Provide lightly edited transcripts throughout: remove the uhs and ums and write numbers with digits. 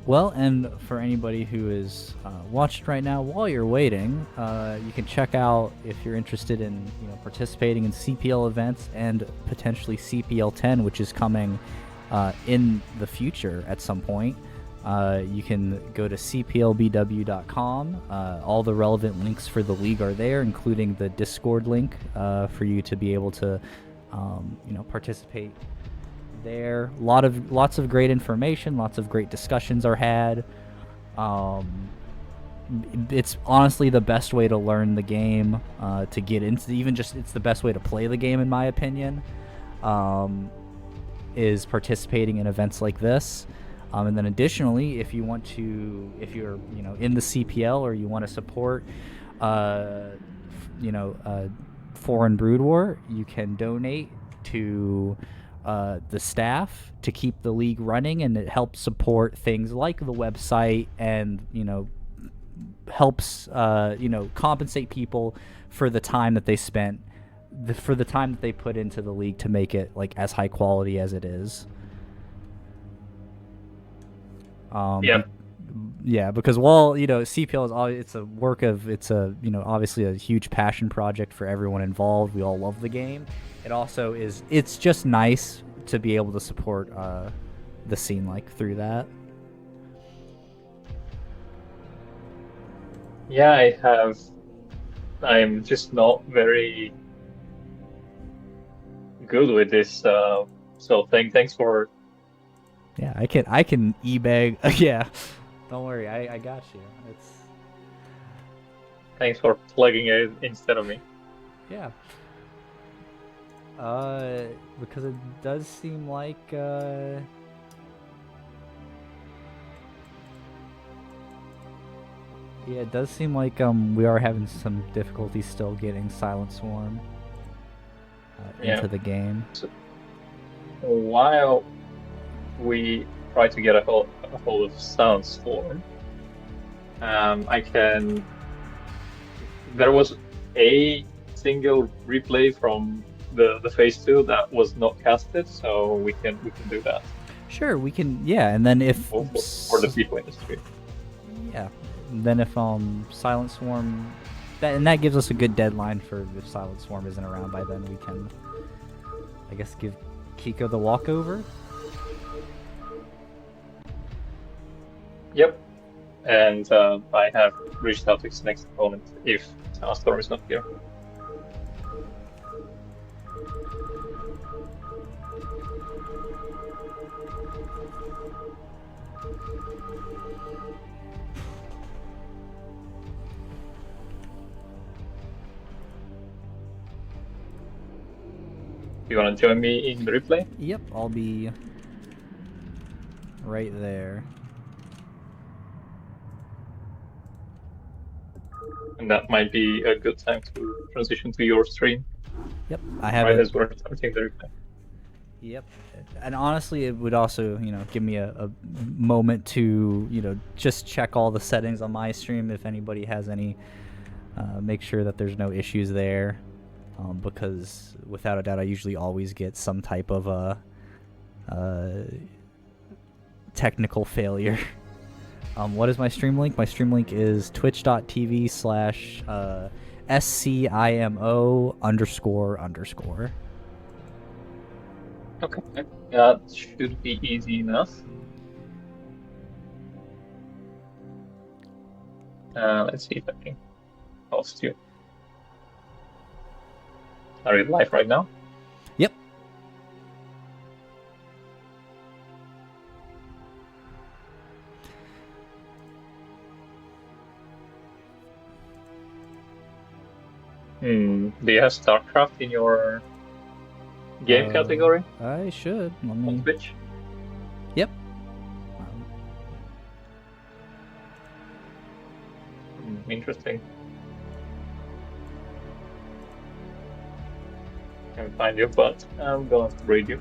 Well, and for anybody who is watching right now, while you're waiting, you can check out if you're interested in participating in CPL events and potentially CPL 10, which is coming in the future at some point. You can go to cplbw.com. All the relevant links for the league are there, including the Discord link for you to be able to participate there. Lots of great information, lots of great discussions are had. It's honestly the best way to learn the game, to get into it's the best way to play the game in my opinion, is participating in events like this. And then additionally, if you're in the CPL or you want to support Foreign Brood War, you can donate to the staff to keep the league running, and it helps support things like the website, and helps compensate people for the time that they spent, for the time that they put into the league to make it like as high quality as it is. Yeah, because while CPL is obviously a huge passion project for everyone involved. We all love the game. It also is. It's just nice to be able to support the scene through that. Yeah, I'm just not very good with this. So thanks for. Yeah, I can eBay. Yeah, don't worry, I got you. Thanks for plugging it instead of me. Yeah. Because it does seem like yeah, it does seem like we are having some difficulty still getting SilentStorm into the game. So, while we try to get a hold of SilentStorm, there was a single replay from the phase 2 that was not casted, so we can do that. Sure, we can. Yeah, and then if for the people in the stream. Yeah, and then if SilentStorm, that gives us a good deadline for if SilentStorm isn't around by then, we can, I guess, give Kiko the walkover. Yep, and I have reached out to his next opponent if SilentStorm is not here. You want to join me in the replay? Yep, I'll be right there. And that might be a good time to transition to your stream. Yep, I have it. As we're starting the replay. Yep, and honestly, it would also, give me a moment to, just check all the settings on my stream if anybody has any, make sure that there's no issues there, because without a doubt, I usually always get some type of technical failure. What is my stream link? My stream link is twitch.tv/SCIMO__. Okay, that should be easy enough. Let's see if I can host you. Are you live right now? Yep. Do you have Starcraft in your game category? I should. On Twitch? Yep. Interesting. Can't find you, but I'm going to read you.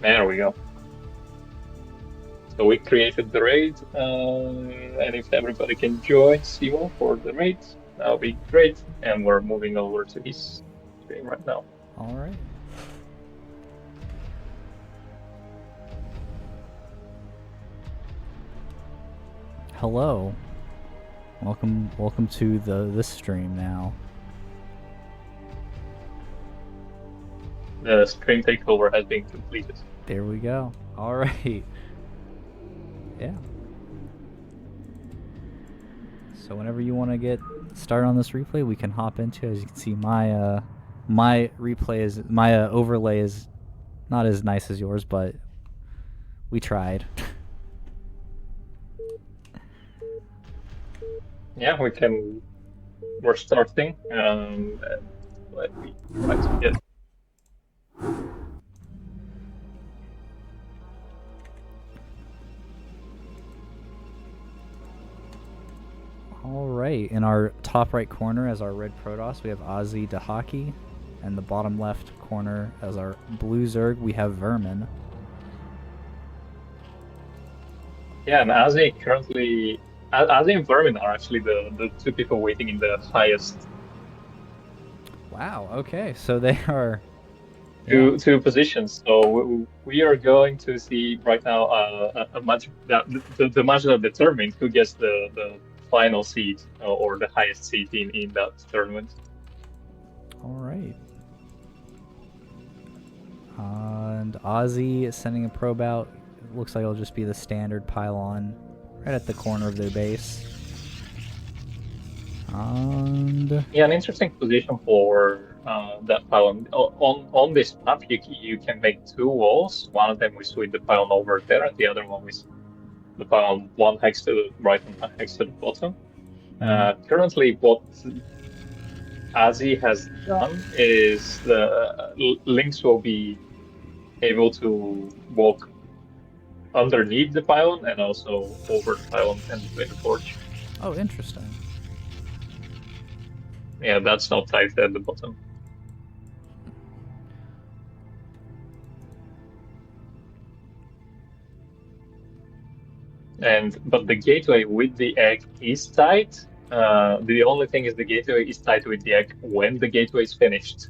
There we go. So we created the raid, and if everybody can join Scimo for the raid, that'll be great. And we're moving over to his stream right now. All right. Hello. Welcome to this stream now. The stream takeover has been completed. There we go. All right. Yeah. So whenever you want to get started on this replay, we can hop into. As you can see, my overlay is not as nice as yours, but we tried. Yeah, we're starting. Let me try to get. Alright, in our top right corner as our red Protoss, we have Ozzy Dahaki. And the bottom left corner as our blue Zerg, we have Vermin. Yeah, and Ozzy and Vermin are actually the two people waiting in the highest. Wow, okay, so they are... Two positions. So we are going to see right now a match that the match that determines who gets the final seed or the highest seed in that tournament. All right. And Ozzy is sending a probe out. It looks like it'll just be the standard pylon right at the corner of their base. And yeah, an interesting position for that pylon. On this map, you can make two walls. One of them is with the pylon over there, and the other one is the pylon one hex to the right and one hex to the bottom. Currently, what Ozzy has done is the links will be able to walk underneath the pylon and also over the pylon and between the forge. Oh, interesting. Yeah, that's not tight at the bottom. But the gateway with the egg is tight. The only thing is the gateway is tight with the egg when the gateway is finished.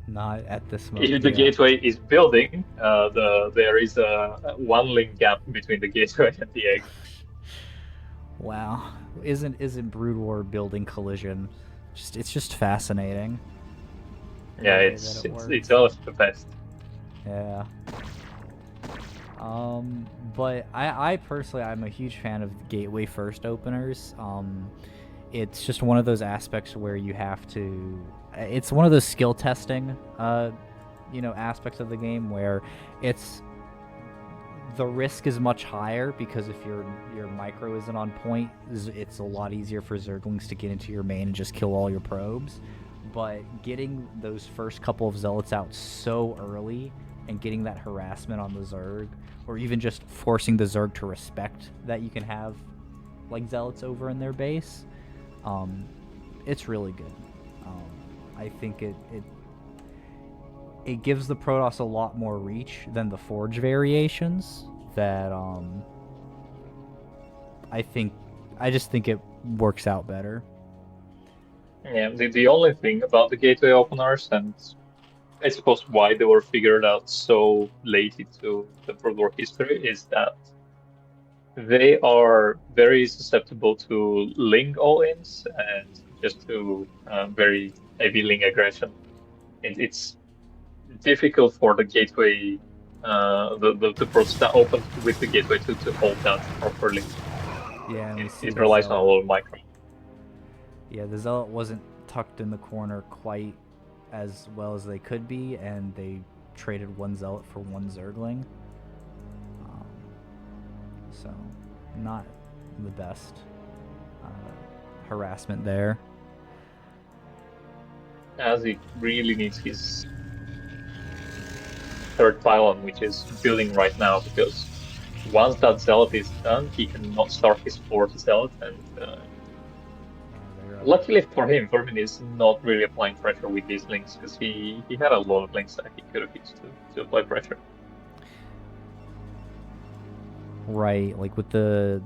Not at this moment. If the gateway is building, there is a one link gap between the gateway and the egg. Wow, isn't Brood War building collision? It's just fascinating. Yeah, it's always the best. Yeah. But I personally, I'm a huge fan of gateway first openers. It's just one of those aspects where you have to. It's one of those skill testing, aspects of the game where the risk is much higher because if your micro isn't on point, it's a lot easier for Zerglings to get into your main and just kill all your probes. But getting those first couple of Zealots out so early and getting that harassment on the Zerg, or even just forcing the Zerg to respect that you can have like Zealots over in their base, it's really good. I think it gives the Protoss a lot more reach than the Forge variations that I just think it works out better. Yeah, the only thing about the gateway openers, and I suppose why they were figured out so late into the Brood War history, is that they are very susceptible to Ling all-ins and just to very heavy Ling aggression. It's difficult for the gateway, the process that opens with the gateway to hold that properly. Yeah, and it relies on a little micro. Yeah, the Zealot wasn't tucked in the corner quite as well as they could be, and they traded one Zealot for one Zergling. So, not the best harassment there. As he really needs his third pylon, which is building right now, because once that Zealot is done, he cannot start his fourth Zealot, and luckily for him, Vermin is not really applying pressure with these links, because he had a lot of links that he could have used to apply pressure. Right, like with the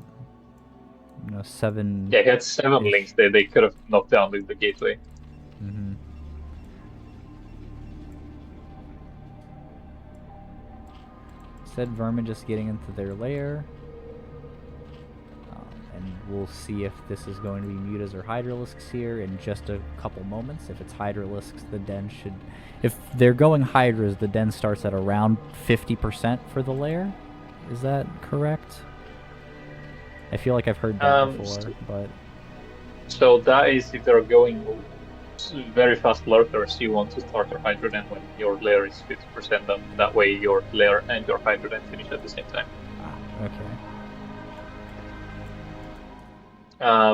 7. Yeah, he had 7 links. They could have knocked down the gateway. Mm-hmm. Said Vermin just getting into their lair. And we'll see if this is going to be Mutas or Hydralisks here in just a couple moments. If it's Hydralisks, the den should... If they're going Hydras, the den starts at around 50% for the lair. Is that correct? I feel like I've heard that before, but... So that is if they're going very fast lurkers, you want to start your Hydra den when your lair is 50%, and that way your lair and your Hydra den finish at the same time. Okay.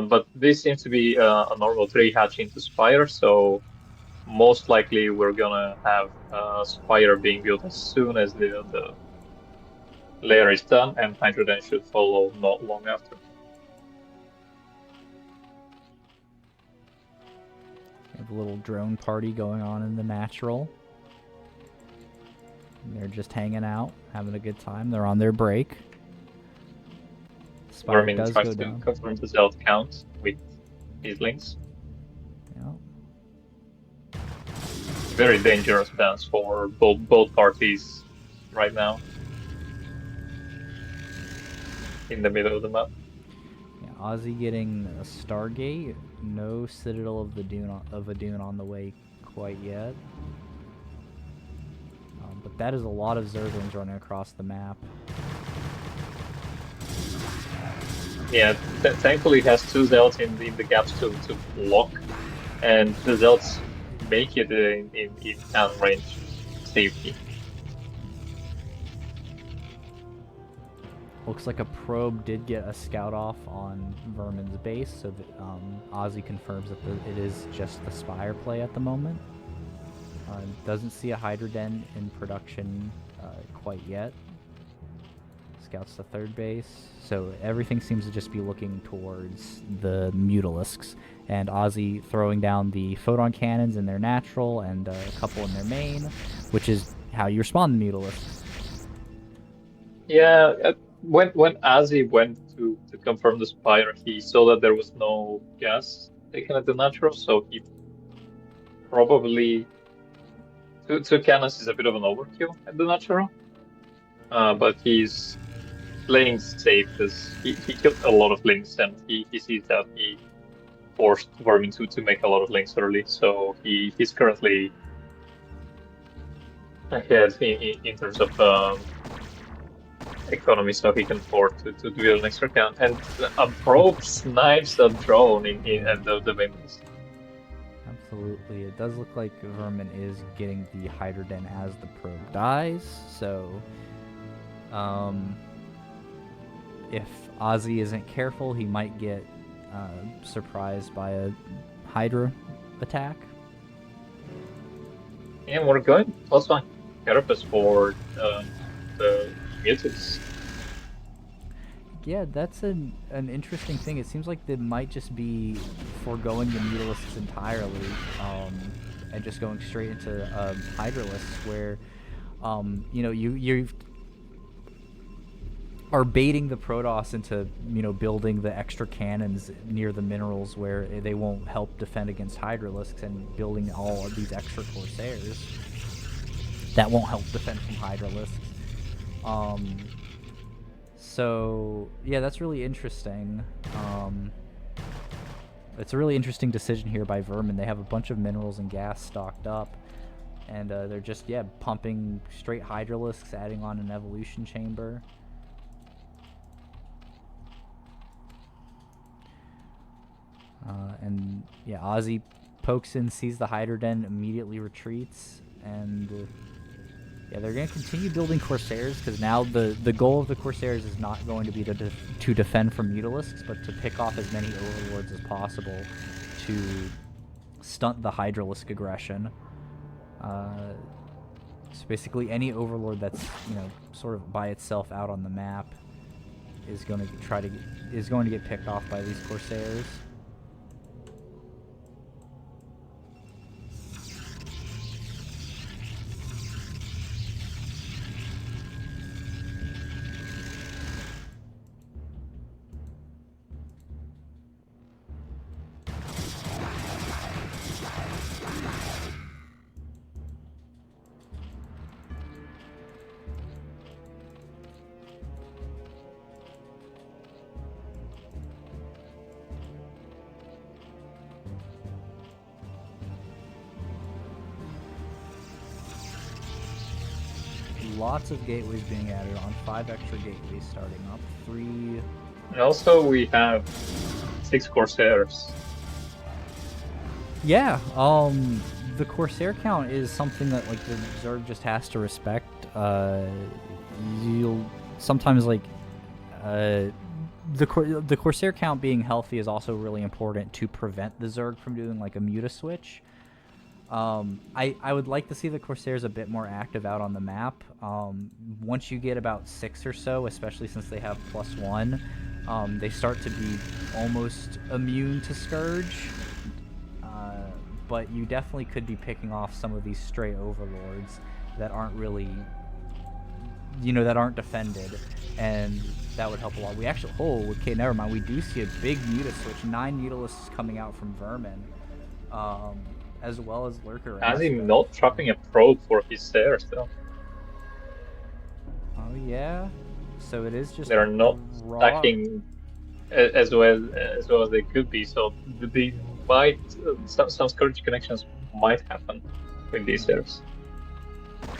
But this seems to be a normal 3 hatch into Spire, so most likely we're gonna have Spire being built as soon as the layer is done, and Hydra den should follow not long after. We have a little drone party going on in the natural. And they're just hanging out, having a good time. They're on their break. Spire Vermin does tries go to down. confirm the Zeld count with his links. Yeah. Very dangerous dance for both parties right now. In the middle of the map. Yeah, Ozzy getting a Stargate. No Citadel of the Dune a Dune on the way quite yet. But that is a lot of Zerglings running across the map. Yeah, thankfully it has 2 Zelds in the gaps to block, and the Zelds make it in cannon range safety. Looks like a probe did get a scout off on Vermin's base, so that Ozzy confirms that it is just the Spire play at the moment. Doesn't see a Hydra Den in production quite yet. Scouts the 3rd base, so everything seems to just be looking towards the Mutalisks, and Ozzy throwing down the photon cannons in their natural and a couple in their main, which is how you respond to Mutalisks. Yeah, when Ozzy went to confirm the Spire, he saw that there was no gas taken at the natural, so he probably 2 cannons is a bit of an overkill at the natural. But he's playing safe because he killed a lot of links, and he sees that he forced Vermin to make a lot of links early, so he's currently ahead in terms of economy, so he can afford to do an extra cannon. And a probe snipes a drone at the main base. Absolutely. It does look like Vermin is getting the Hydra Den as the probe dies, so if Ozzy isn't careful, he might get surprised by a Hydra attack. And we're going +1 Carapace for the mutants. Yeah, that's an interesting thing. It seems like they might just be foregoing the Mutalisks entirely, and just going straight into Hydralisks, where you are baiting the Protoss into building the extra cannons near the minerals where they won't help defend against Hydralisks, and building all of these extra Corsairs that won't help defend from Hydralisks. So yeah, that's really interesting. It's a really interesting decision here by Vermin. They have a bunch of minerals and gas stocked up, and they're just pumping straight Hydralisks, adding on an evolution chamber. And yeah, Ozzy pokes in, sees the Hydra Den, immediately retreats, and yeah, they're going to continue building Corsairs, because now the goal of the Corsairs is not going to be to defend from Mutalisks, but to pick off as many Overlords as possible to stunt the Hydralisk aggression. So basically any Overlord that's sort of by itself out on the map is going to get picked off by these Corsairs. lots of gateways being added on. 5 extra gateways starting up. 3. And also we have 6 Corsairs. Yeah. The Corsair count is something that like the Zerg just has to respect. You'll sometimes like the Corsair count being healthy is also really important to prevent the Zerg from doing like a muta switch. I would like to see the Corsairs a bit more active out on the map. Once you get about 6 or so, especially since they have +1, they start to be almost immune to Scourge. But you definitely could be picking off some of these stray overlords that aren't really, that aren't defended, and that would help a lot. We actually, okay, never mind. We do see a big muta switch. 9 mutalisks coming out from Vermin. As well as Lurker. As he not trapping a probe for his stairs though. Oh yeah, so it is just they're not stacking as well as they could be. So they might some Scourge connections might happen with these stairs.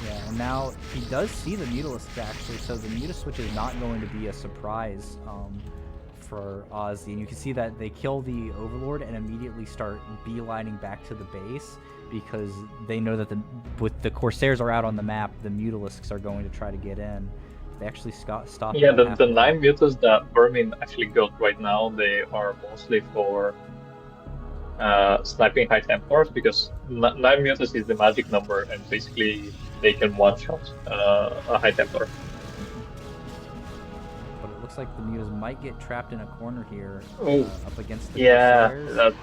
Yeah, and now he does see the Mutalisks actually, so the Muta switch is not going to be a surprise for Ozzy, and you can see that they kill the Overlord and immediately start beelining back to the base because they know that with the Corsairs are out on the map, the Mutalisks are going to try to get in. They actually stop. Yeah, the 9 mutas that Vermin actually got right now, they are mostly for sniping High Templars because 9 mutas is the magic number, and basically they can one-shot a High Templar. Looks like the mutas might get trapped in a corner here up against the Corsairs.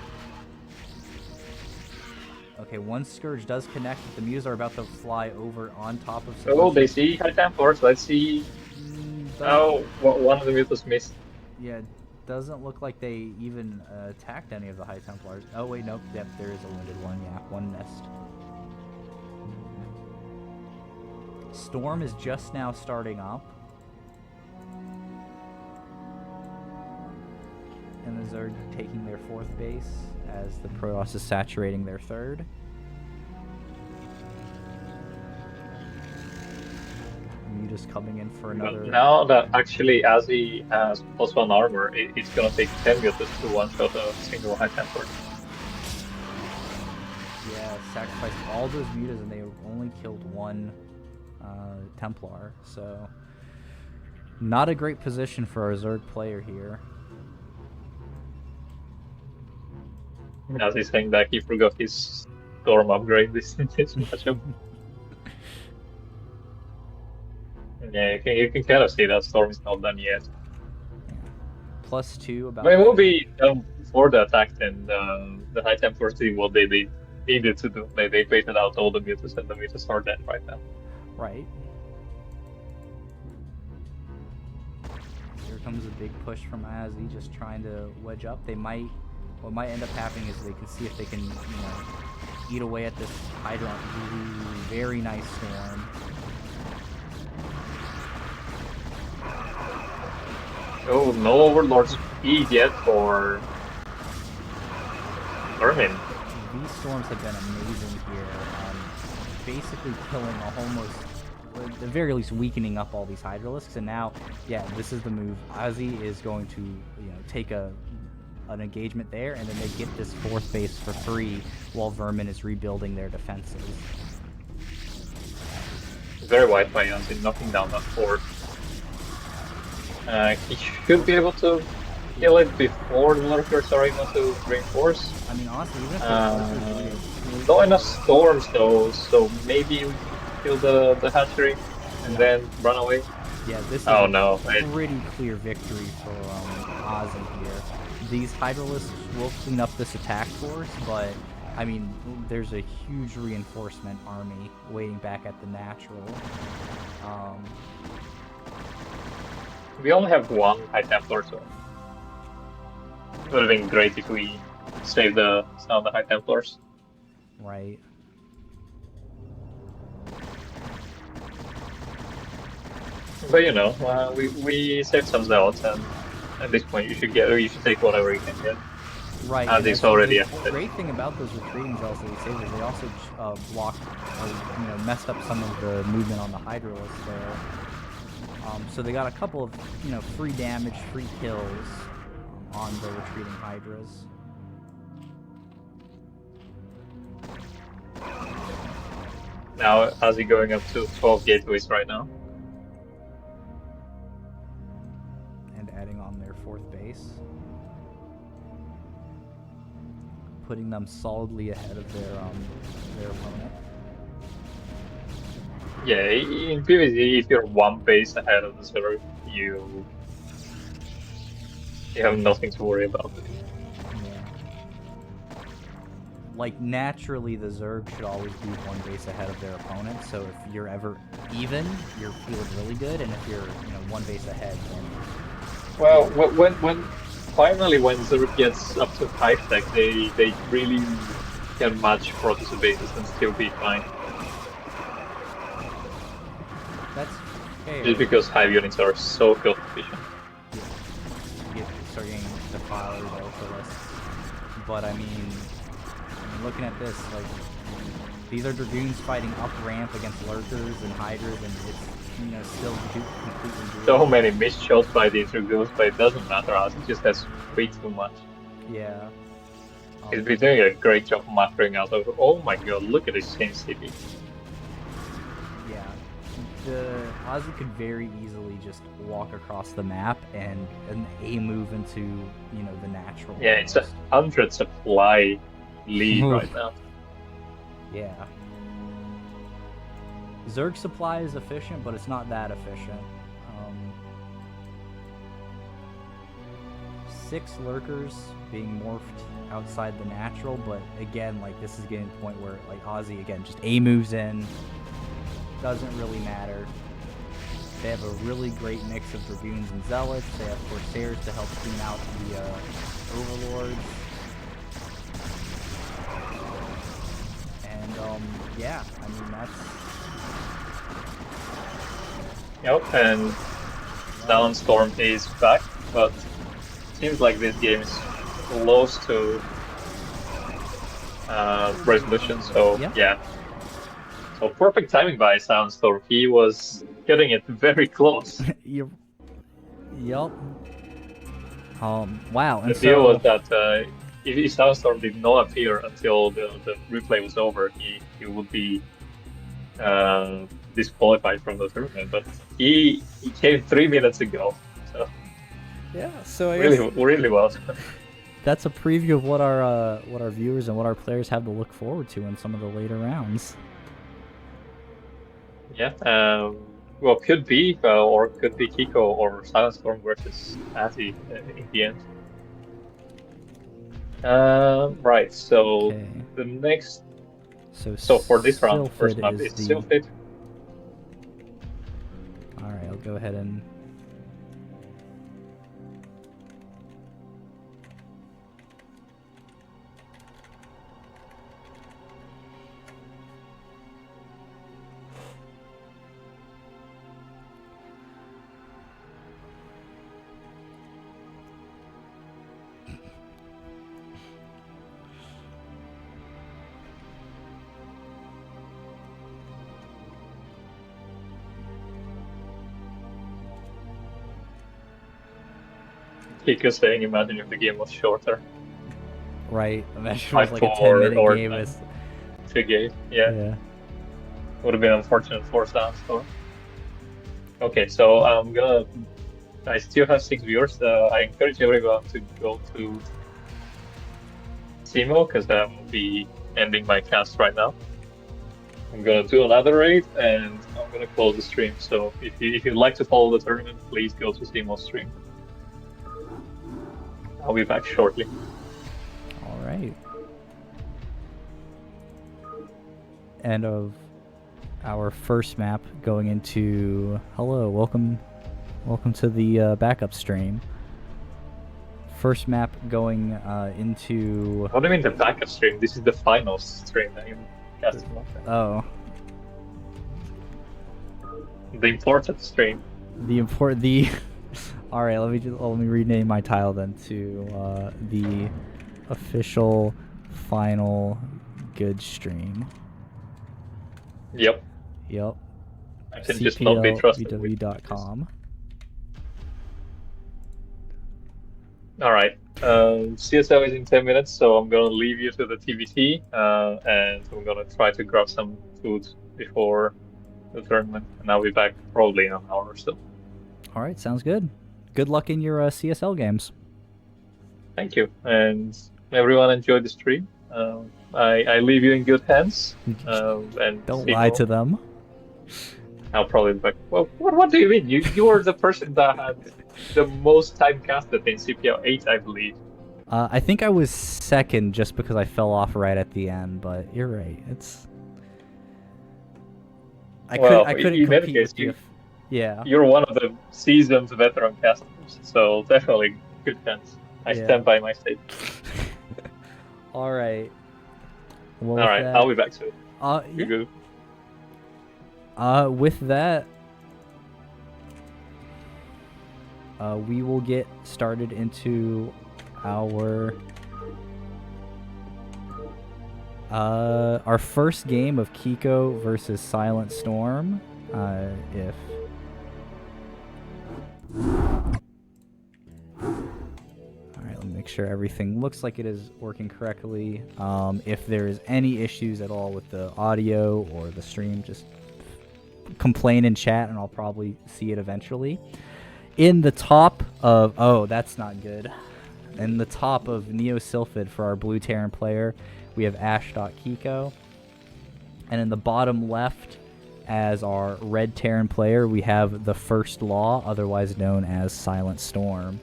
Okay, one Scourge does connect, but the mutas are about to fly over on top of Sebastian. They see High Templars. Let's see. One of the mutas missed. Yeah, doesn't look like they even attacked any of the High Templars. Oh wait, nope, yep, there is a wounded one, yeah, one missed. Storm is just now starting up. And the Zerg taking their 4th base as the Protoss is saturating their 3rd. Muta's coming in for another. But now that actually Azzy has +1 armor, it's gonna take 10 mutas to one-shot a single High Templar. Yeah, sacrificed all those mutas and they only killed 1 Templar, so not a great position for a Zerg player here. As he's saying that he forgot his Storm upgrade this matchup. Yeah, you can kind of see that Storm is not done yet. +2 about. But it will be done before the attack, and the High Templars did what they needed to do. They baited out all the mutas, and the mutas are dead right now. Right. Here comes a big push from Azzy, just trying to wedge up. What might end up happening is they can see if they can, eat away at this Hydra. Ooh, very nice Storm. Oh, no Overlord speed yet for Vermin. These Storms have been amazing here. Basically killing almost, at the very least, weakening up all these Hydralisks. And now, yeah, this is the move. Azzy is going to, take an engagement there, and then they get this 4th base for free while Vermin is rebuilding their defenses. Very wide by Azzy, knocking down that 4th. He should be able to kill it before the Lurkers are able to reinforce. I mean, honestly, even if not enough storms though, so maybe we kill the hatchery and then run away. Yeah, this is a pretty clear victory for Ozzy here. These Hydralisks will clean up this attack force, but I mean, there's a huge reinforcement army waiting back at the natural. We only have 1 High Templar, so it would have been great if we saved some of the High Templars. Right. But we saved some zealots, and at this point you should take whatever you can get. Right. And it's already the ahead. great thing about those retreating zealots that we saved is they also blocked, or messed up some of the movement on the Hydralisk there. So they got a couple of free damage, free kills on the retreating Hydras. Now, how's he going up to 12 gateways right now? And adding on their 4th base, putting them solidly ahead of their opponent. Yeah, in PvZ, if you're 1 base ahead of the server, you have nothing to worry about. Yeah. Like, naturally, the Zerg should always be 1 base ahead of their opponent, so if you're ever even, you're feeling really good, and if you're 1 base ahead, then... Well, when finally when Zerg gets up to high tech, they really can match Protoss bases and still be fine. That's fair. Just because hive units are so kill efficient. Yeah. You start getting defilers, ultralists. But I mean, looking at this, like, these are Dragoons fighting up ramp against lurkers and hydras, and it's still completely doable. So many missed shots by these Dragoons, but it doesn't matter as it just has way too much. Yeah. He's been doing a great job macroing out over. Oh my god, look at this same city. Yeah. The Ozzy could very easily just walk across the map and A move into, the natural. Yeah, it's 100 supply lead right now. Yeah. Zerg supply is efficient, but it's not that efficient. 6 lurkers being morphed outside the natural, but again, like, this is getting to the point where, like, Ozzy, again, just A moves in. Doesn't really matter. They have a really great mix of Dragoons and Zealots. They have Corsairs to help clean out the Overlords. And, yeah, I mean, that's... Yep, and SilentStorm is back, but seems like this game is close to resolution, so yeah. So perfect timing by SilentStorm. He was getting it very close. Yup. Wow. The deal was that if SilentStorm did not appear until the replay was over, he would be disqualified from the tournament. But he came 3 minutes ago. So yeah, so I guess really well. That's a preview of what our viewers and what our players have to look forward to in some of the later rounds. Yeah. Well, could be or could be Kiko or SilentStorm versus Azzy in the end. Right. So the next. So for this round, first map is Sylphid. All right, I'll go ahead and. Kiko saying, imagine if the game was shorter. Right, imagine it was like a 10-minute game. 2 games, yeah. Would have been unfortunate for SilentStorm. Okay, so I still have 6 viewers. I encourage everyone to go to Scimo, because I will be ending my cast right now. I'm gonna do another raid, and I'm gonna close the stream. So if you'd like to follow the tournament, please go to Scimo's stream. I'll be back shortly. All right. End of our first map going into... Hello, welcome to the backup stream. First map going into... What do you mean the backup stream? This is the finals stream that I'm casting. Oh. The important stream. All right, let me rename my tile then to the official final good stream. Yep. Yep. I can just not be trusted. CPLBW.com. Alright. CSL is in 10 minutes, so I'm gonna leave you to the TBT, and I'm gonna try to grab some food before the tournament, and I'll be back probably in an hour or so. Alright, sounds good. Good luck in your CSL games. Thank you, and everyone enjoy the stream. I leave you in good hands. And Don't Scimo, lie to them. I'll probably be back. Well, what do you mean? You were the person that had the most time casted in CPL 8, I believe. I think I was second just because I fell off right at the end, but you're right. I couldn't compete with you. Yeah. You're one of the seasoned veteran casters, so definitely good chance. I stand by my statement. All right. Well, all right, I'll be back soon. Yeah. Good. With that, we will get started into our first game of Kiko versus SilentStorm. Alright, let me make sure everything looks like it is working correctly. If there is any issues at all with the audio or the stream, just complain in chat and I'll probably see it eventually. In the top of... Oh, that's not good. In the top of Neo Sylphid for our Blue Terran player, we have Ash.Kiko. And in the bottom left, as our Red Terran player, we have the First Law, otherwise known as SilentStorm.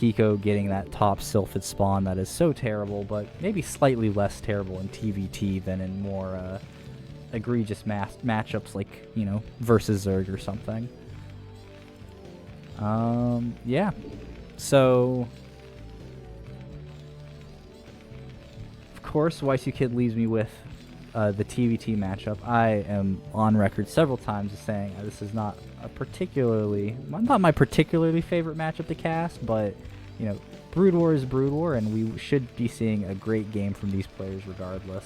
Kiko getting that top Sylphid spawn that is so terrible, but maybe slightly less terrible in TVT than in more egregious matchups like, you know, versus Zerg or something. Yeah. So, of course, Y2Kid leaves me with the TVT matchup. I am on record several times as saying this is not my particularly favorite matchup to cast, but, you know, Brood War is Brood War, and we should be seeing a great game from these players regardless.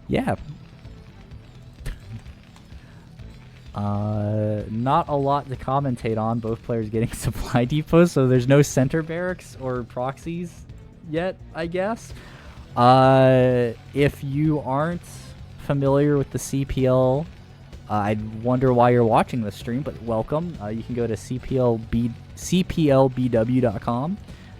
Yeah. Not a lot to commentate on. Both players getting supply depots, so there's no center barracks or proxies yet, I guess. If you aren't familiar with the CPL, I wonder why you're watching this stream, but welcome. You can go to CPLBW.com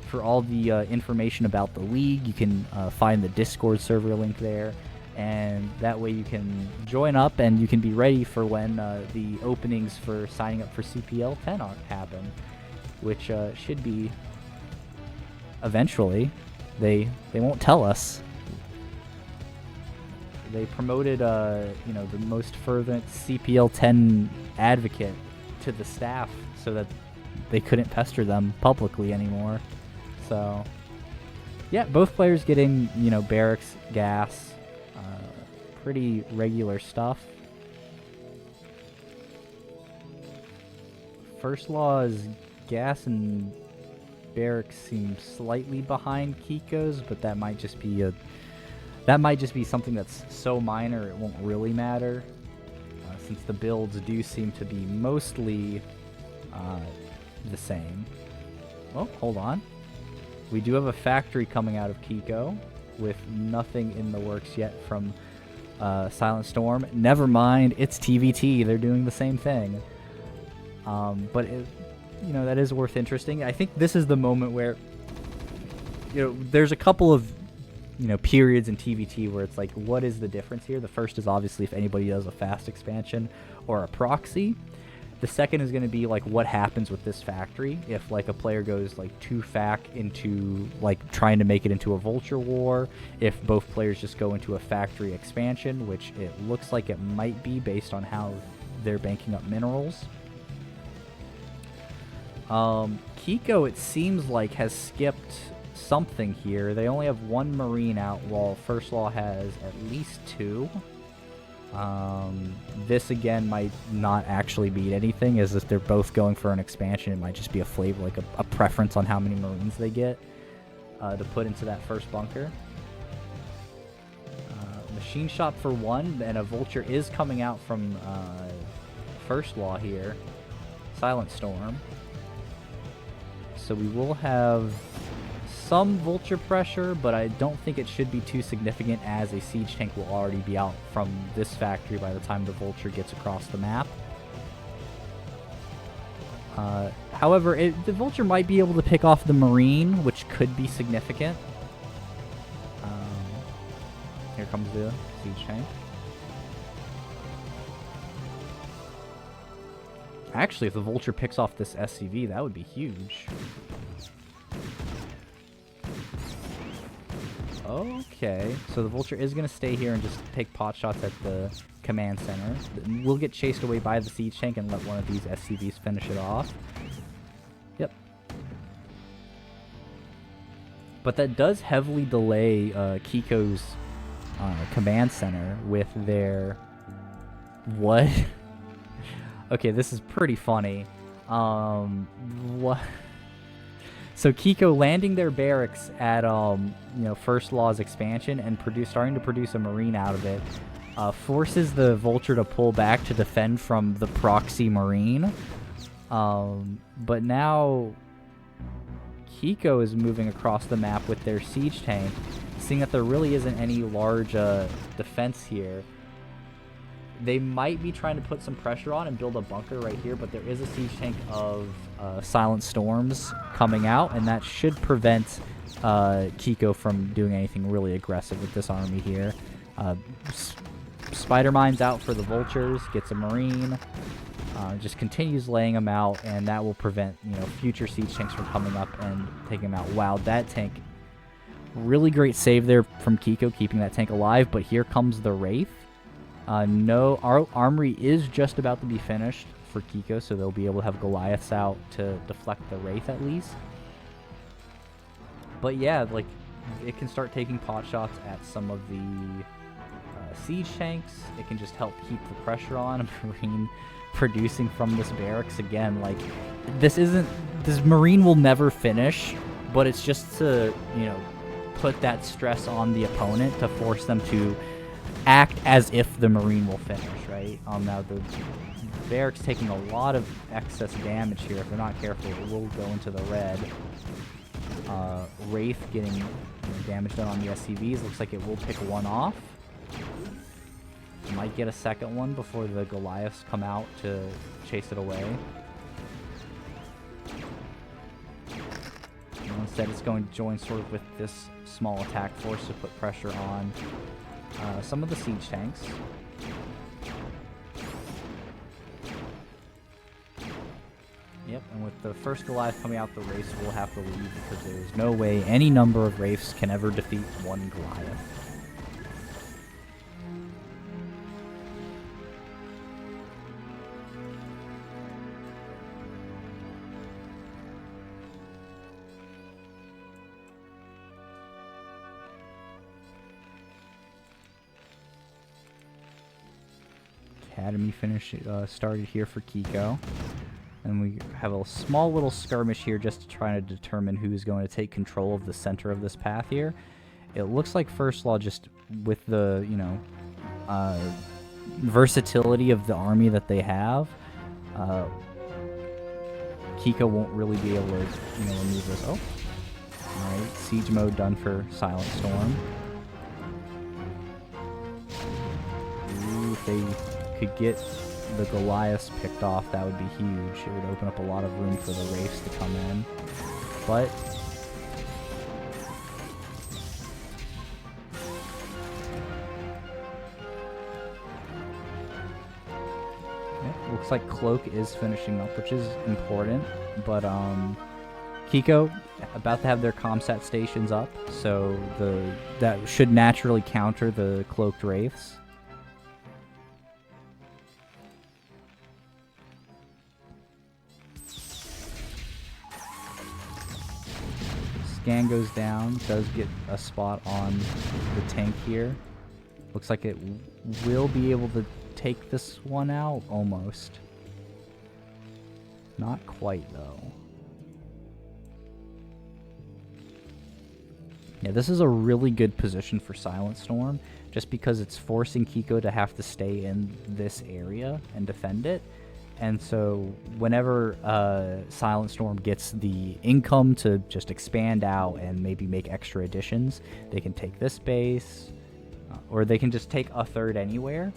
for all the information about the league. You can find the Discord server link there. And that way you can join up and you can be ready for when the openings for signing up for CPL 10 happen, which should be eventually. They won't tell us. They promoted you know, the most fervent CPL 10 advocate to the staff so that they couldn't pester them publicly anymore. So yeah, both players getting, you know, barracks, gas. Pretty regular stuff. First Law's gas and barracks seem slightly behind Kiko's, but that might just be something that's so minor it won't really matter, since the builds do seem to be mostly the same. Well, hold on. We do have a factory coming out of Kiko with nothing in the works yet from SilentStorm. Never mind, it's TVT. They're doing the same thing. But it, you know, that is worth interesting. I think this is the moment where, you know, there's a couple of, you know, periods in TVT where it's like, what is the difference here? The first is obviously if anybody does a fast expansion or a proxy. The second is going to be like what happens with this factory if like a player goes like too fac into like trying to make it into a vulture war, if both players just go into a factory expansion, which it looks like it might be based on how they're banking up minerals. Kiko, it seems like, has skipped something here. They only have one marine out while First Law has at least two. This again might not actually mean anything, as if they're both going for an expansion. It might just be a flavor, like a preference on how many Marines they get to put into that first bunker. Machine shop for 1, and a vulture is coming out from first law here. SilentStorm. So we will have some vulture pressure, but I don't think it should be too significant, as a siege tank will already be out from this factory by the time the vulture gets across the map. However, the vulture might be able to pick off the marine, which could be significant. Here comes the siege tank. Actually, if the vulture picks off this SCV, that would be huge. Okay, so the vulture is going to stay here and just take pot shots at the command center. We'll get chased away by the siege tank and let one of these SCVs finish it off. Yep. But that does heavily delay Kiko's command center with their... What? Okay, this is pretty funny. What? So Kiko landing their barracks at First Law's expansion and starting to produce a marine out of it, forces the vulture to pull back to defend from the proxy marine. But now Kiko is moving across the map with their siege tank, seeing that there really isn't any large defense here. They might be trying to put some pressure on and build a bunker right here, but there is a siege tank of SilentStorms coming out, and that should prevent Kiko from doing anything really aggressive with this army here. Spider Mine's out for the vultures, gets a marine, just continues laying them out, and that will prevent future siege tanks from coming up and taking them out. Wow, that tank, really great save there from Kiko, keeping that tank alive, but here comes the Wraith. No, our armory is just about to be finished for Kiko, so they'll be able to have Goliaths out to deflect the Wraith at least. But yeah, like, it can start taking pot shots at some of the siege tanks. It can just help keep the pressure on. Marine producing from this barracks again. Like, this Marine will never finish, but it's just to, put that stress on the opponent to force them to act as if the Marine will finish, right? Now the barracks taking a lot of excess damage here. If they're not careful, it will go into the red. Wraith getting damage done on the SCVs. Looks like it will pick one off. Might get a second one before the Goliaths come out to chase it away. And instead, it's going to join sort of with this small attack force to put pressure on some of the siege tanks. Yep, and with the first Goliath coming out, the Wraiths will have to leave, because there's no way any number of Wraiths can ever defeat one Goliath. Academy started here for Kiko. And we have a small little skirmish here just to try to determine who's going to take control of the center of this path here. It looks like First Law, just with the, versatility of the army that they have, Kiko won't really be able to, remove this. Oh, alright, siege mode done for SilentStorm. Ooh, if they could get the Goliaths picked off, that would be huge. It would open up a lot of room for the Wraiths to come in. But yeah, looks like Cloak is finishing up, which is important. But Kiko about to have their comsat stations up, so that should naturally counter the Cloaked Wraiths. Scan goes down, does get a spot on the tank here. Looks like it will be able to take this one out, almost. Not quite, though. Yeah, this is a really good position for SilentStorm, just because it's forcing Kiko to have to stay in this area and defend it. And so whenever SilentStorm gets the income to just expand out and maybe make extra additions, they can take this base, or they can just take a third anywhere.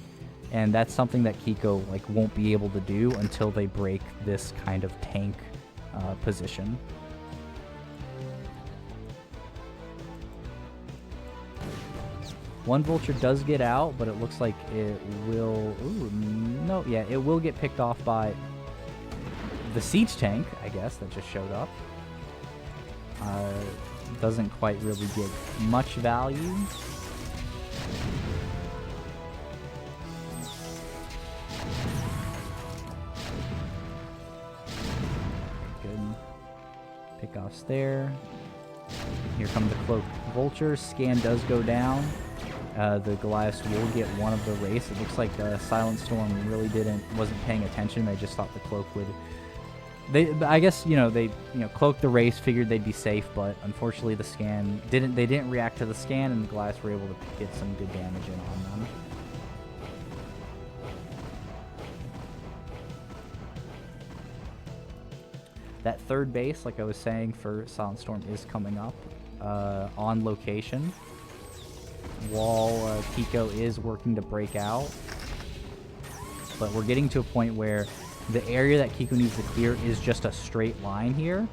And that's something that Kiko won't be able to do until they break this kind of tank position. One vulture does get out, but it looks like it will... Ooh, no, yeah, it will get picked off by the siege tank, I guess, that just showed up. Doesn't quite really get much value. Good pickoffs there. Here come the cloaked vultures. Scan does go down. The Goliaths will get one of the race. It looks like SilentStorm really wasn't paying attention. They just thought the cloak would. I guess they cloaked the race, figured they'd be safe, but unfortunately the scan didn't. They didn't react to the scan, and the Goliaths were able to get some good damage in on them. That third base, like I was saying, for SilentStorm is coming up on location. While Kiko is working to break out. But we're getting to a point where the area that Kiko needs to clear is just a straight line here.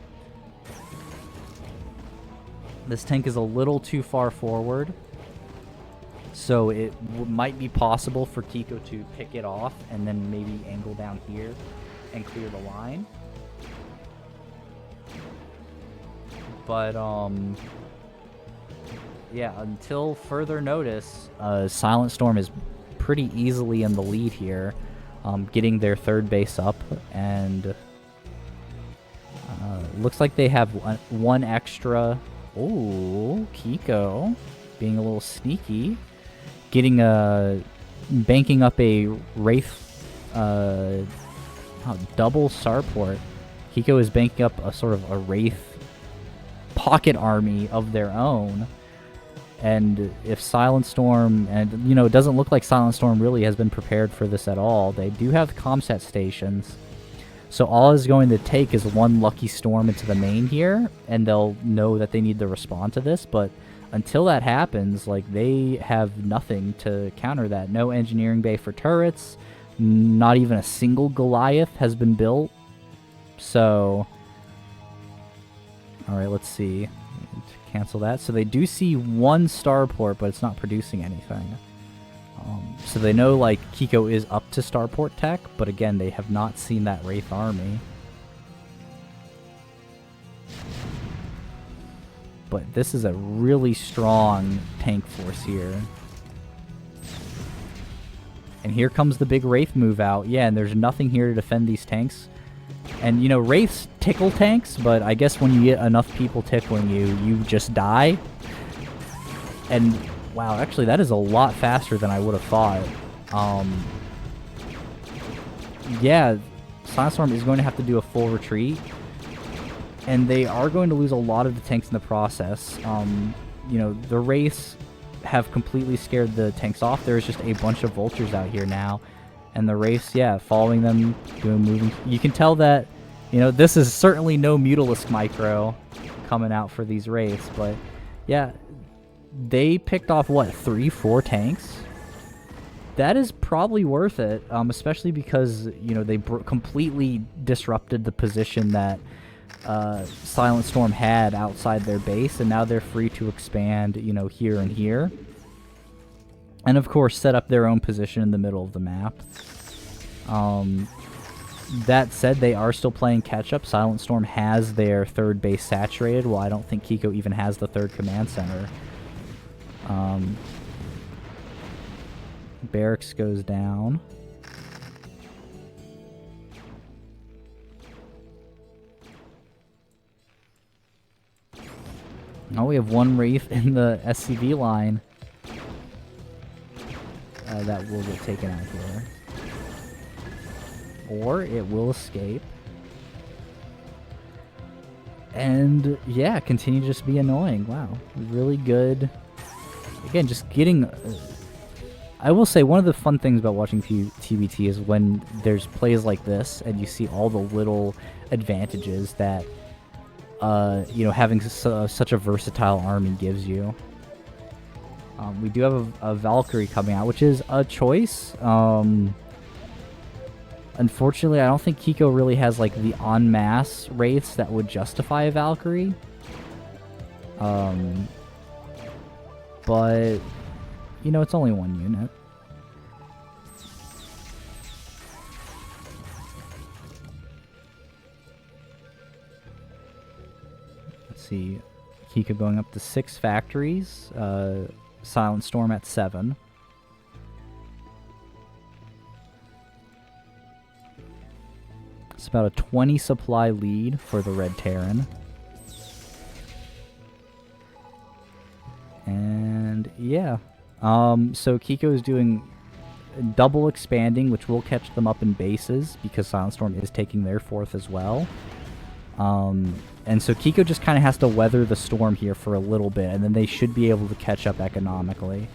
This tank is a little too far forward. So it might be possible for Kiko to pick it off and then maybe angle down here and clear the line. But, yeah, until further notice, SilentStorm is pretty easily in the lead here, getting their third base up, and looks like they have one extra. Oh, Kiko being a little sneaky, getting banking up a Wraith double Starport. Kiko is banking up a sort of a Wraith pocket army of their own. And if SilentStorm, and it doesn't look like SilentStorm really has been prepared for this at all. They do have comset stations, so all it's going to take is one lucky storm into the main here, and they'll know that they need to respond to this. But until that happens, they have nothing to counter that. No engineering bay for turrets, not even a single Goliath has been built. So, all right, let's see. Cancel that. So they do see one starport, but it's not producing anything. So they know Kiko is up to starport tech, but again, they have not seen that Wraith army. But this is a really strong tank force here. And here comes the big Wraith move out. Yeah, and there's nothing here to defend these tanks. And, Wraiths tickle tanks, but I guess when you get enough people tickling you, you just die. And, wow, actually, that is a lot faster than I would have thought. Yeah, SilentStorm is going to have to do a full retreat. And they are going to lose a lot of the tanks in the process. The Wraiths have completely scared the tanks off. There's just a bunch of vultures out here now. And the Wraiths, yeah, following them, moving. You can tell that, this is certainly no Mutalisk micro coming out for these Wraiths. But, yeah, they picked off, what, 3-4 tanks? That is probably worth it, especially because, they completely disrupted the position that SilentStorm had outside their base. And now they're free to expand, here and here. And of course, set up their own position in the middle of the map. That said, they are still playing catch-up. SilentStorm has their third base saturated, while I don't think Kiko even has the third command center. Barracks goes down. Now we have one Wraith in the SCV line. that will get taken out here. Or it will escape. And yeah, continue to just be annoying. Wow, really good. Again, just getting... I will say one of the fun things about watching TBT is when there's plays like this and you see all the little advantages that, you know, having such a versatile army gives you. We do have a Valkyrie coming out, which is a choice. Unfortunately, I don't think Kiko really has, like, the en masse wraiths that would justify a Valkyrie. But, you know, it's only one unit. Let's see. Kiko going up to 6 factories. SilentStorm at 7. It's about a 20 supply lead for the Red Terran. And yeah. So Kiko is doing double expanding, which will catch them up in bases because SilentStorm is taking their 4th as well. And so Kiko just kind of has to weather the storm here for a little bit, and then they should be able to catch up economically.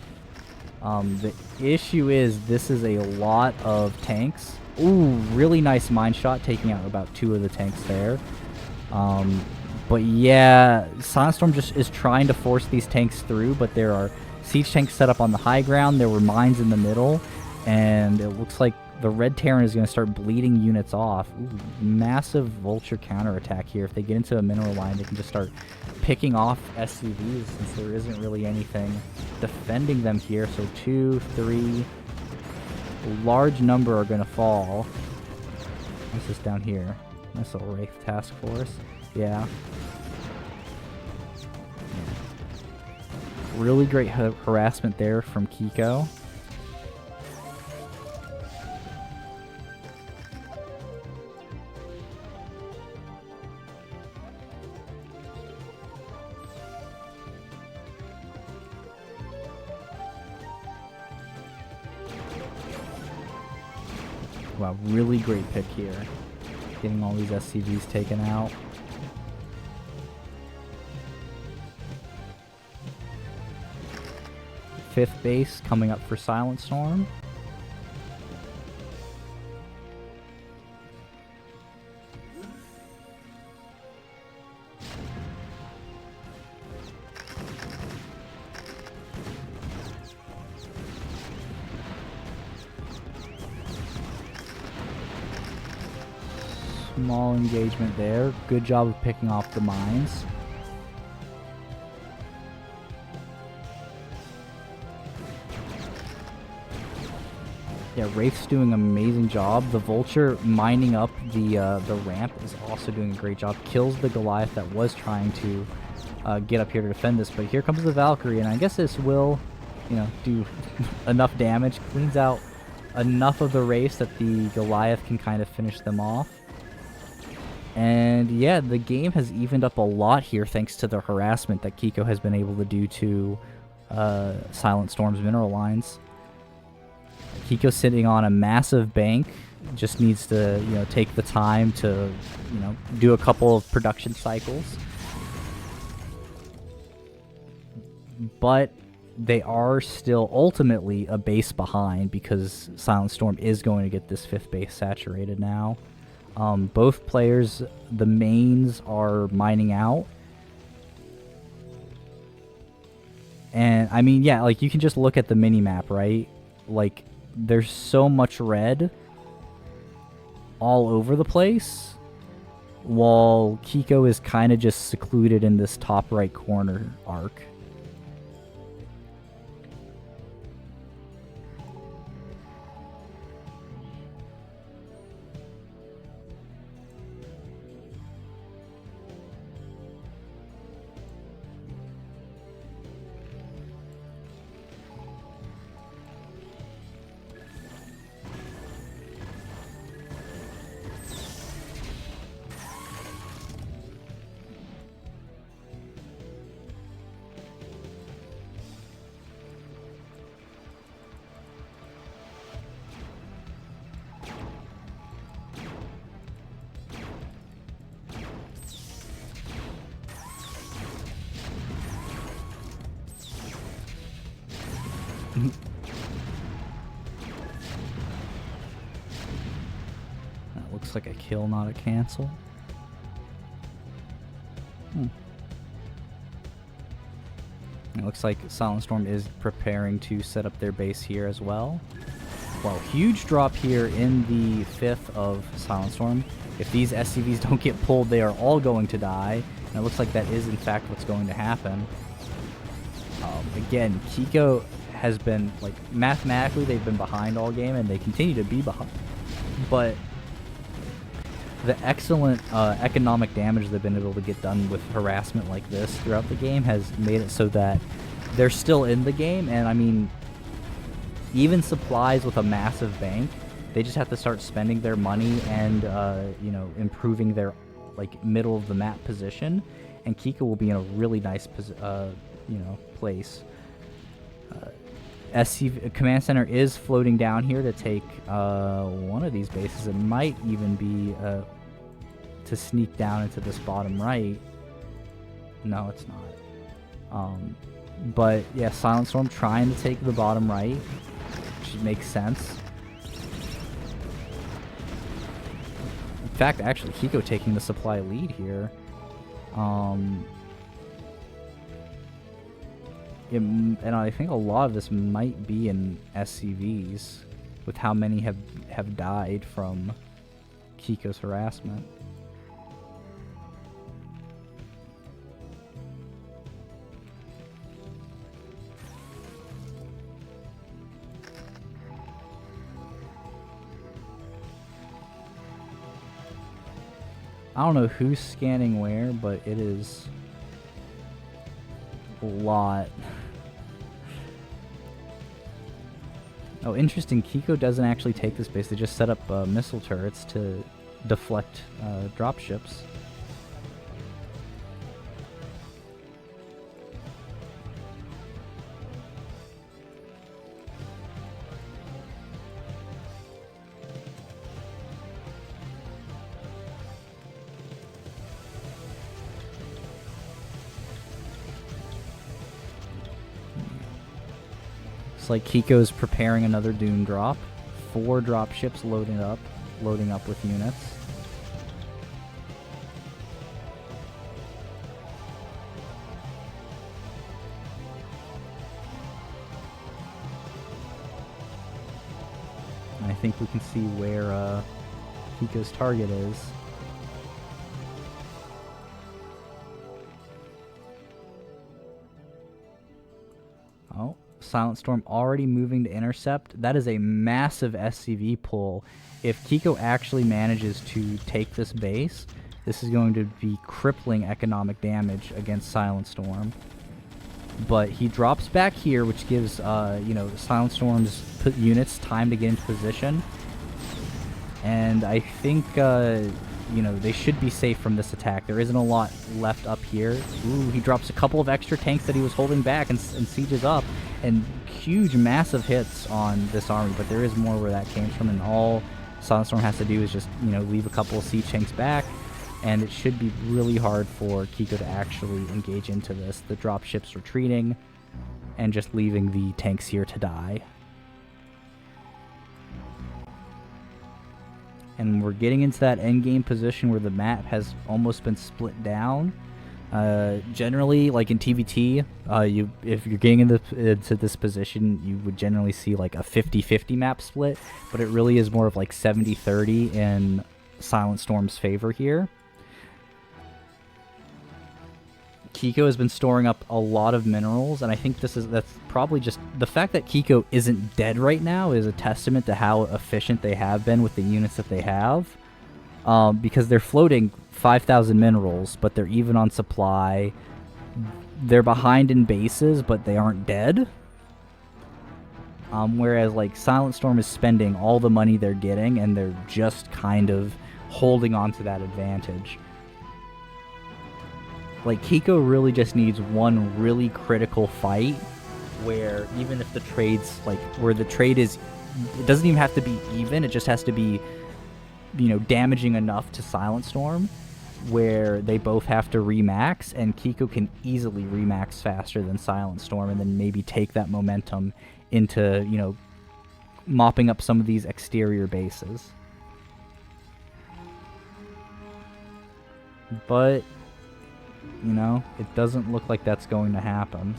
The issue is this is a lot of tanks. Ooh, really nice mine shot, taking out about 2 of the tanks there. But yeah, SilentStorm just is trying to force these tanks through, but there are siege tanks set up on the high ground, there were mines in the middle, and it looks like the Red Terran is going to start bleeding units off. Ooh, massive Vulture counterattack here. If they get into a mineral line, they can just start picking off SCVs since there isn't really anything defending them here. So 2, 3, a large number are going to fall. What's this down here? Nice little Wraith task force. Yeah. Really great harassment there from Kiko. Wow, really great pick here. Getting all these SCVs taken out. Fifth base coming up for SilentStorm. Small engagement there. Good job of picking off the mines. Yeah, Wraith's doing an amazing job. The Vulture mining up the ramp is also doing a great job. Kills the Goliath that was trying to get up here to defend this. But here comes the Valkyrie, and I guess this will, you know, do enough damage. Cleans out enough of the Wraiths that the Goliath can kind of finish them off. And yeah, the game has evened up a lot here thanks to the harassment that Kiko has been able to do to SilentStorm's mineral lines. Kiko's sitting on a massive bank, just needs to, you know, take the time to, you know, do a couple of production cycles. But they are still ultimately a base behind because SilentStorm is going to get this 5th base saturated now. Both players, the mains are mining out. And, I mean, yeah, like, you can just look at the mini-map, right? Like, there's so much red all over the place, while Kiko is kind of just secluded in this top right corner arc. That looks like a kill, not a cancel. It looks like SilentStorm is preparing to set up their base here as well. Well, huge drop here in the 5th of SilentStorm. If these SCVs don't get pulled, they are all going to die. And it looks like that is, in fact, what's going to happen. Again, Kiko has been, like, mathematically, they've been behind all game, and they continue to be behind. But the excellent economic damage they've been able to get done with harassment like this throughout the game has made it so that they're still in the game. And, I mean, even supplies with a massive bank, they just have to start spending their money and, you know, improving their, like, middle of the map position. And Kiko will be in a really nice, you know, place. SC Command Center is floating down here to take one of these bases. It might even be to sneak down into this bottom right. No, it's not. But yeah, SilentStorm trying to take the bottom right, which makes sense. In fact, actually, Kiko taking the supply lead here. And I think a lot of this might be in SCVs, with how many have died from Kiko's harassment. I don't know who's scanning where, but it is a lot. Oh, interesting. Kiko doesn't actually take this base. They just set up missile turrets to deflect dropships. It's like Kiko's preparing another Dune drop. 4 drop ships loading up with units. And I think we can see where Kiko's target is. Oh. SilentStorm already moving to intercept. That is a massive SCV pull. If Kiko actually manages to take this base, this is going to be crippling economic damage against SilentStorm. But he drops back here, which gives you know, SilentStorm's units time to get into position. And I think you know, they should be safe from this attack. There isn't a lot left up here. Ooh, he drops a couple of extra tanks that he was holding back and sieges up. And huge, massive hits on this army, but there is more where that came from, and all SilentStorm has to do is just, you know, leave a couple of siege tanks back, and it should be really hard for Kiko to actually engage into this. The dropships retreating, and just leaving the tanks here to die. And we're getting into that endgame position where the map has almost been split down. Generally, like in TVT, if you're getting into this position, you would generally see like a 50-50 map split, but it really is more of like 70-30 in SilentStorm's favor here. Kiko has been storing up a lot of minerals, and I think that's probably just the fact that Kiko isn't dead right now is a testament to how efficient they have been with the units that they have. Because they're floating 5,000 minerals, but they're even on supply. They're behind in bases, but they aren't dead. Whereas like SilentStorm is spending all the money they're getting, and they're just kind of holding on to that advantage. Like, Kiko really just needs one really critical fight where even if the trade's, like, where the trade is, it doesn't even have to be even, it just has to be, you know, damaging enough to SilentStorm where they both have to remax, and Kiko can easily remax faster than SilentStorm and then maybe take that momentum into, you know, mopping up some of these exterior bases. But, you know, it doesn't look like that's going to happen.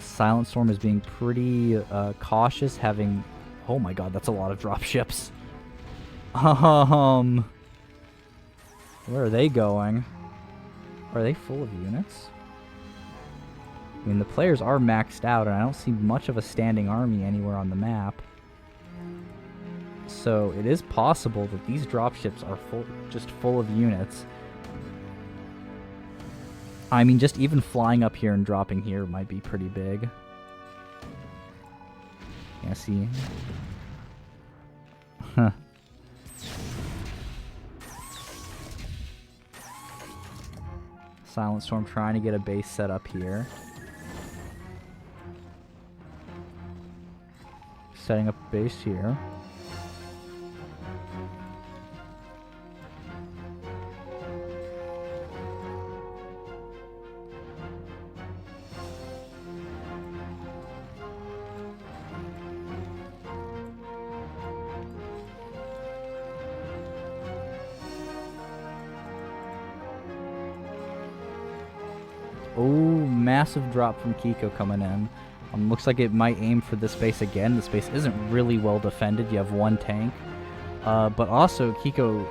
SilentStorm is being pretty cautious, having... Oh my god, that's a lot of dropships. Where are they going? Are they full of units? I mean, the players are maxed out, and I don't see much of a standing army anywhere on the map. So it is possible that these dropships are just full of units. I mean, just even flying up here and dropping here might be pretty big. Yeah, see? Huh. SilentStorm trying to get a base set up here. Setting up a base here. Oh, massive drop from Kiko coming in. Looks like it might aim for this base again. This base isn't really well defended. You have one tank. But also, Kiko...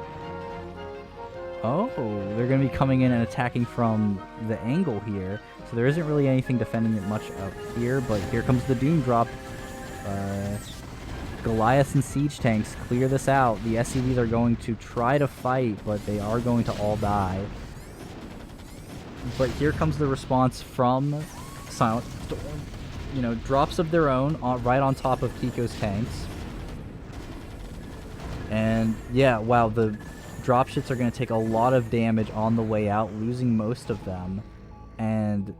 Oh, they're going to be coming in and attacking from the angle here. So there isn't really anything defending it much up here. But here comes the Doom drop. Goliaths and siege tanks clear this out. The SCVs are going to try to fight, but they are going to all die. But here comes the response from SilentStorm. You know, drops of their own right on top of Kiko's tanks. And yeah, wow, the dropships are going to take a lot of damage on the way out, losing most of them. And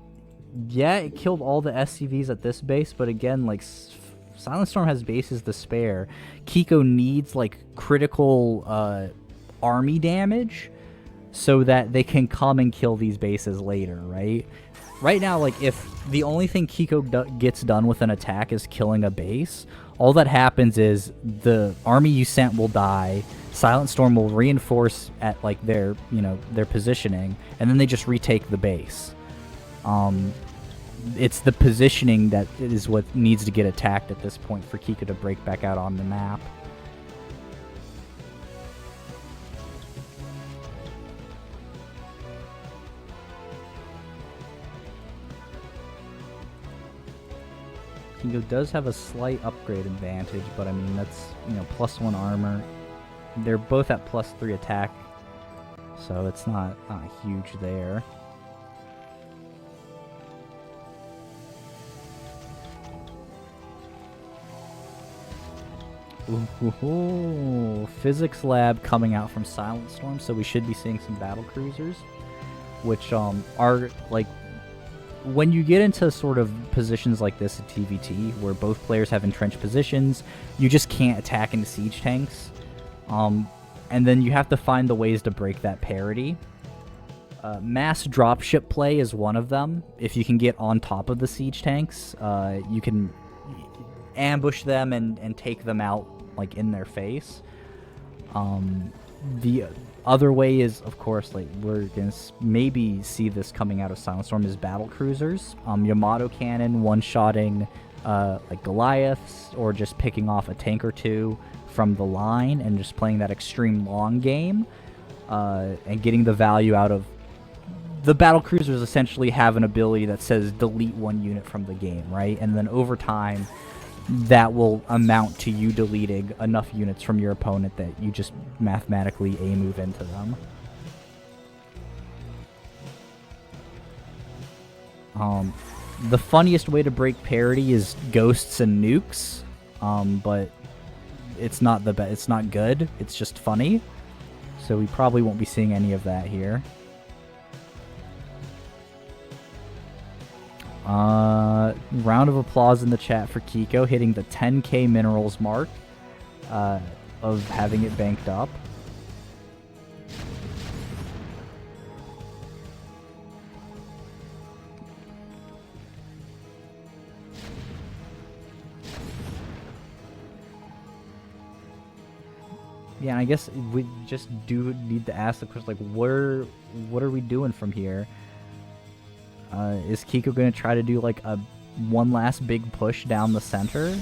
yeah, it killed all the SCVs at this base, but again, like, SilentStorm has bases to spare. Kiko needs, like, critical army damage so that they can come and kill these bases later, right? Right now, like, if the only thing Kiko gets done with an attack is killing a base, all that happens is the army you sent will die, SilentStorm will reinforce at, like, their, you know, their positioning, and then they just retake the base. It's the positioning that is what needs to get attacked at this point for Kiko to break back out on the map. Kiko does have a slight upgrade advantage, but I mean, that's, you know, +1 armor. They're both at +3 attack, so it's not huge there. Ooh, physics lab coming out from SilentStorm, so we should be seeing some battle cruisers, which are, like, when you get into sort of positions like this at TVT, where both players have entrenched positions, you just can't attack into siege tanks. And then you have to find the ways to break that parity. Mass dropship play is one of them. If you can get on top of the siege tanks, you can ambush them and take them out, like, in their face. The other way is, of course, like, we're gonna maybe see this coming out of SilentStorm, is battle cruisers. Yamato cannon one-shotting like Goliaths, or just picking off a tank or two from the line and just playing that extreme long game, and getting the value out of the battle cruisers. Essentially have an ability that says delete one unit from the game, right? And then over time, that will amount to you deleting enough units from your opponent that you just mathematically A-move into them. The funniest way to break parity is ghosts and nukes, but it's not it's not good. It's just funny, so we probably won't be seeing any of that here. Round of applause in the chat for Kiko hitting the 10k minerals mark of having it banked up. Yeah, and I guess we just do need to ask the question, like, what are we doing from here? Is Kiko going to try to do, like, a one last big push down the center?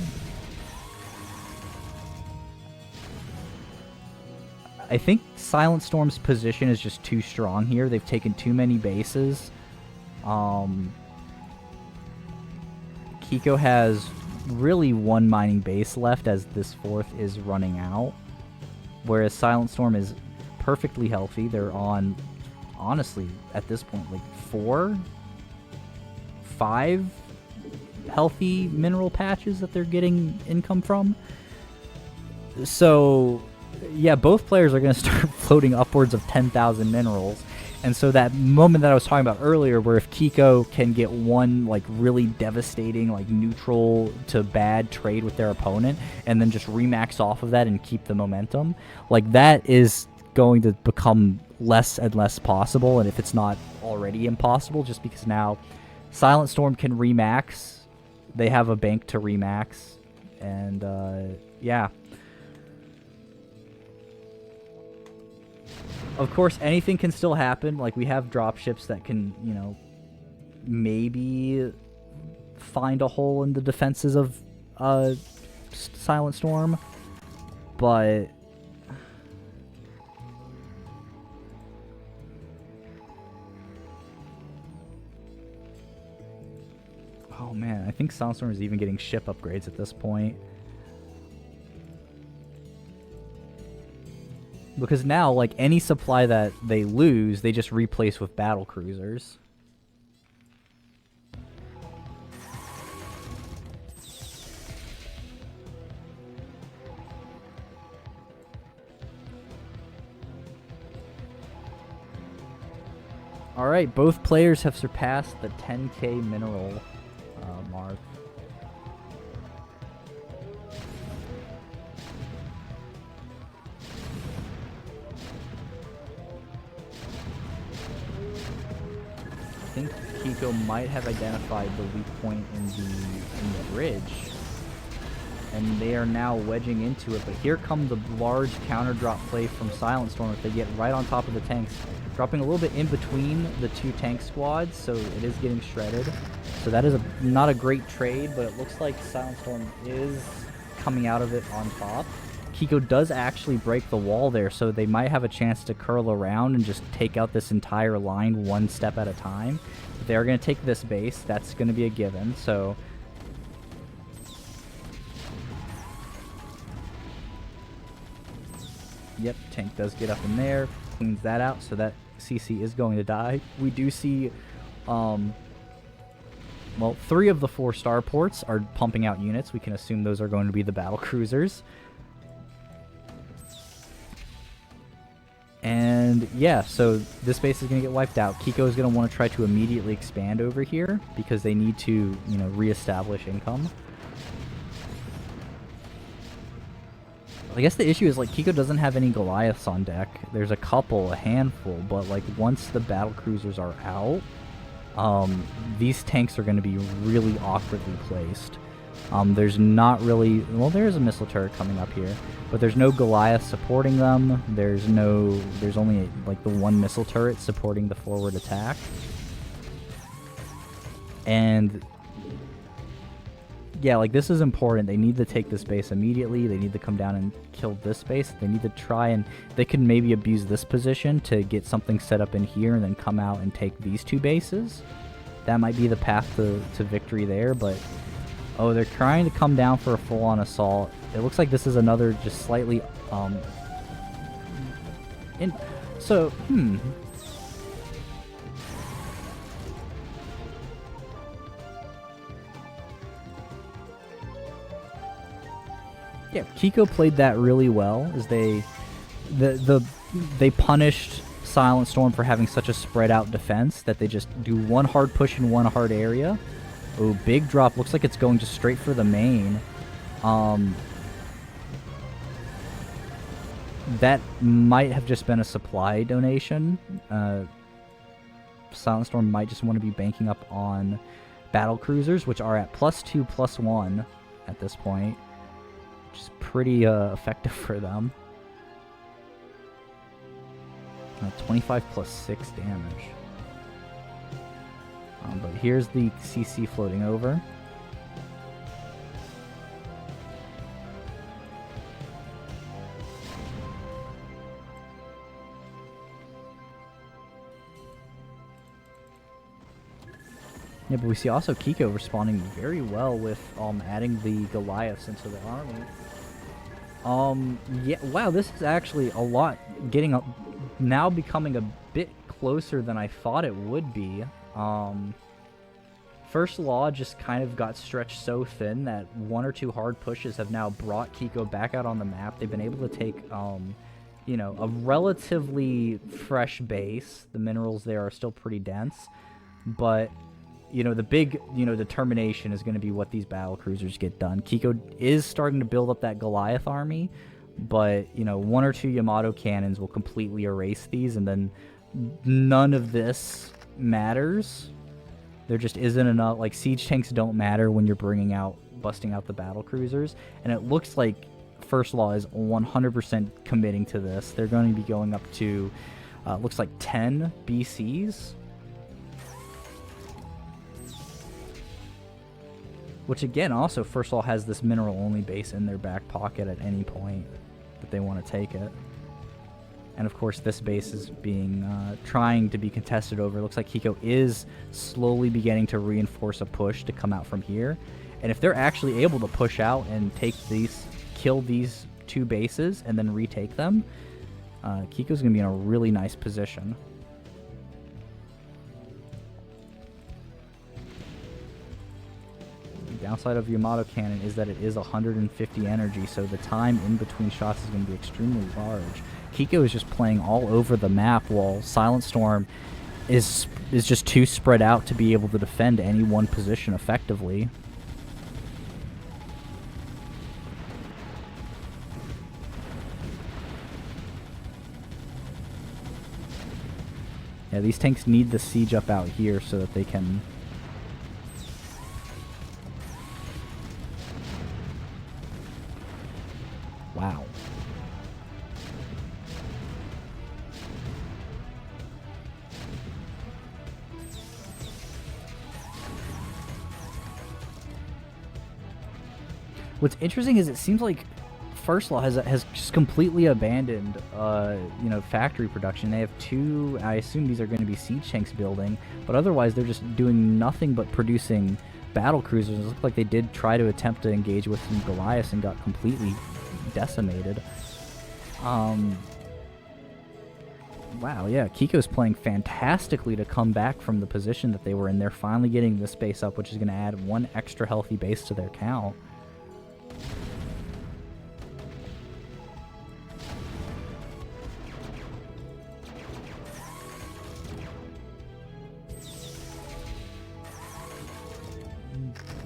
I think SilentStorm's position is just too strong here. They've taken too many bases. Kiko has really one mining base left as this 4th is running out. Whereas SilentStorm is perfectly healthy. They're on, honestly, at this point, like 4, 5 healthy mineral patches that they're getting income from. So, yeah, both players are going to start floating upwards of 10,000 minerals. And so that moment that I was talking about earlier, where if Kiko can get one, like, really devastating, like, neutral to bad trade with their opponent, and then just remax off of that and keep the momentum, like, that is going to become less and less possible, and if it's not already impossible, just because now SilentStorm can remax, they have a bank to remax, and, yeah. Of course, anything can still happen. Like, we have dropships that can, you know, maybe find a hole in the defenses of SilentStorm. But oh man, I think SilentStorm is even getting ship upgrades at this point. Because now, like, any supply that they lose, they just replace with battle cruisers. Alright, both players have surpassed the 10k mineral mark. I think Kiko might have identified the weak point in the bridge, and they are now wedging into it. But here comes the large counter drop play from SilentStorm if they get right on top of the tanks, dropping a little bit in between the 2 tank squads, so it is getting shredded. So that is not a great trade, but it looks like SilentStorm is coming out of it on top. Kiko does actually break the wall there, so they might have a chance to curl around and just take out this entire line one step at a time. If they are going to take this base, that's going to be a given, so... Yep, tank does get up in there, cleans that out, so that CC is going to die. We do see, well, 3 of the 4 starports are pumping out units. We can assume those are going to be the battle cruisers. And yeah, so this base is going to get wiped out. Kiko is going to want to try to immediately expand over here because they need to, you know, reestablish income. I guess the issue is, like, Kiko doesn't have any Goliaths on deck. There's a couple, a handful, but, like, once the battle cruisers are out, these tanks are going to be really awkwardly placed. There's not really... Well, there is a missile turret coming up here, but there's no Goliath supporting them. There's only, like, the 1 missile turret supporting the forward attack. And... yeah, like, this is important. They need to take this base immediately. They need to come down and kill this base. They need to try and... they can maybe abuse this position to get something set up in here and then come out and take these 2 bases. That might be the path to victory there, but... oh, they're trying to come down for a full-on assault. It looks like this is another just slightly... yeah, Kiko played that really well, as they punished SilentStorm for having such a spread out defense that they just do 1 hard push in 1 hard area. Oh, big drop. Looks like it's going just straight for the main. That might have just been a supply donation. SilentStorm might just want to be banking up on battle cruisers, which are at +2, +1 at this point. Which is pretty effective for them. 25 plus 6 damage. But here's the CC floating over. Yeah, but we see also Kiko responding very well with adding the Goliaths into the army. Yeah, wow, this is actually a lot getting up, now becoming a bit closer than I thought it would be. First Law just kind of got stretched so thin that 1 or 2 hard pushes have now brought Kiko back out on the map. They've been able to take, you know, a relatively fresh base. The minerals there are still pretty dense, but you know, the big, you know, determination is going to be what these battle cruisers get done. Kiko is starting to build up that Goliath army, but, you know, 1 or 2 Yamato cannons will completely erase these, and then none of this matters. There just isn't enough, like, siege tanks don't matter when you're busting out the battle cruisers, and it looks like First Law is 100% committing to this. They're going to be going up to, looks like 10 BCs. Which, again, also, First Law has this mineral-only base in their back pocket at any point that they want to take it. And, of course, this base is being, trying to be contested over. It looks like Kiko is slowly beginning to reinforce a push to come out from here. And if they're actually able to push out and take these, kill these 2 bases and then retake them, Kiko's going to be in a really nice position. Downside of Yamato Cannon is that it is 150 energy, so the time in between shots is going to be extremely large. Kiko is just playing all over the map, while SilentStorm is just too spread out to be able to defend any one position effectively. Yeah, these tanks need the siege up out here so that they can... Wow. What's interesting is it seems like First Law has just completely abandoned, you know, factory production. They have 2, I assume these are going to be siege tanks building, but otherwise they're just doing nothing but producing battle cruisers. It looks like they did try to attempt to engage with some Goliaths and got completely decimated. Wow, yeah, Kiko's playing fantastically to come back from the position that they were in. They're finally getting this base up, which is going to add 1 extra healthy base to their count.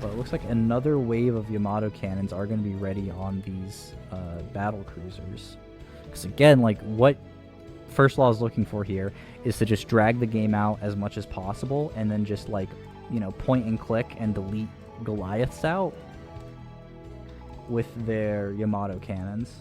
But it looks like another wave of Yamato cannons are going to be ready on these battle cruisers. Because again, like, what First Law is looking for here is to just drag the game out as much as possible, and then just, like, you know, point and click and delete Goliaths out with their Yamato cannons.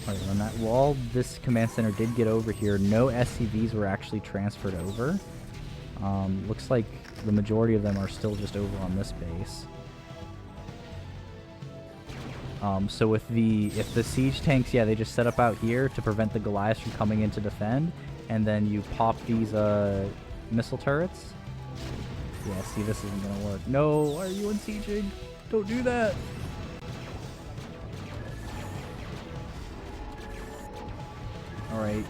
Alright, on that wall, this command center did get over here. No SCVs were actually transferred over. Looks like the majority of them are still just over on this base. So with if the siege tanks, yeah, they just set up out here to prevent the Goliaths from coming in to defend, and then you pop these missile turrets. Yeah, see, this isn't gonna work. No, why are you unsieging? Don't do that. Alright,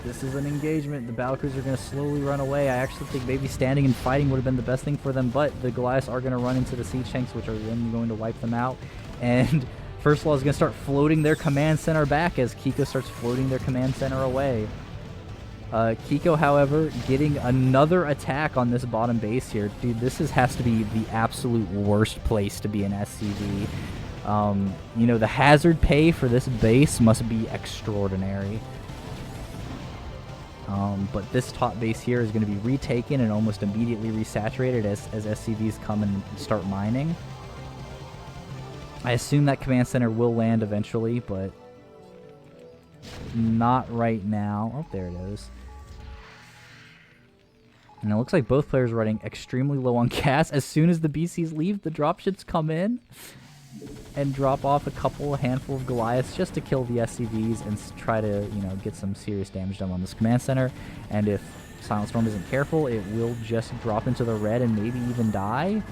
this is an engagement. The battlecruisers are going to slowly run away. I actually think maybe standing and fighting would have been the best thing for them, but the Goliaths are going to run into the siege tanks, which are then going to wipe them out. And First Law is going to start floating their command center back as Kiko starts floating their command center away. Kiko, however, getting another attack on this bottom base here. Dude, this has to be the absolute worst place to be an SCV. You know, the hazard pay for this base must be extraordinary. But this top base here is going to be retaken and almost immediately resaturated as SCVs come and start mining. I assume that command center will land eventually, but not right now. Oh, there it is. And it looks like both players are running extremely low on gas. As soon as the BCs leave, the dropships come in and drop off a handful of Goliaths just to kill the SCVs and try to, you know, get some serious damage done on this command center. And if SilentStorm isn't careful, it will just drop into the red and maybe even die.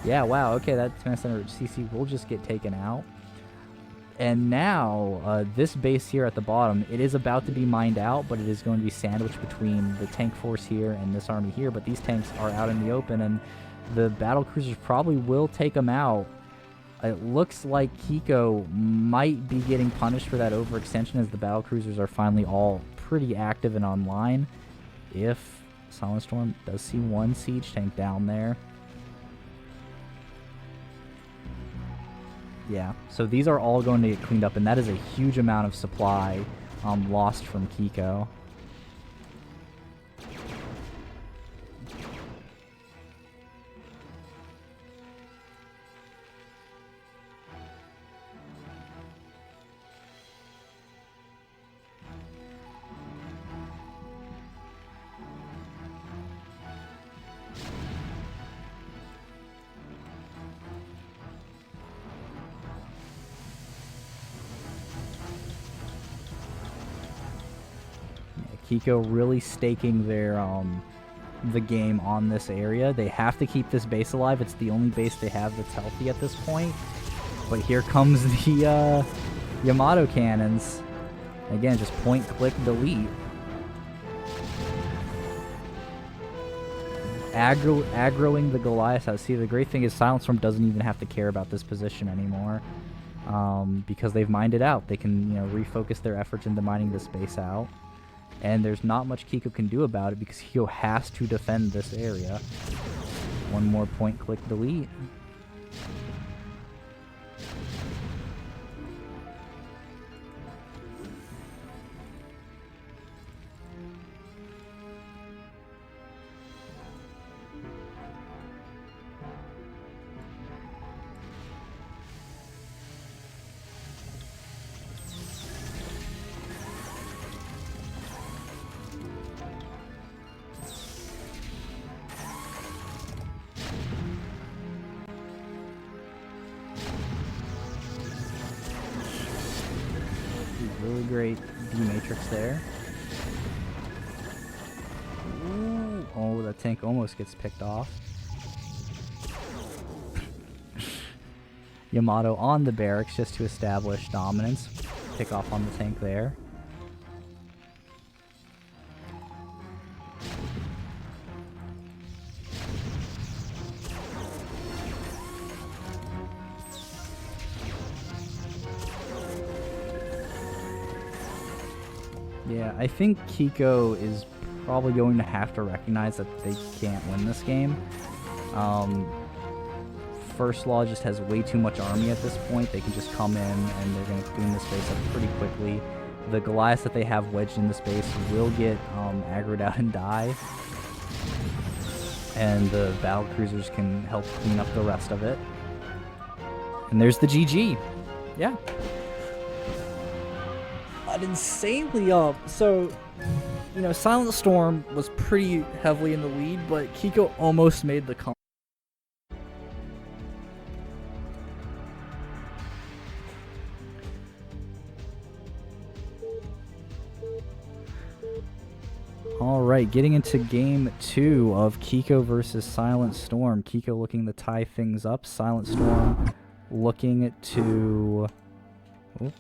Yeah, wow, okay, that command center CC will just get taken out. And now, this base here at the bottom, it is about to be mined out, but it is going to be sandwiched between the tank force here and this army here. But these tanks are out in the open, and the battle cruisers probably will take them out. It looks like Kiko might be getting punished for that overextension as the battle cruisers are finally all pretty active and online. If SilentStorm does see one siege tank down there. Yeah, so these are all going to get cleaned up, and that is a huge amount of supply lost from Kiko. Kiko really staking their the game on this area. They have to keep this base alive. It's the only base they have that's healthy at this point. But here comes the Yamato cannons. Again, just point, click, delete. Aggroing the Goliaths out. See, the great thing is SilentStorm doesn't even have to care about this position anymore. Because they've mined it out. They can, you know, refocus their efforts into mining this base out. And there's not much Kiko can do about it because Kiko has to defend this area. One more point, click, delete. Really great D-Matrix there. Ooh. Oh, that tank almost gets picked off. Yamato on the barracks just to establish dominance. Pick off on the tank there. Yeah, I think Kiko is probably going to have to recognize that they can't win this game. First Law just has way too much army at this point. They can just come in and they're going to clean this base up pretty quickly. The Goliaths that they have wedged in the space will get aggroed out and die. And the battle cruisers can help clean up the rest of it. And there's the GG. Yeah. Insanely up. So, you know, SilentStorm was pretty heavily in the lead, but Kiko almost made the comeback. Alright, getting into game 2 of Kiko versus SilentStorm. Kiko looking to tie things up. SilentStorm looking to... Oh.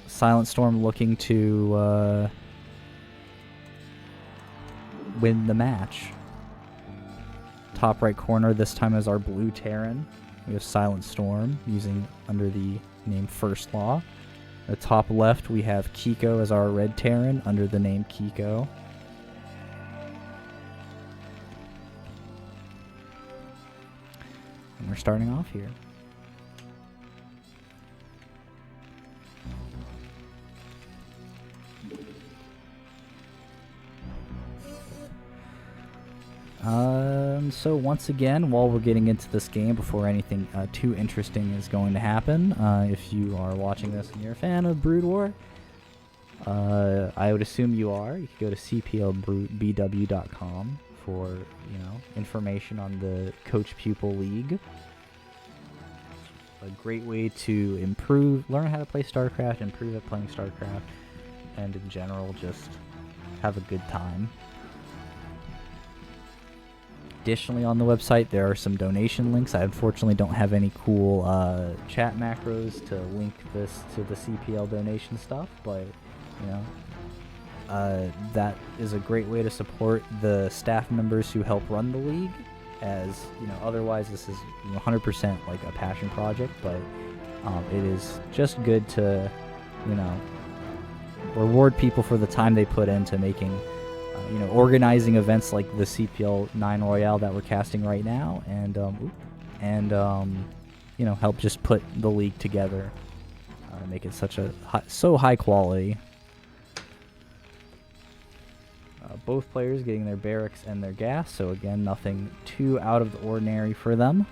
SilentStorm looking to win the match. Top right corner this time is our blue Terran. We have SilentStorm using under the name First Law. The top left we have Kiko as our red Terran under the name Kiko. And we're starting off here. So once again, while we're getting into this game, before anything too interesting is going to happen, if you are watching this and you're a fan of Brood War, I would assume you are. You can go to cplbw.com for information on the Coach-Pupil League. A great way to learn how to play Starcraft, improve at playing Starcraft, and in general just have a good time. Additionally, on the website, there are some donation links. I unfortunately don't have any cool chat macros to link this to the CPL donation stuff, but that is a great way to support the staff members who help run the league. As otherwise this is 100% like a passion project, but it is just good to reward people for the time they put into making. Organizing events like the CPL 9 Royale that we're casting right now, and help just put the league together, make it so high quality. Both players getting their barracks and their gas, so again, nothing too out of the ordinary for them.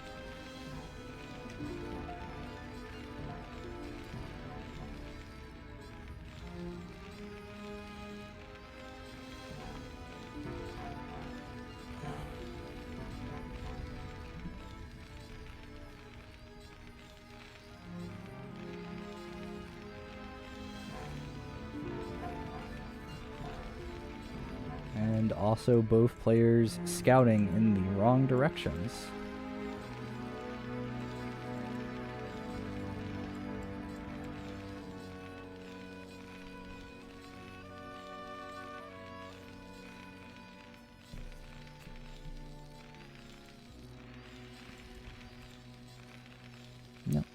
And also both players scouting in the wrong directions. Yep.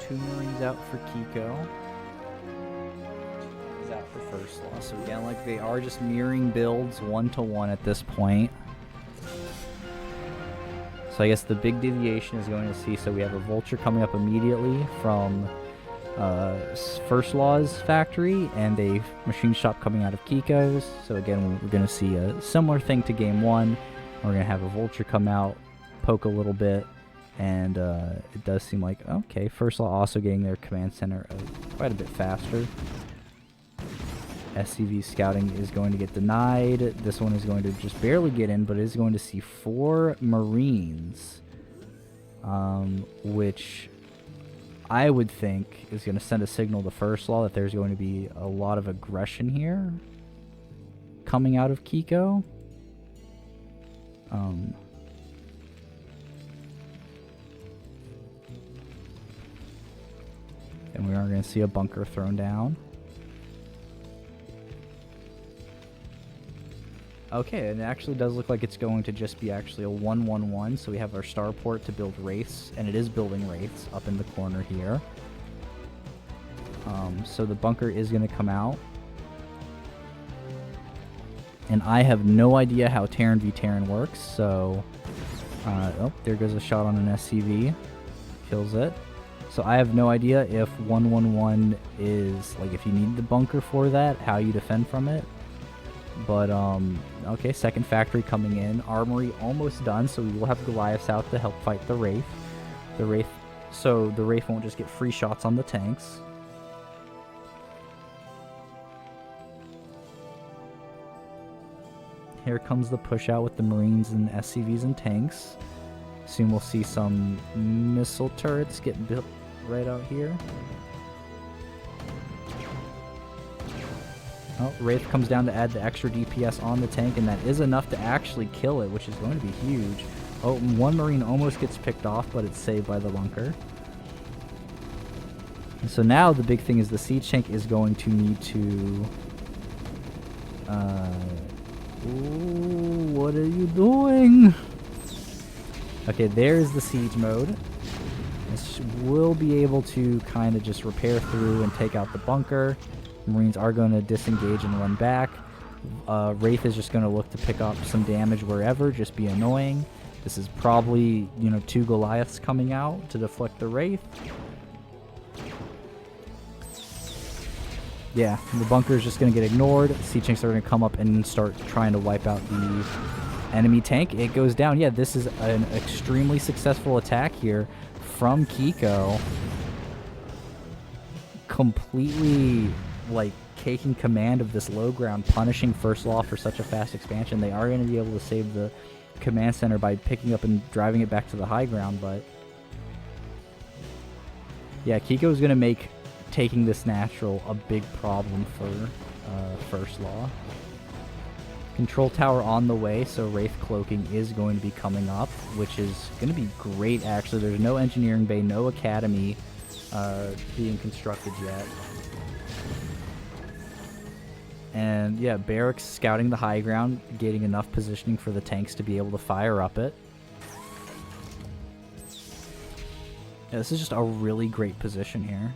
Two Marines out for Kiko. He's out for first loss. So again, like, they are just mirroring builds 1-to-1 at this point. So I guess the big deviation is going to see, so we have a Vulture coming up immediately from First Law's factory, and a machine shop coming out of Kiko's. So again, we're going to see a similar thing to game 1. We're going to have a Vulture come out, poke a little bit, and it does seem like, okay, First Law also getting their command center quite a bit faster. SCV scouting is going to get denied. This one is going to just barely get in, but is going to see 4 Marines, which I would think is going to send a signal to First Law that there's going to be a lot of aggression here coming out of Kiko. And we are going to see a bunker thrown down. Okay, and it actually does look like it's going to just be actually a 1-1-1. So we have our starport to build wraiths, and it is building wraiths up in the corner here. So the bunker is going to come out. And I have no idea how Terran v Terran works, so... oh, there goes a shot on an SCV. Kills it. So I have no idea if 1-1-1 is, like, if you need the bunker for that, how you defend from it. But, okay, second factory coming in. Armory almost done, so we will have Goliaths out to help fight the Wraith. So the Wraith won't just get free shots on the tanks. Here comes the push out with the Marines and SCVs and tanks. Soon we'll see some missile turrets get built right out here. Oh, Wraith comes down to add the extra DPS on the tank, and that is enough to actually kill it, which is going to be huge. Oh, one Marine almost gets picked off, but it's saved by the bunker. And so now the big thing is the siege tank is going to need to... ooh, what are you doing? Okay, Okay, there's the siege mode. This will be able to kind of just repair through and take out the bunker. Marines are going to disengage and run back. Wraith is just going to look to pick up some damage wherever, just be annoying. This is probably, you know, 2 Goliaths coming out to deflect the Wraith. Yeah, the bunker is just going to get ignored. Siege tanks are going to come up and start trying to wipe out the enemy tank. It goes down. Yeah, this is an extremely successful attack here from Kiko. Completely, like, taking command of this low ground, punishing First Law for such a fast expansion. They are going to be able to save the command center by picking up and driving it back to the high ground, but yeah, Kiko is going to make taking this natural a big problem for First Law. Control tower on the way, so Wraith cloaking is going to be coming up, which is going to be great actually. There's no engineering bay, no academy being constructed yet. And yeah, barracks scouting the high ground, getting enough positioning for the tanks to be able to fire up it. Yeah, this is just a really great position here.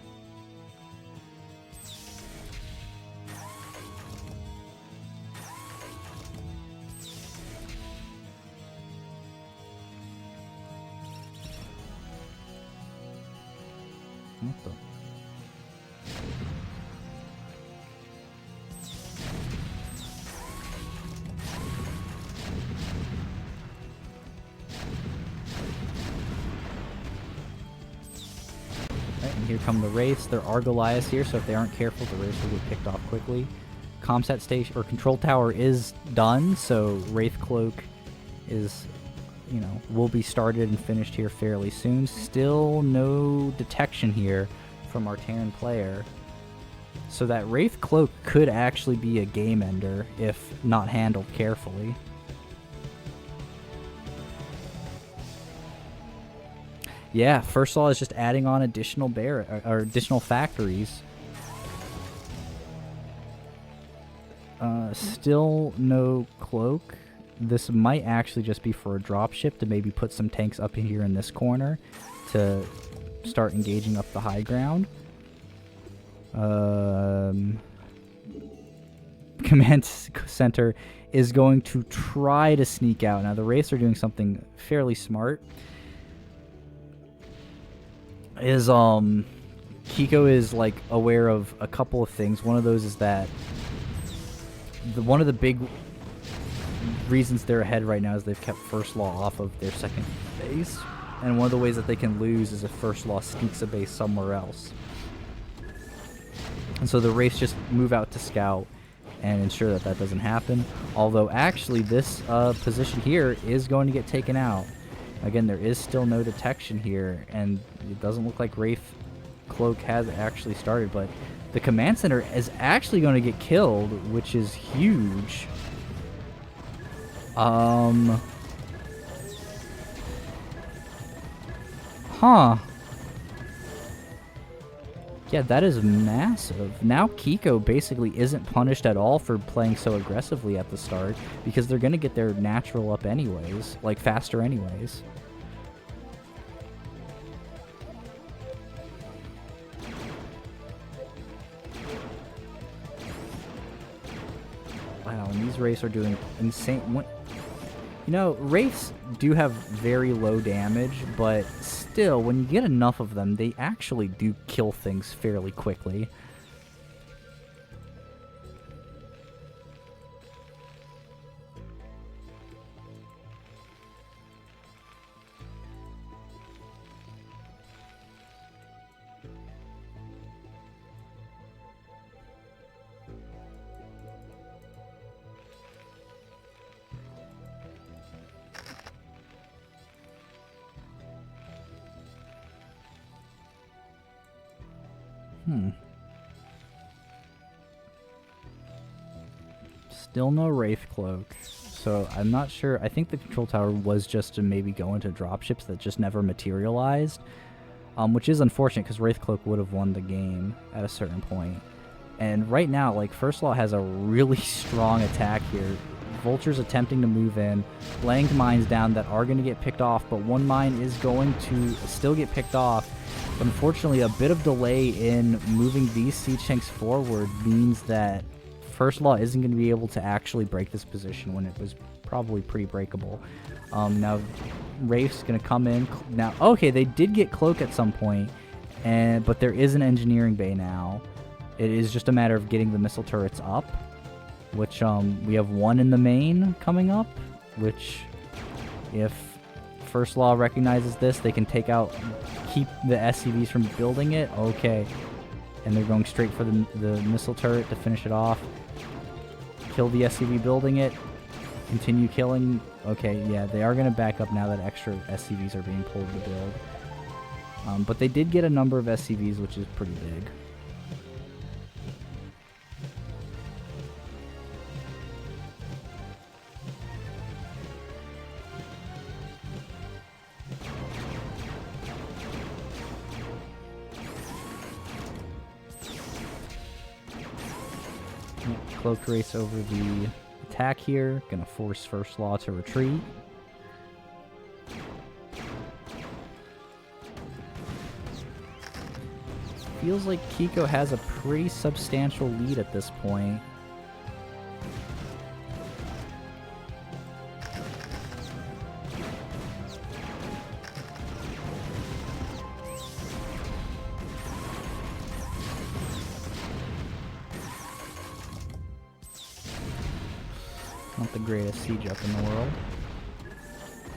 What the? And here come the Wraiths. There are Goliaths here, so if they aren't careful, the Wraiths will get picked off quickly. Comsat station or control tower is done, so Wraith Cloak is, you know, will be started and finished here fairly soon. Still no detection here from our Terran player. So that Wraith Cloak could actually be a game ender if not handled carefully. Yeah, First Law is just adding on additional additional factories. Still no cloak. This might actually just be for a dropship to maybe put some tanks up in here in this corner to start engaging up the high ground. Command center is going to try to sneak out. Now the Wraiths are doing something fairly smart. Kiko is like aware of a couple of things. One of those is that one of the big reasons they're ahead right now is they've kept First Law off of their second base, and one of the ways that they can lose is if First Law sneaks a base somewhere else. And so the Wraiths just move out to scout and ensure that that doesn't happen. Although actually this position here is going to get taken out. Again, there is still no detection here, and it doesn't look like Wraith Cloak has actually started, but the command center is actually going to get killed, which is huge. Huh. Yeah, that is massive. Now Kiko basically isn't punished at all for playing so aggressively at the start, because they're going to get their natural up anyways, like faster anyways. Wow, and these Wraiths are doing insane. You know, Wraiths do have very low damage, but still, when you get enough of them, they actually do kill things fairly quickly. Still no Wraith Cloak, so I'm not sure. I think the control tower was just to maybe go into dropships that just never materialized, which is unfortunate because Wraith Cloak would have won the game at a certain point. And right now, like, First Law has a really strong attack here. vultures attempting to move in, laying mines down that are going to get picked off, but one mine is going to still get picked off. But unfortunately, a bit of delay in moving these siege tanks forward means that First Law isn't going to be able to actually break this position when it was probably pretty breakable. Now, Wraith's going to come in. Now, okay, they did get Cloak at some point, but there is an engineering bay now. It is just a matter of getting the missile turrets up, which we have one in the main coming up, which if First Law recognizes this, they can take out, keep the SCVs from building it. Okay, and they're going straight for the missile turret to finish it off. Kill the SCV building it. Continue killing. Okay, yeah, they are going to back up now that extra SCVs are being pulled to build. But they did get a number of SCVs, which is pretty big. Cloaked race over the attack here. Gonna force First Law to retreat. Feels like Kiko has a pretty substantial lead at this point. Not the greatest siege up in the world.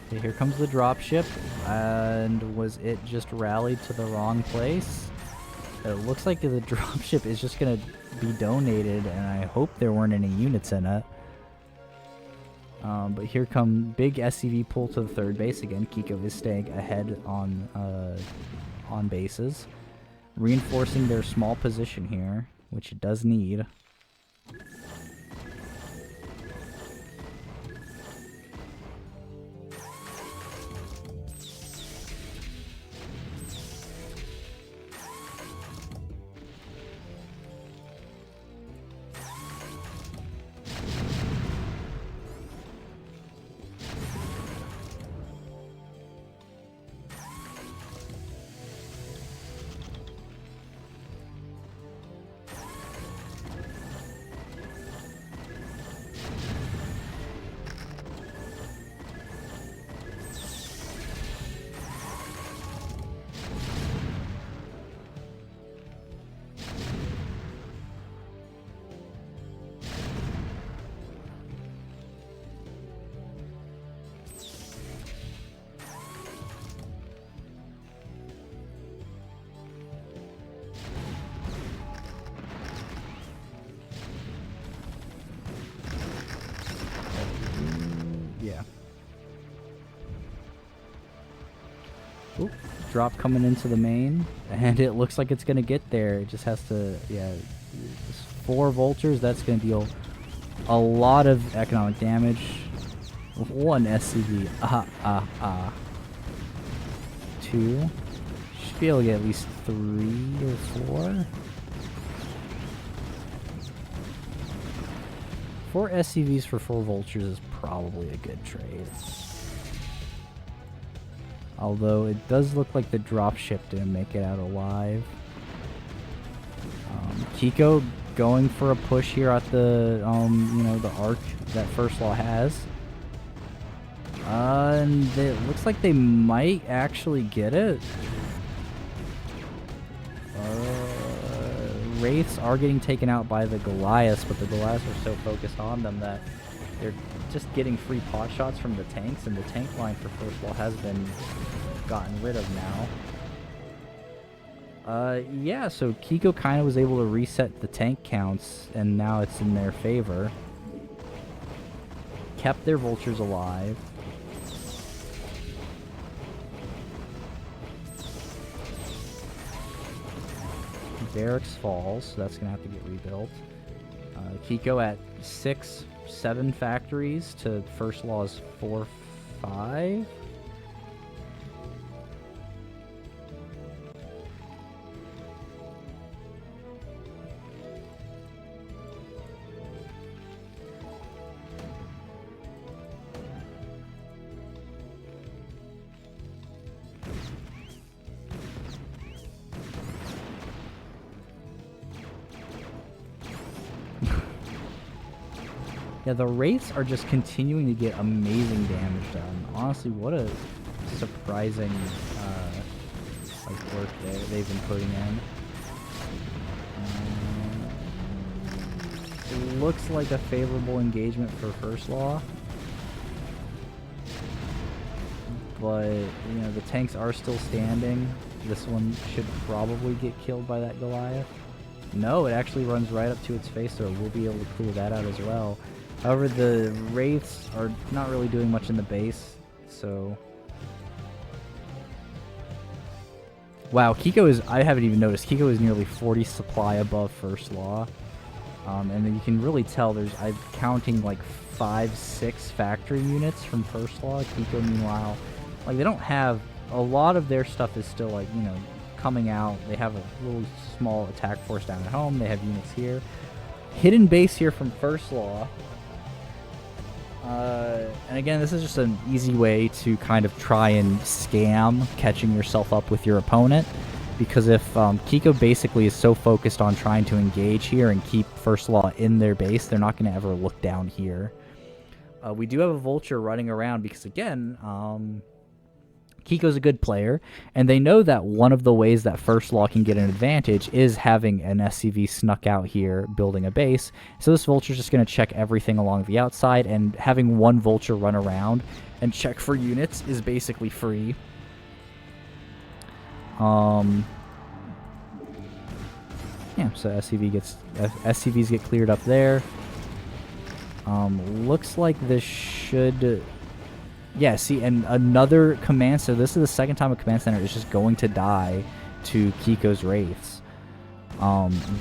Okay, here comes the dropship, and was it just rallied to the wrong place? It looks like the dropship is just gonna be donated, and I hope there weren't any units in it. But here come big SCV pull to the third base again. Kiko is staying ahead on bases, reinforcing their small position here, which it does need. Yeah. Oop, drop coming into the main, and it looks like it's gonna get there. It just has to, yeah. 4 vultures, that's gonna deal a lot of economic damage. 1 SCV, 2. Should be able to get at least 3 or 4. 4 SCVs for 4 vultures is probably a good trade. Although it does look like the dropship didn't make it out alive. Kiko going for a push here at the, you know, the arc that First Law has. And it looks like they might actually get it. Wraiths are getting taken out by the Goliaths, but the Goliaths are so focused on them that they're just getting free pot shots from the tanks, and the tank line for First Law has been gotten rid of now. Yeah, so Kiko kind of was able to reset the tank counts, and now it's in their favor. Kept their vultures alive. Barracks falls, so that's gonna have to get rebuilt. Kiko at 6, 7 factories to First Law's 4, 5. Yeah, the Wraiths are just continuing to get amazing damage done. Honestly, what a surprising like work they've been putting in. It looks like a favorable engagement for First Law. But, you know, the tanks are still standing. This one should probably get killed by that Goliath. No, it actually runs right up to its face, so we'll be able to clear that out as well. However, the Wraiths are not really doing much in the base, so... Wow, Kiko is... I haven't even noticed. Kiko is nearly 40 supply above First Law. And then you can really tell there's... I'm counting like 5-6 factory units from First Law. Kiko, meanwhile... Like, they don't have... A lot of their stuff is still, like, you know, coming out. They have a little small attack force down at home. They have units here. Hidden base here from First Law. And again, this is just an easy way to kind of try and scam catching yourself up with your opponent. Because if Kiko basically is so focused on trying to engage here and keep First Law in their base, they're not going to ever look down here. We do have a Vulture running around because, again... Kiko's a good player, and they know that one of the ways that First Law can get an advantage is having an SCV snuck out here building a base. So this Vulture's just going to check everything along the outside, and having one Vulture run around and check for units is basically free. Yeah, so SCVs get cleared up there. Looks like this should... Yeah, see, and another command... So this is the second time a command center is just going to die to Kiko's Wraiths.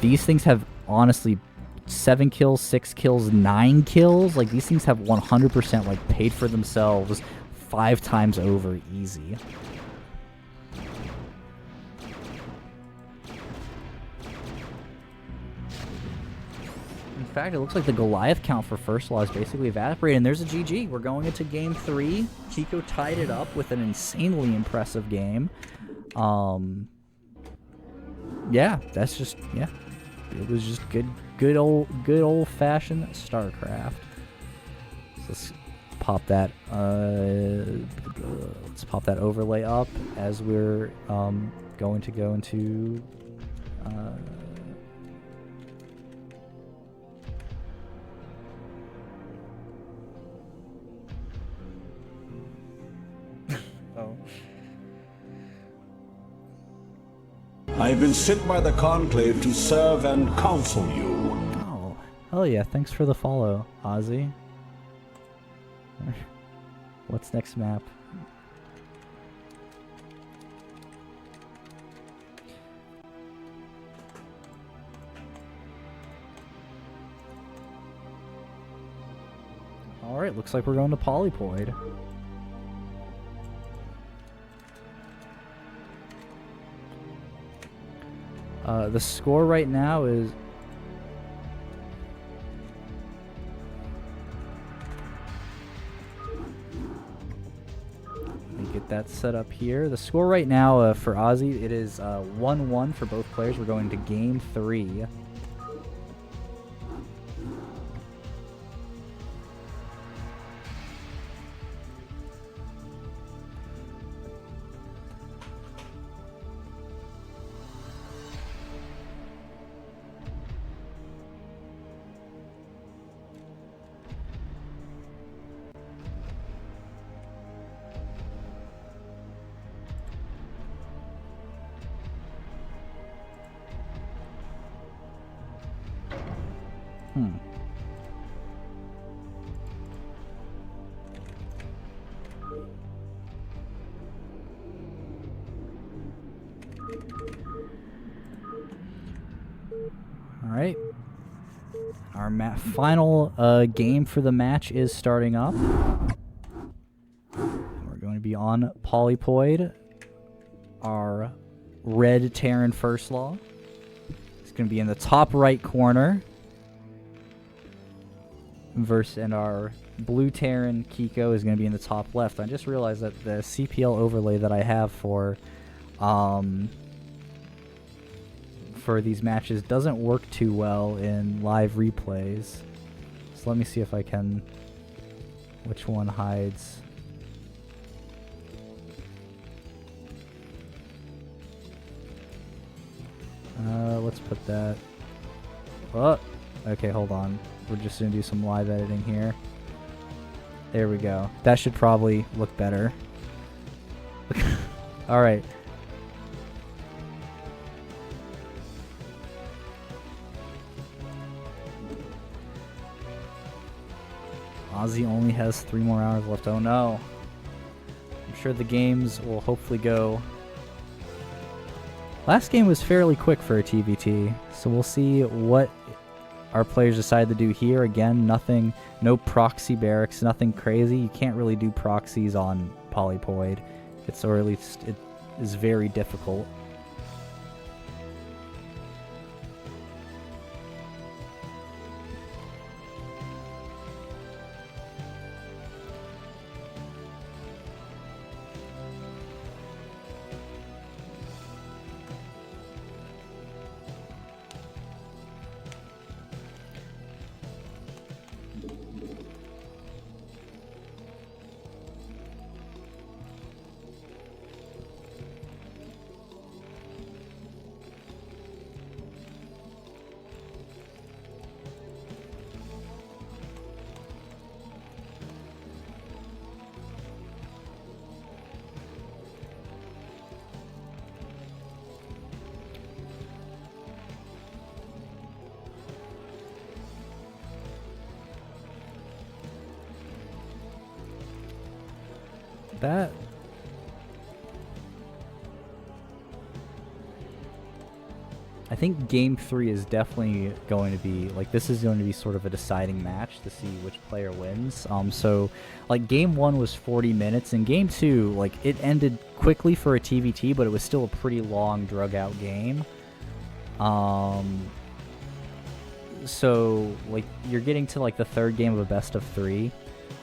These things have, honestly, 7 kills, 6 kills, 9 kills. Like, these things have 100%, like, paid for themselves 5 times over easy. In fact, it looks like the Goliath count for First Law is basically evaporated, and there's a GG. We're going into game 3. Kiko tied it up with an insanely impressive game. Yeah, that's just, yeah. It was just good old-fashioned Starcraft. So let's pop that, overlay up as we're going to go into I have been sent by the Conclave to serve and counsel you. Oh, hell yeah. Thanks for the follow, Ozzy. What's next map? Alright, looks like we're going to Polypoid. The score right now is... Let me get that set up here. The score right now for Ozzy, it is 1-1 for both players. We're going to game 3. Alright. Our final game for the match is starting up. We're going to be on Polypoid. Our red Terran First Law. It's going to be in the top right corner. And our blue Terran Kiko is going to be in the top left. I just realized that the CPL overlay that I have for these matches doesn't work too well in live replays. So let me see if I can... Which one hides? Let's put that... Oh! Okay, hold on. We're just gonna do some live editing here. There we go. That should probably look better. Alright. Ozzy only has 3 more hours left. Oh no. I'm sure the games will hopefully go... Last game was fairly quick for a TVT, so we'll see what our players decide to do here. Again, nothing, no proxy barracks, nothing crazy. You can't really do proxies on Polypoid. Or at least it is very difficult. That... I think Game 3 is definitely going to be, like, this is going to be sort of a deciding match to see which player wins. So, like, Game 1 was 40 minutes, and Game 2, like, it ended quickly for a TVT, but it was still a pretty long, drug-out game. So, like, you're getting to, like, the third game of a best-of-3.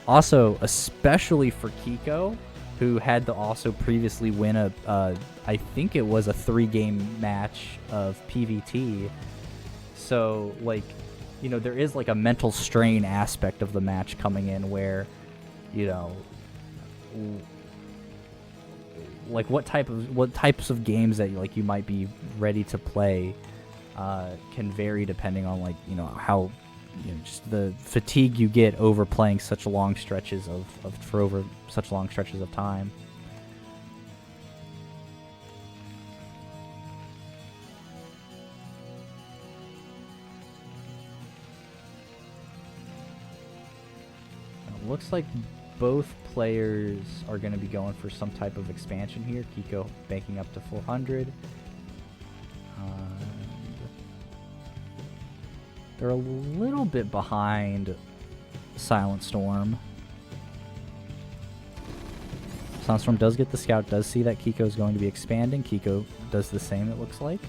Also, especially for Kiko, who had to also previously win I think it was a 3-game match of PVT. So, like, you know, there is, like, a mental strain aspect of the match coming in where, you know, like, what types of games that, like, you might be ready to play can vary depending on, like, you know, how... You know, just the fatigue you get over playing such long stretches for over such long stretches of time. It looks like both players are going to be going for some type of expansion here. Kiko banking up to 400. They're a little bit behind SilentStorm. SilentStorm does get the scout, does see that Kiko is going to be expanding. Kiko does the same, it looks like.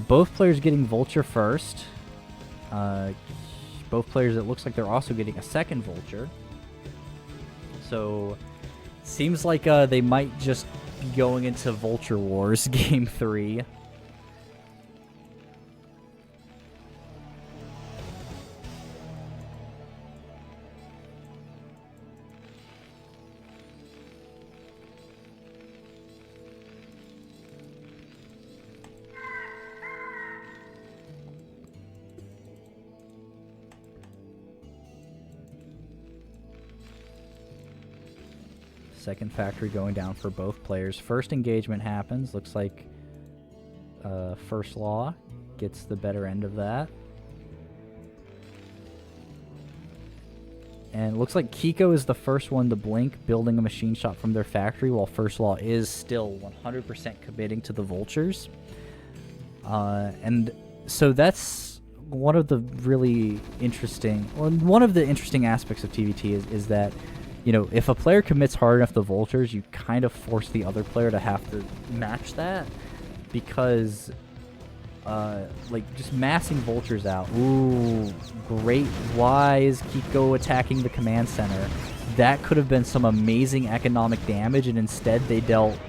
Both players getting Vulture first. Both players, it looks like they're also getting a second Vulture. So, seems like they might just be going into Vulture Wars Game 3. Second factory going down for both players. First engagement happens. Looks like First Law gets the better end of that. And it looks like Kiko is the first one to blink, building a machine shop from their factory, while First Law is still 100% committing to the Vultures. And so that's one of the really interesting... Well, one of the interesting aspects of TVT is that, you know, if a player commits hard enough to Vultures, you kind of force the other player to have to match that, because, like, just massing Vultures out. Ooh, great Wise, Kiko attacking the command center. That could have been some amazing economic damage, and instead they dealt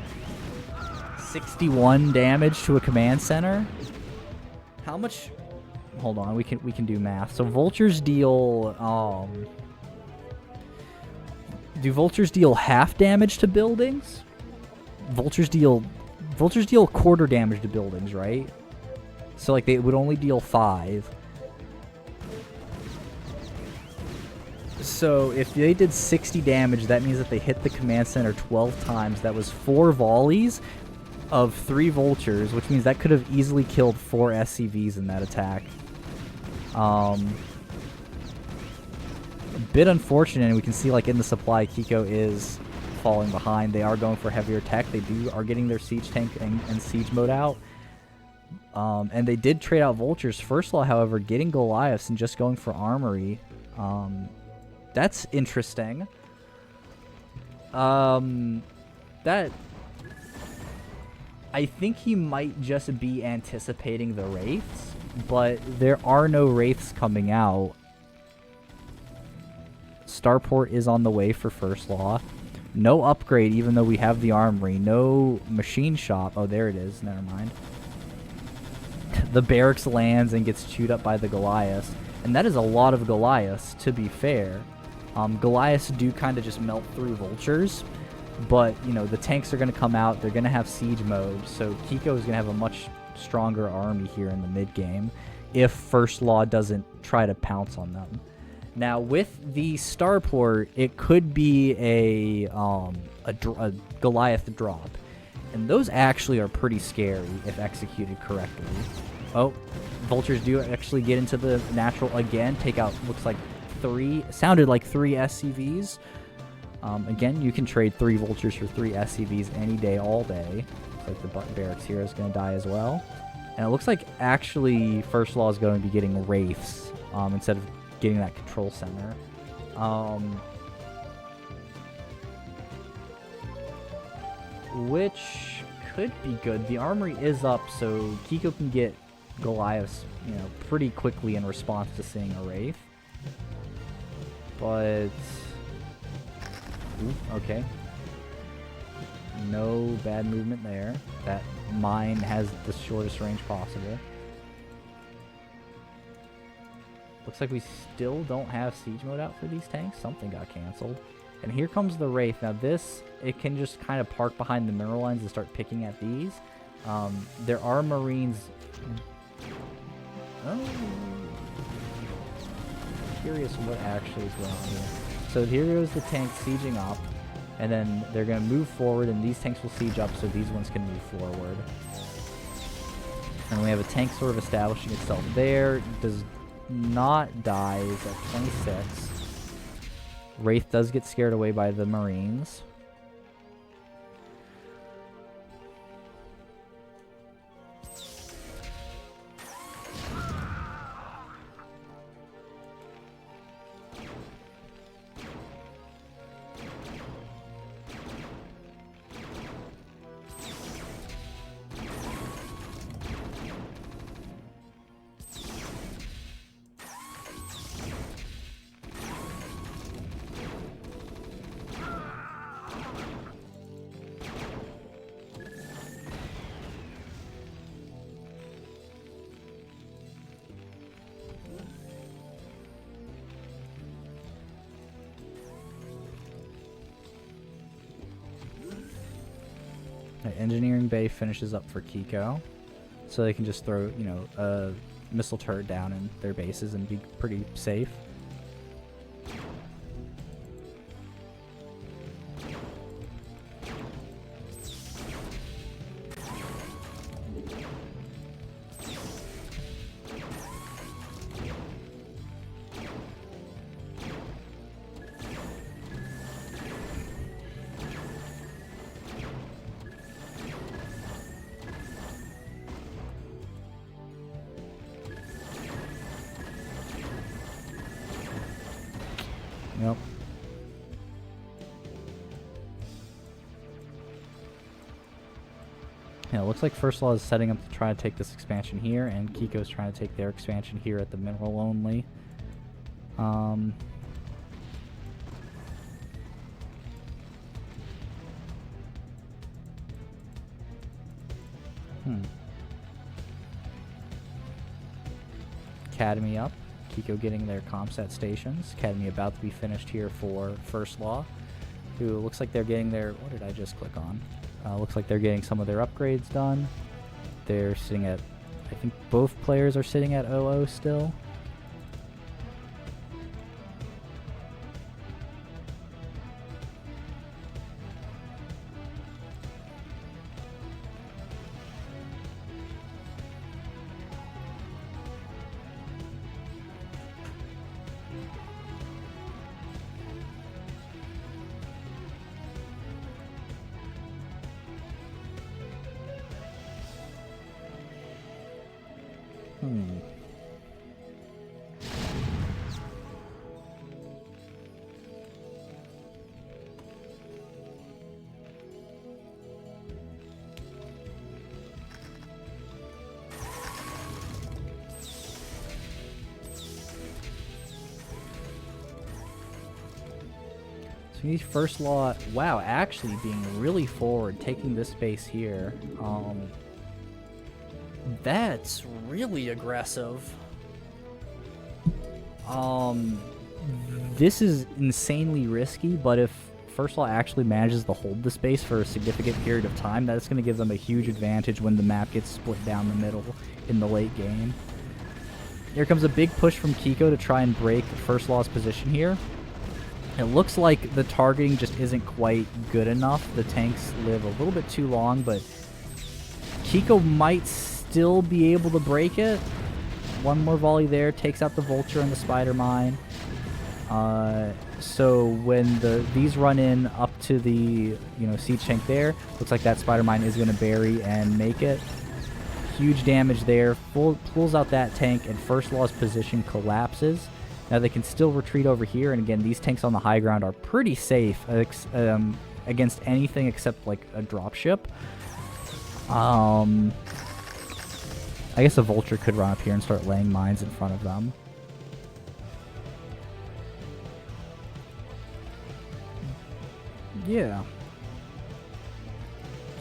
61 damage to a command center. How much hold on, we can do math. So vultures deal do vultures deal half damage to buildings? Vultures deal quarter damage to buildings, right? So like they would only deal 5. So if they did 60 damage, that means that they hit the command center 12 times. That was 4 volleys of 3 vultures, which means that could have easily killed 4 SCVs in that attack. A bit unfortunate, and we can see like in the supply, Kiko is falling behind. They are going for heavier tech. They are getting their siege tank and siege mode out. And they did trade out vultures. First Law, however, getting Goliaths and just going for armory. That's interesting. That... I think he might just be anticipating the Wraiths, but there are no Wraiths coming out. Starport is on the way for First Law. No upgrade, even though we have the armory. No machine shop. Oh, there it is. Never mind. The barracks lands and gets chewed up by the Goliaths. And that is a lot of Goliaths, to be fair. Goliaths do kind of just melt through vultures. But, you know, the tanks are going to come out. They're going to have siege mode. So Kiko is going to have a much stronger army here in the mid-game if First Law doesn't try to pounce on them. Now, with the starport, it could be a Goliath drop. And those actually are pretty scary if executed correctly. Oh, vultures do actually get into the natural again. Take out, looks like 3, sounded like 3 SCVs. Again, you can trade 3 vultures for 3 SCVs any day, all day. Looks like the barracks hero is going to die as well. And it looks like actually First Law is going to be getting Wraiths instead of getting that control center. Which could be good. The armory is up, so Kiko can get Goliaths, you know, pretty quickly in response to seeing a Wraith. But... ooh, okay. No bad movement there. That mine has the shortest range possible. Looks like we still don't have siege mode out for these tanks. Something got canceled. And here comes the Wraith. Now this, it can just kind of park behind the mineral lines and start picking at these. There are Marines... oh. Curious what actually is going on here. So here goes the tank sieging up. And then they're going to move forward, and these tanks will siege up so these ones can move forward. And we have a tank sort of establishing itself there. Does not die. Is at 26. Wraith does get scared away by the Marines. Engineering Bay finishes up for Kiko, so they can just throw, you know, a missile turret down in their bases and be pretty safe. Yep. Yeah, it looks like First Law is setting up to try to take this expansion here, and Kiko's trying to take their expansion here at the mineral only. Academy up. Kiko getting their ComSat stations. Academy about to be finished here for First Law, who looks like they're getting their... What did I just click on? Looks like they're getting some of their upgrades done. They're sitting at... I think both players are sitting at 0-0 still. So he's First Law, wow, actually being really forward, taking this space here. That's really aggressive. This is insanely risky, but if First Law actually manages to hold the space for a significant period of time, that's going to give them a huge advantage when the map gets split down the middle in the late game. Here comes a big push from Kiko to try and break First Law's position here. It looks like the targeting just isn't quite good enough. The tanks live a little bit too long, but Kiko might still be able to break it. One more volley there, takes out the Vulture and the Spider Mine. So when these run in up to the siege tank there, looks like that Spider Mine is going to bury and make it. Huge damage there. Pulls out that tank, and First Law's position collapses. Now they can still retreat over here, and again, these tanks on the high ground are pretty safe against anything except like a dropship. I guess a Vulture could run up here and start laying mines in front of them. Yeah.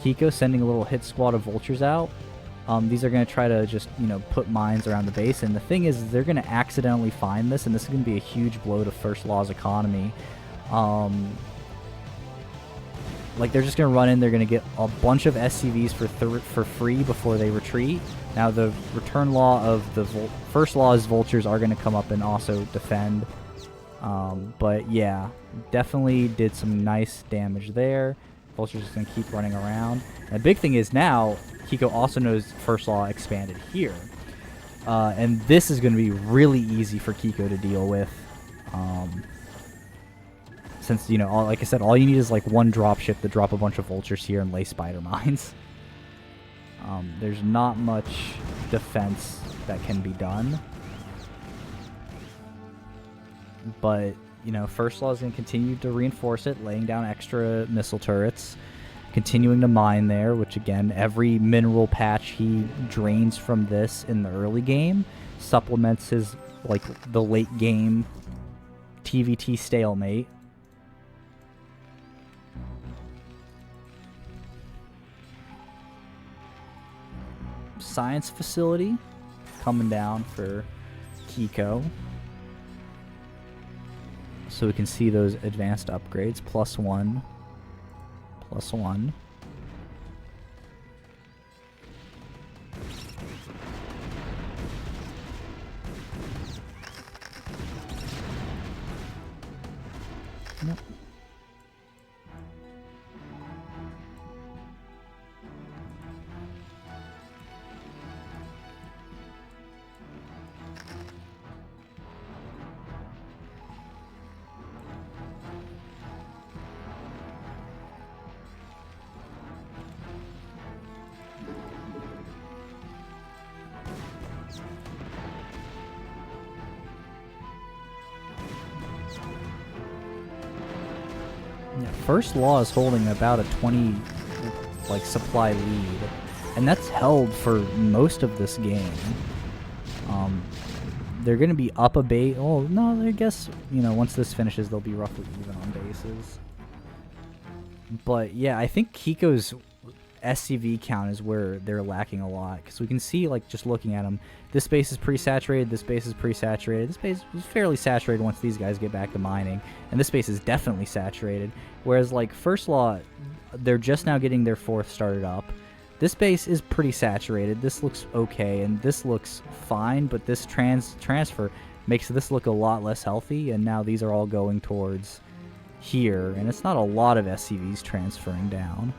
Kiko sending a little hit squad of Vultures out. These are going to try to just, put mines around the base. And the thing is, they're going to accidentally find this, and this is going to be a huge blow to First Law's economy. Like, they're just going to run in, they're going to get a bunch of SCVs for free before they retreat. Now, the return law of the First Law's Vultures are going to come up and also defend. But, yeah, definitely did some nice damage there. Vulture's just going to keep running around. And the big thing is now, Kiko also knows First Law expanded here. And this is going to be really easy for Kiko to deal with. Since, like I said, all you need is like one dropship to drop a bunch of Vultures here and lay Spider Mines. There's not much defense that can be done. But, First Law is going to continue to reinforce it, laying down extra missile turrets, continuing to mine there, which again, every mineral patch he drains from this in the early game supplements his, the late game TVT stalemate. Science facility coming down for Kiko. So we can see those advanced upgrades. +1. +1. Nope. First Law is holding about a 20 supply lead, and that's held for most of this game. They're going to be up a base. Oh no, I guess once this finishes, they'll be roughly even on bases. But yeah, I think Kiko's SCV count is where they're lacking a lot, because we can see, like, just looking at them, this base is pretty saturated, this base is pretty saturated, this base was fairly saturated once these guys get back to mining, and this base is definitely saturated, whereas, like, First Law, they're just now getting their 4th started up. This base is pretty saturated, this looks okay, and this looks fine, but this transfer makes this look a lot less healthy, and now these are all going towards here, and it's not a lot of SCVs transferring down.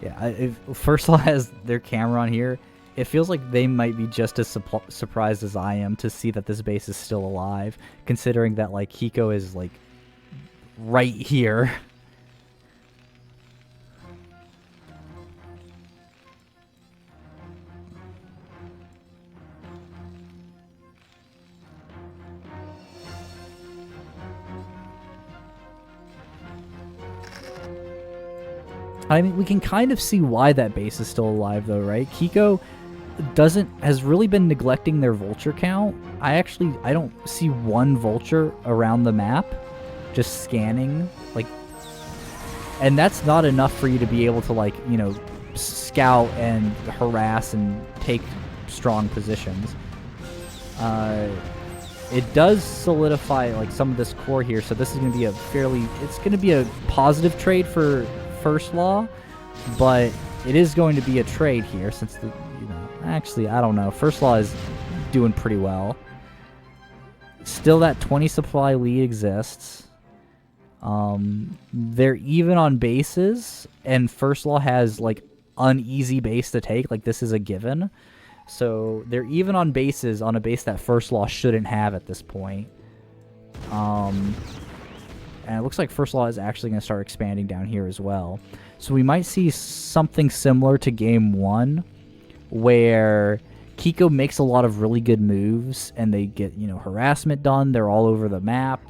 Yeah, if First Law has their camera on here, it feels like they might be just as surprised as I am to see that this base is still alive, considering that, like, Hiko is, like, right here. I mean, we can kind of see why that base is still alive, though, right? Hiko has really been neglecting their vulture count. I don't see one vulture around the map, just scanning, like, and that's not enough for you to be able to, like, you know, scout and harass and take strong positions. It does solidify, like, some of this core here, so this is going to be it's going to be a positive trade for First Law, but it is going to be a trade here, since actually, I don't know, First Law is doing pretty well. Still, that 20 supply lead exists. They're even on bases, and First Law has, like, uneasy base to take, like, this is a given. So they're even on bases, on a base that First Law shouldn't have at this point. And it looks like First Law is actually going to start expanding down here as well. So we might see something similar to Game 1, where Hiko makes a lot of really good moves, and they get, you know, harassment done. They're all over the map.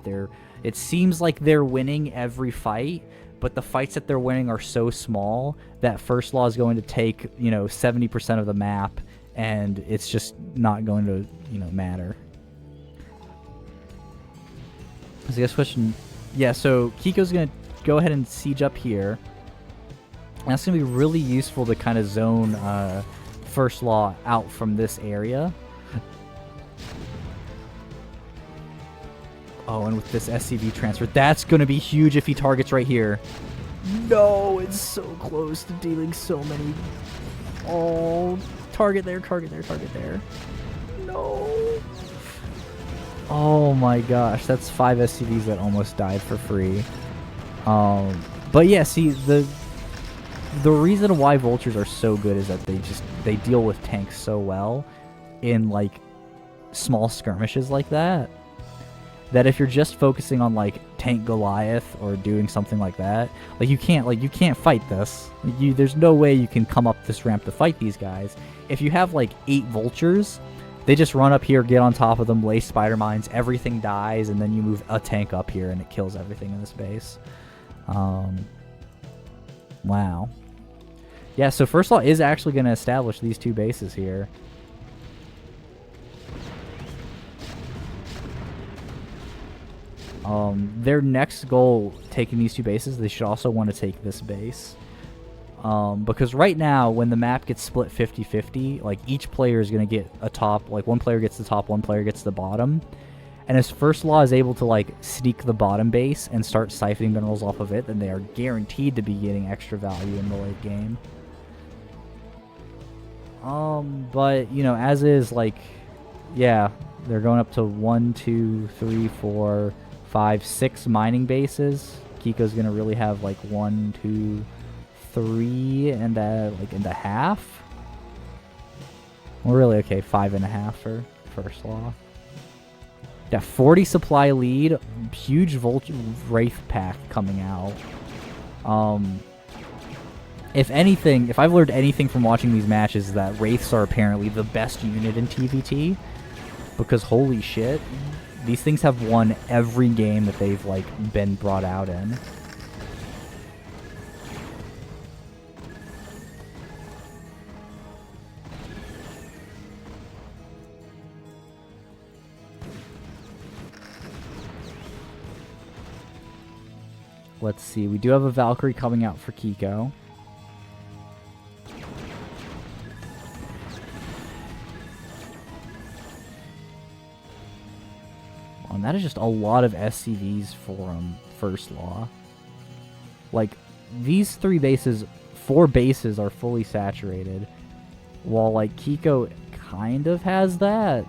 It seems like they're winning every fight, but the fights that they're winning are so small that First Law is going to take, you know, 70% of the map, and it's just not going to, you know, matter. So I guess question... Yeah, so Kiko's going to go ahead and siege up here. And that's going to be really useful to kind of zone First Law out from this area. Oh, and with this SCV transfer, that's going to be huge if he targets right here. No, it's so close to dealing so many... Oh, target there, target there, target there. No. Oh my gosh, that's 5 SCVs that almost died for free. But yeah, see, the reason why vultures are so good is that they deal with tanks so well in, like, small skirmishes like that. That if you're just focusing on, like, tank Goliath or doing something like that, like, you can't fight this. There's no way you can come up this ramp to fight these guys. If you have, like, 8 vultures, they just run up here, get on top of them, lay spider mines, everything dies, and then you move a tank up here and it kills everything in this base. Wow. Yeah, so First Law is actually going to establish these 2 bases here. Their next goal, taking these 2 bases, they should also want to take this base. Because right now, when the map gets split 50-50, like, each player is going to get a top, like, one player gets the top, one player gets the bottom. And as First Law is able to, like, sneak the bottom base and start siphoning minerals off of it, then they are guaranteed to be getting extra value in the late game. But, you know, as is, like, yeah, they're going up to 1, 2, 3, 4, 5, 6 mining bases. Kiko's going to really have, like, 1, 2, 3 and a half. Well, really, okay, 5.5 for First Law. Yeah, 40 supply lead, huge Wraith pack coming out. If anything, if I've learned anything from watching these matches, is that Wraiths are apparently the best unit in TVT, because holy shit, these things have won every game that they've, like, been brought out in. Let's see. We do have a Valkyrie coming out for Kiko. And that is just a lot of SCVs for First Law. Like, these 4 bases are fully saturated. While, like, Kiko kind of has that.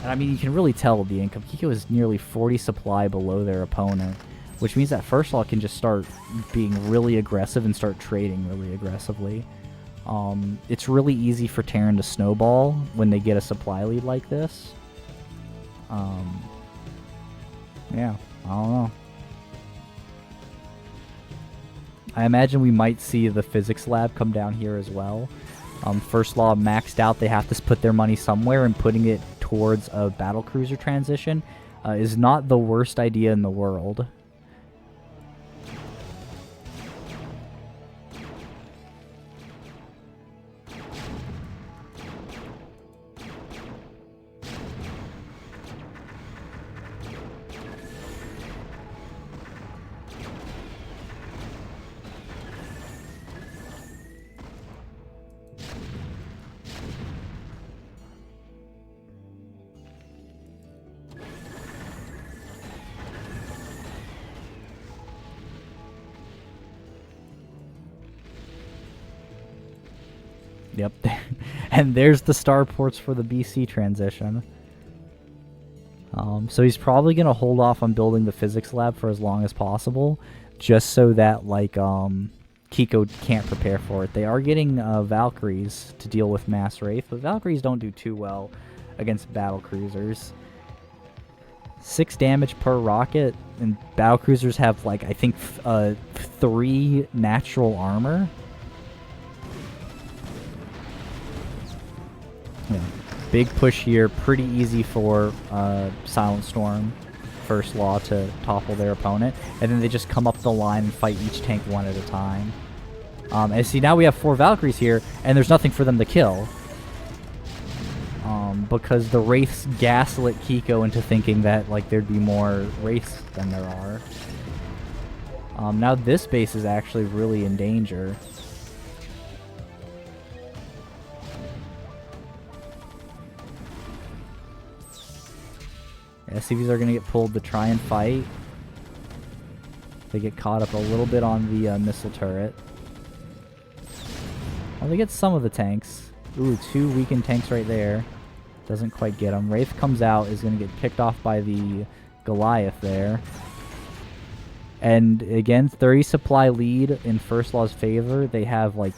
And, I mean, you can really tell the income. Kiko is nearly 40 supply below their opponent. Which means that First Law can just start being really aggressive and start trading really aggressively. It's really easy for Terran to snowball when they get a supply lead like this. Yeah, I don't know. I imagine we might see the physics lab come down here as well. First Law maxed out, they have to put their money somewhere, and putting it towards a battlecruiser transition is not the worst idea in the world. Yep, and there's the starports for the BC transition. So he's probably going to hold off on building the physics lab for as long as possible, just so that, like, Kiko can't prepare for it. They are getting Valkyries to deal with Mass Wraith, but Valkyries don't do too well against battlecruisers. 6 damage per rocket, and battlecruisers have, like, I think 3 natural armor. Yeah, big push here. Pretty easy for SilentStorm First Law to topple their opponent. And then they just come up the line and fight each tank one at a time. And see, now we have 4 Valkyries here, and there's nothing for them to kill. Because the Wraiths gaslit Kiko into thinking that, like, there'd be more Wraiths than there are. Now this base is actually really in danger. SCVs are going to get pulled to try and fight. They get caught up a little bit on the missile turret. Well, they get some of the tanks. Ooh, 2 weakened tanks right there. Doesn't quite get them. Wraith comes out, is going to get picked off by the Goliath there. And again, 30 supply lead in First Law's favor. They have like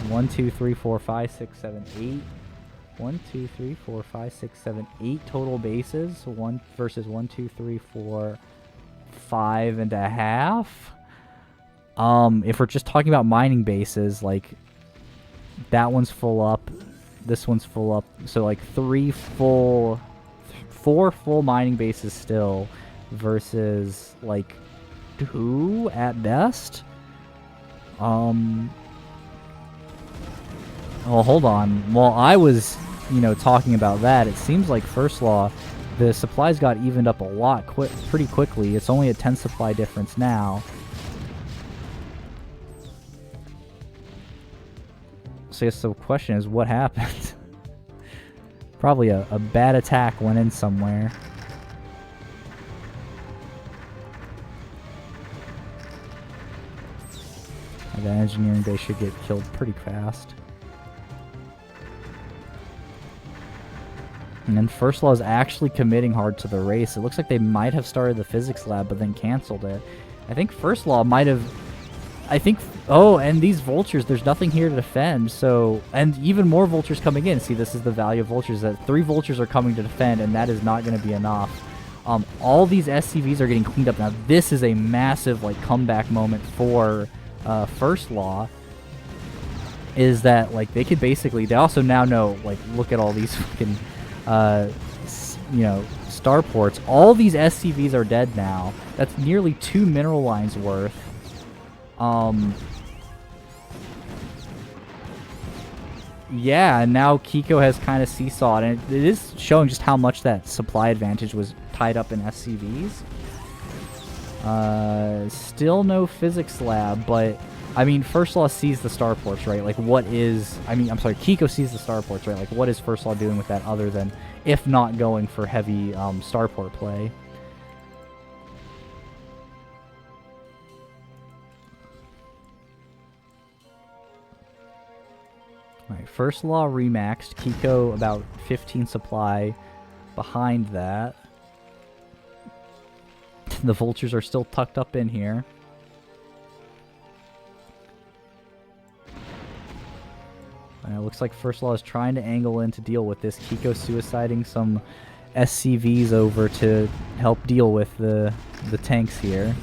1, 2, 3, 4, 5, 6, 7, 8. 1, 2, 3, 4, 5, 6, 7, 8 total bases. 1 versus 1, 2, 3, 4, 5.5. If we're just talking about mining bases, like that one's full up, this one's full up. So like 4 full mining bases still versus like 2 at best. Oh, hold on. While I was, talking about that, it seems like First Law, the supplies got evened up a lot pretty quickly. It's only a 10 supply difference now. So I guess the question is, what happened? Probably a bad attack went in somewhere. The engineering base should get killed pretty fast. And then First Law is actually committing hard to the race. It looks like they might have started the physics lab, but then canceled it. I think First Law might have... Oh, and these vultures, there's nothing here to defend, so... And even more vultures coming in. See, this is the value of vultures, that 3 vultures are coming to defend, and that is not going to be enough. All these SCVs are getting cleaned up. Now, this is a massive, comeback moment for First Law. Is that, they could basically... They also now know, look at all these fucking... starports. All these SCVs are dead now. That's nearly 2 mineral lines worth. Yeah, and now Kiko has kind of seesawed, and it is showing just how much that supply advantage was tied up in SCVs. Still no physics lab, but I mean, First Law sees the starports, right? Like, what is... I mean, I'm sorry, Kiko sees the starports, right? Like, what is First Law doing with that other than, if not going for heavy starport play? Alright, First Law remaxed. Kiko about 15 supply behind that. The vultures are still tucked up in here. And it looks like First Law is trying to angle in to deal with this. Kiko suiciding some SCVs over to help deal with the tanks here.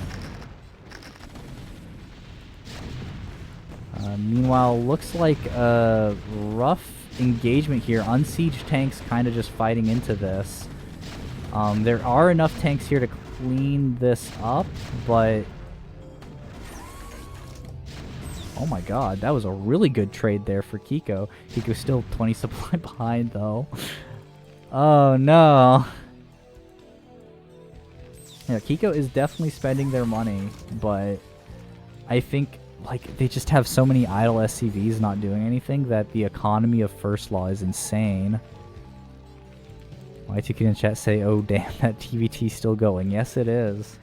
Meanwhile, looks like a rough engagement here. Unsieged tanks kind of just fighting into this. There are enough tanks here to clean this up, but... Oh my god, that was a really good trade there for Kiko. Kiko's still 20 supply behind, though. Oh no. Yeah, Kiko is definitely spending their money, but I think... like, they just have so many idle SCVs not doing anything that the economy of First Law is insane. Y2Kid in chat say, oh damn, that TVT's still going. Yes, it is.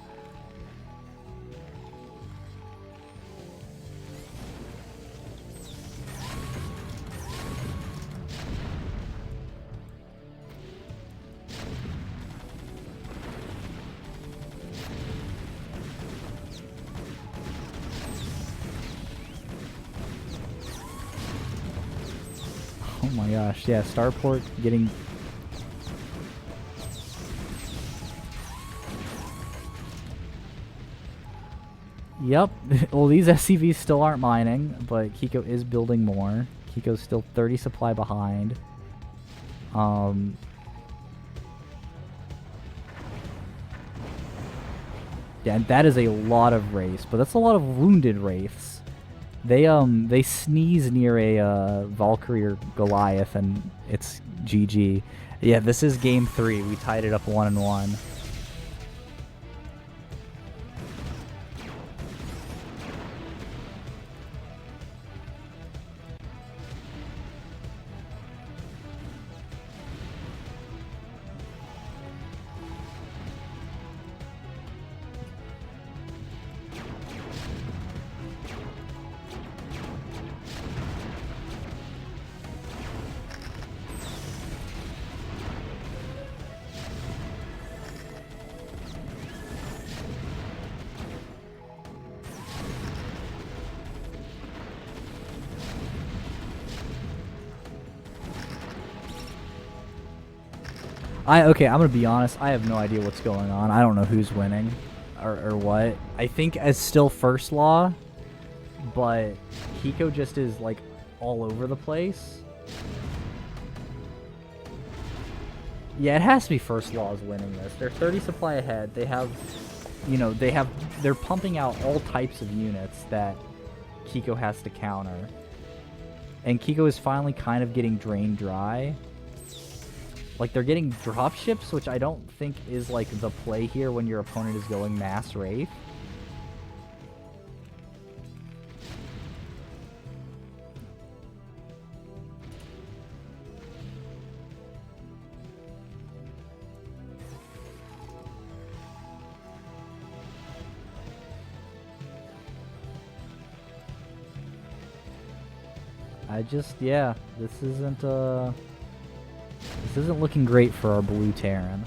Oh my gosh, yeah, Starport getting... Yep, well these SCVs still aren't mining, but Kiko is building more. Kiko's still 30 supply behind. Yeah, and that is a lot of wraiths, but that's a lot of wounded wraiths. They sneeze near a Valkyrie or Goliath, and it's GG. Yeah, this is game 3. We tied it up 1-1. Okay, I'm gonna be honest, I have no idea what's going on. I don't know who's winning or what. I think as still First Law, but Kiko just is like all over the place. Yeah, it has to be First Law's winning this. They're 30 supply ahead. They have, you know, they're pumping out all types of units that Kiko has to counter. And Kiko is finally kind of getting drained dry. Like, they're getting dropships, which I don't think is, like, the play here when your opponent is going mass Wraith. Yeah, this isn't looking great for our blue Terran.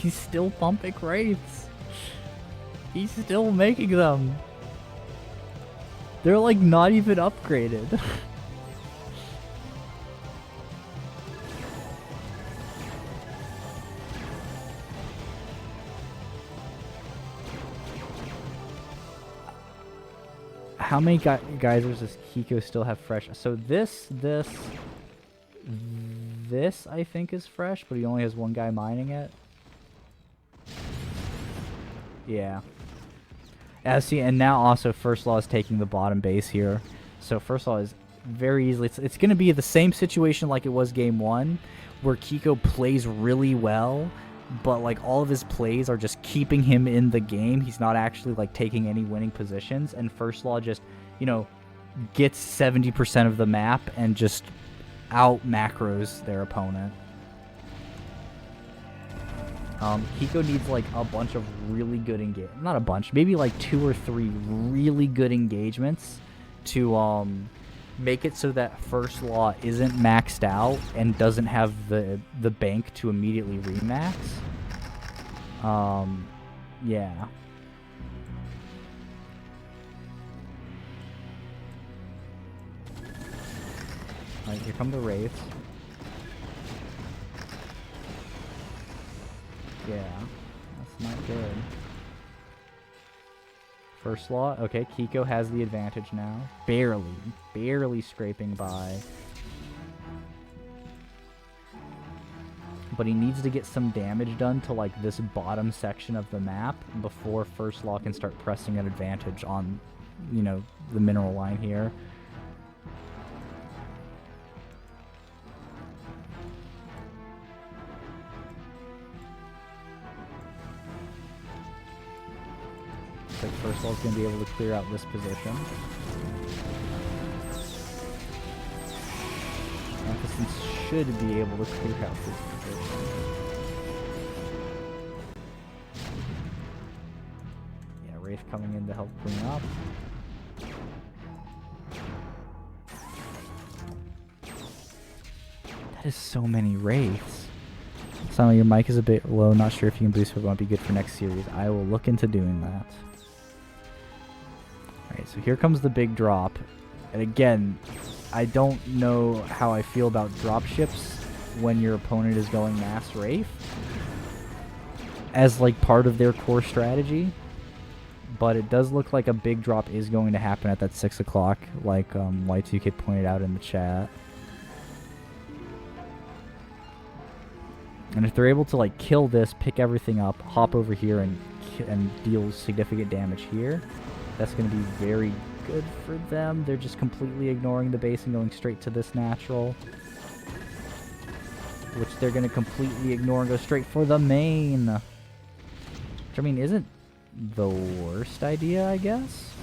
He's still pumping Wraiths. He's still making them. They're like not even upgraded. how many geysers does Kiko still have fresh? So this, I think is fresh, but he only has one guy mining it. Yeah. See, and now also First Law is taking the bottom base here. So First Law is very easily... It's going to be the same situation like it was Game 1, where Kiko plays really well, but like all of his plays are just keeping him in the game. He's not actually like taking any winning positions, and First Law just, you know, gets 70% of the map and just out macros their opponent. Kiko needs like a bunch of really good not a bunch, maybe like 2 or 3 really good engagements to make it so that First Law isn't maxed out and doesn't have the bank to immediately remax. Yeah. Alright, here come the Wraiths. Yeah, that's not good. First Law. Okay, Kiko has the advantage now. Barely scraping by. But he needs to get some damage done to like this bottom section of the map before First Law can start pressing an advantage on, you know, the mineral line here. Like First Law's going to be able to clear out this position. Emphasis should be able to clear out this position. Yeah, Wraith coming in to help clean up. That is so many Wraiths. Some of your mic is a bit low. Not sure if you can boost, but it won't be good for next series. I will look into doing that. Alright, so here comes the big drop. And again, I don't know how I feel about dropships when your opponent is going mass Wraith as like part of their core strategy. But it does look like a big drop is going to happen at that 6 o'clock, like Y2Kid pointed out in the chat. And if they're able to like kill this, pick everything up, hop over here and deal significant damage here, that's going to be very good for them. They're just completely ignoring the base and going straight to this natural, which they're going to completely ignore and go straight for the main. Which, I mean, isn't the worst idea, I guess?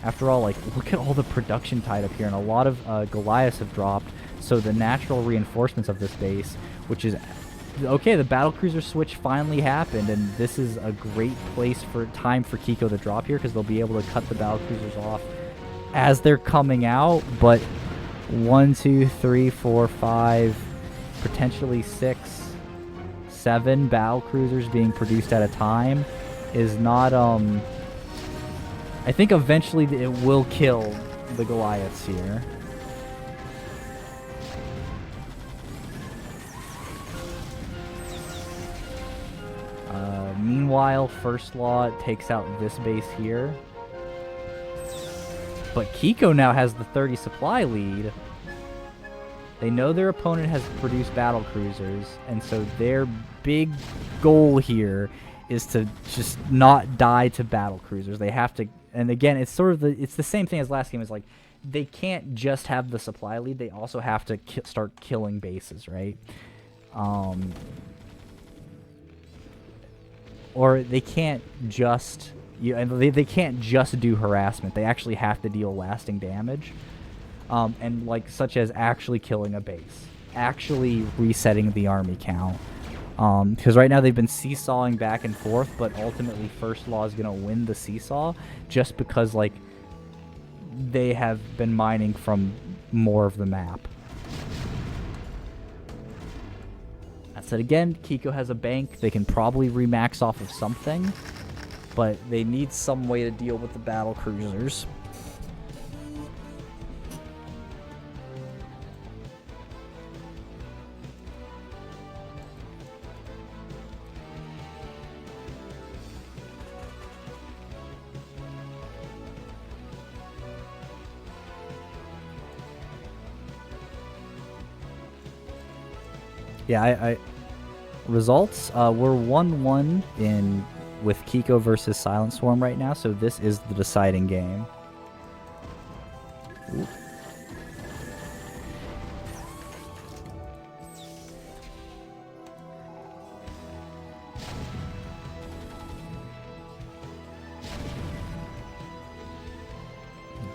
After all, like, look at all the production tied up here, and a lot of Goliaths have dropped, so the natural reinforcements of this base, which is... Okay, the battlecruiser switch finally happened, and this is a great place for Kiko to drop here, because they'll be able to cut the battlecruisers off as they're coming out, but 1, 2, 3, 4, 5, potentially 6, 7 battlecruisers being produced at a time is not, I think eventually it will kill the Goliaths here. Meanwhile, First Law takes out this base here. But Kiko now has the 30 supply lead. They know their opponent has produced battle cruisers, and so their big goal here is to just not die to battle cruisers. They have to, and again, it's sort of it's the same thing as last game. It's like they can't just have the supply lead; they also have to start killing bases, right? Or they can't just they can't just do harassment. They actually have to deal lasting damage, and like such as actually killing a base, actually resetting the army count. Because right now they've been seesawing back and forth, but ultimately First Law is gonna win the seesaw just because like they have been mining from more of the map. Said again, Kiko has a bank. They can probably remax off of something, but they need some way to deal with the battle cruisers. Yeah, I results. We're 1-1 in with Kiko versus SilentStorm right now, so this is the deciding game. Ooh.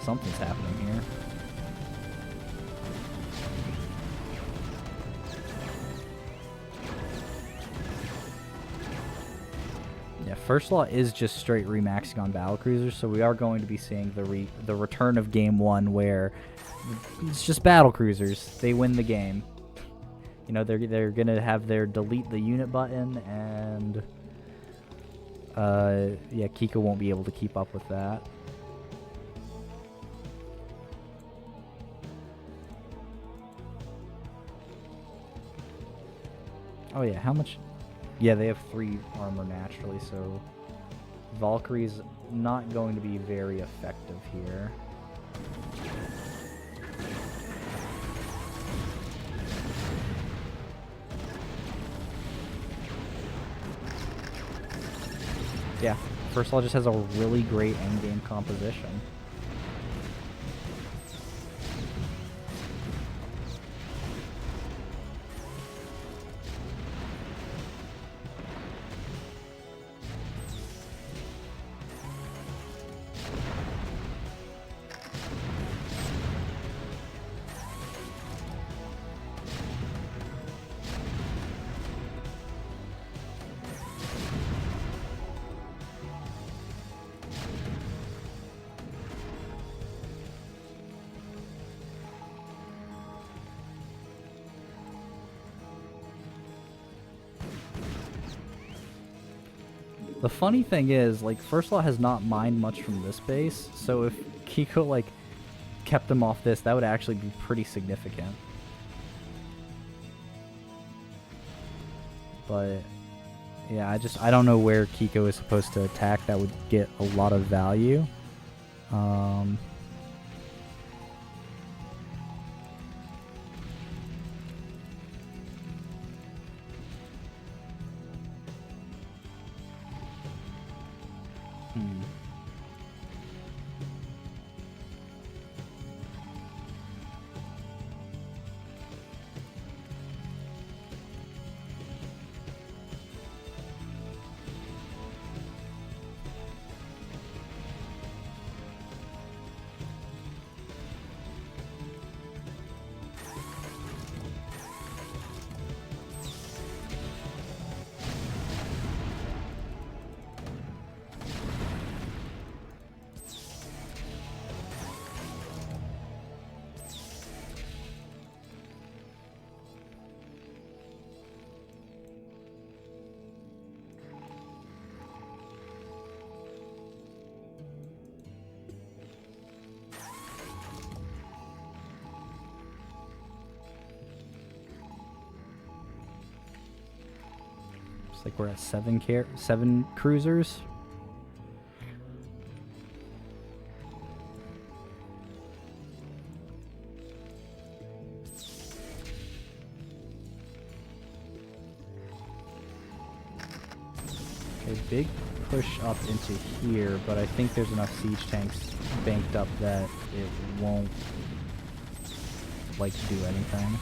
Something's happening here. Yeah, First Law is just straight remaxing on battlecruisers, so we are going to be seeing the return of Game 1 where it's just battlecruisers. They win the game. You know, they're gonna have their delete the unit button, and yeah, Kiko won't be able to keep up with that. Oh yeah, how much? Yeah, they have 3 armor naturally, so Valkyrie's not going to be very effective here. Yeah, First Law just has a really great endgame composition. The funny thing is, like, First Law has not mined much from this base, so if Kiko, like, kept them off this, that would actually be pretty significant. But, yeah, I don't know where Kiko is supposed to attack that would get a lot of value. Like we're at 7 cruisers. Okay, big push up into here, but I think there's enough siege tanks banked up that it won't like do anything.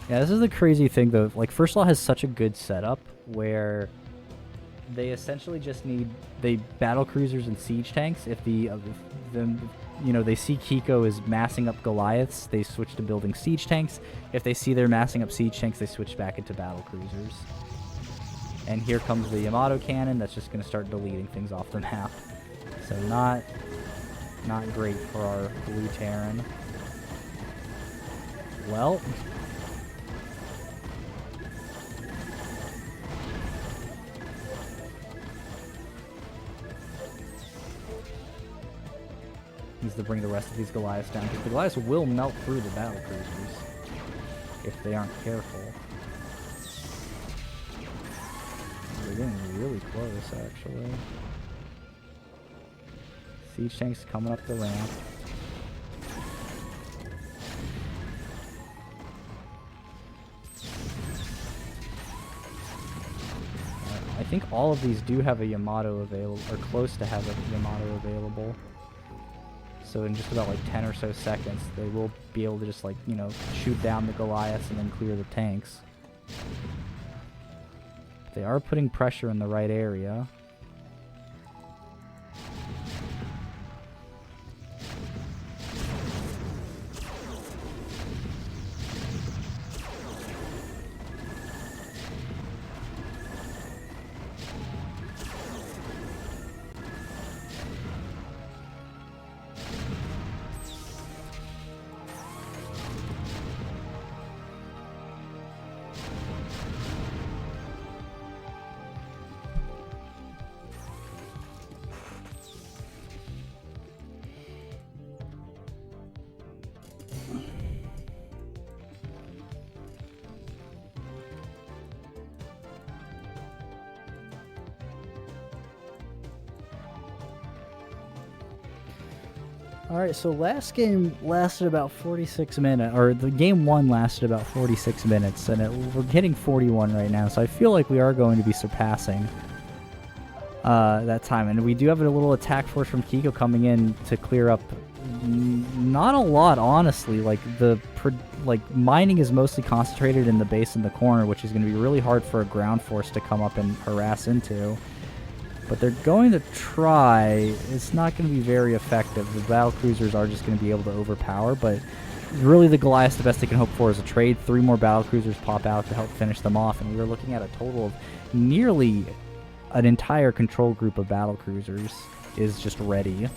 Yeah, this is the crazy thing though. Like, First Law has such a good setup where they essentially just need battle cruisers and siege tanks. If you know, they see Kiko is massing up Goliaths, they switch to building siege tanks. If they see they're massing up siege tanks, they switch back into battle cruisers. And here comes the Yamato cannon that's just going to start deleting things off the map. So not great for our blue Terran. Well, needs to bring the rest of these Goliaths down, because the Goliaths will melt through the battle cruisers if they aren't careful. They're getting really close, actually. Siege tanks coming up the ramp. think all of these do have a Yamato available, or close to have a Yamato available. So in just about like 10 or so seconds, they will be able to just like, you know, shoot down the Goliaths and then clear the tanks. They are putting pressure in the right area. Alright, so last game lasted about 46 minutes, or the game 1 lasted about 46 minutes, and we're hitting 41 right now, so I feel like we are going to be surpassing that time. And we do have a little attack force from Kiko coming in to clear up not a lot, honestly. Like, mining is mostly concentrated in the base in the corner, which is going to be really hard for a ground force to come up and harass into. But they're going to try. It's not going to be very effective. The battle cruisers are just going to be able to overpower, but really the Goliaths, the best they can hope for is a trade. 3 more battle cruisers pop out to help finish them off, and we're looking at a total of nearly an entire control group of battle cruisers is just ready.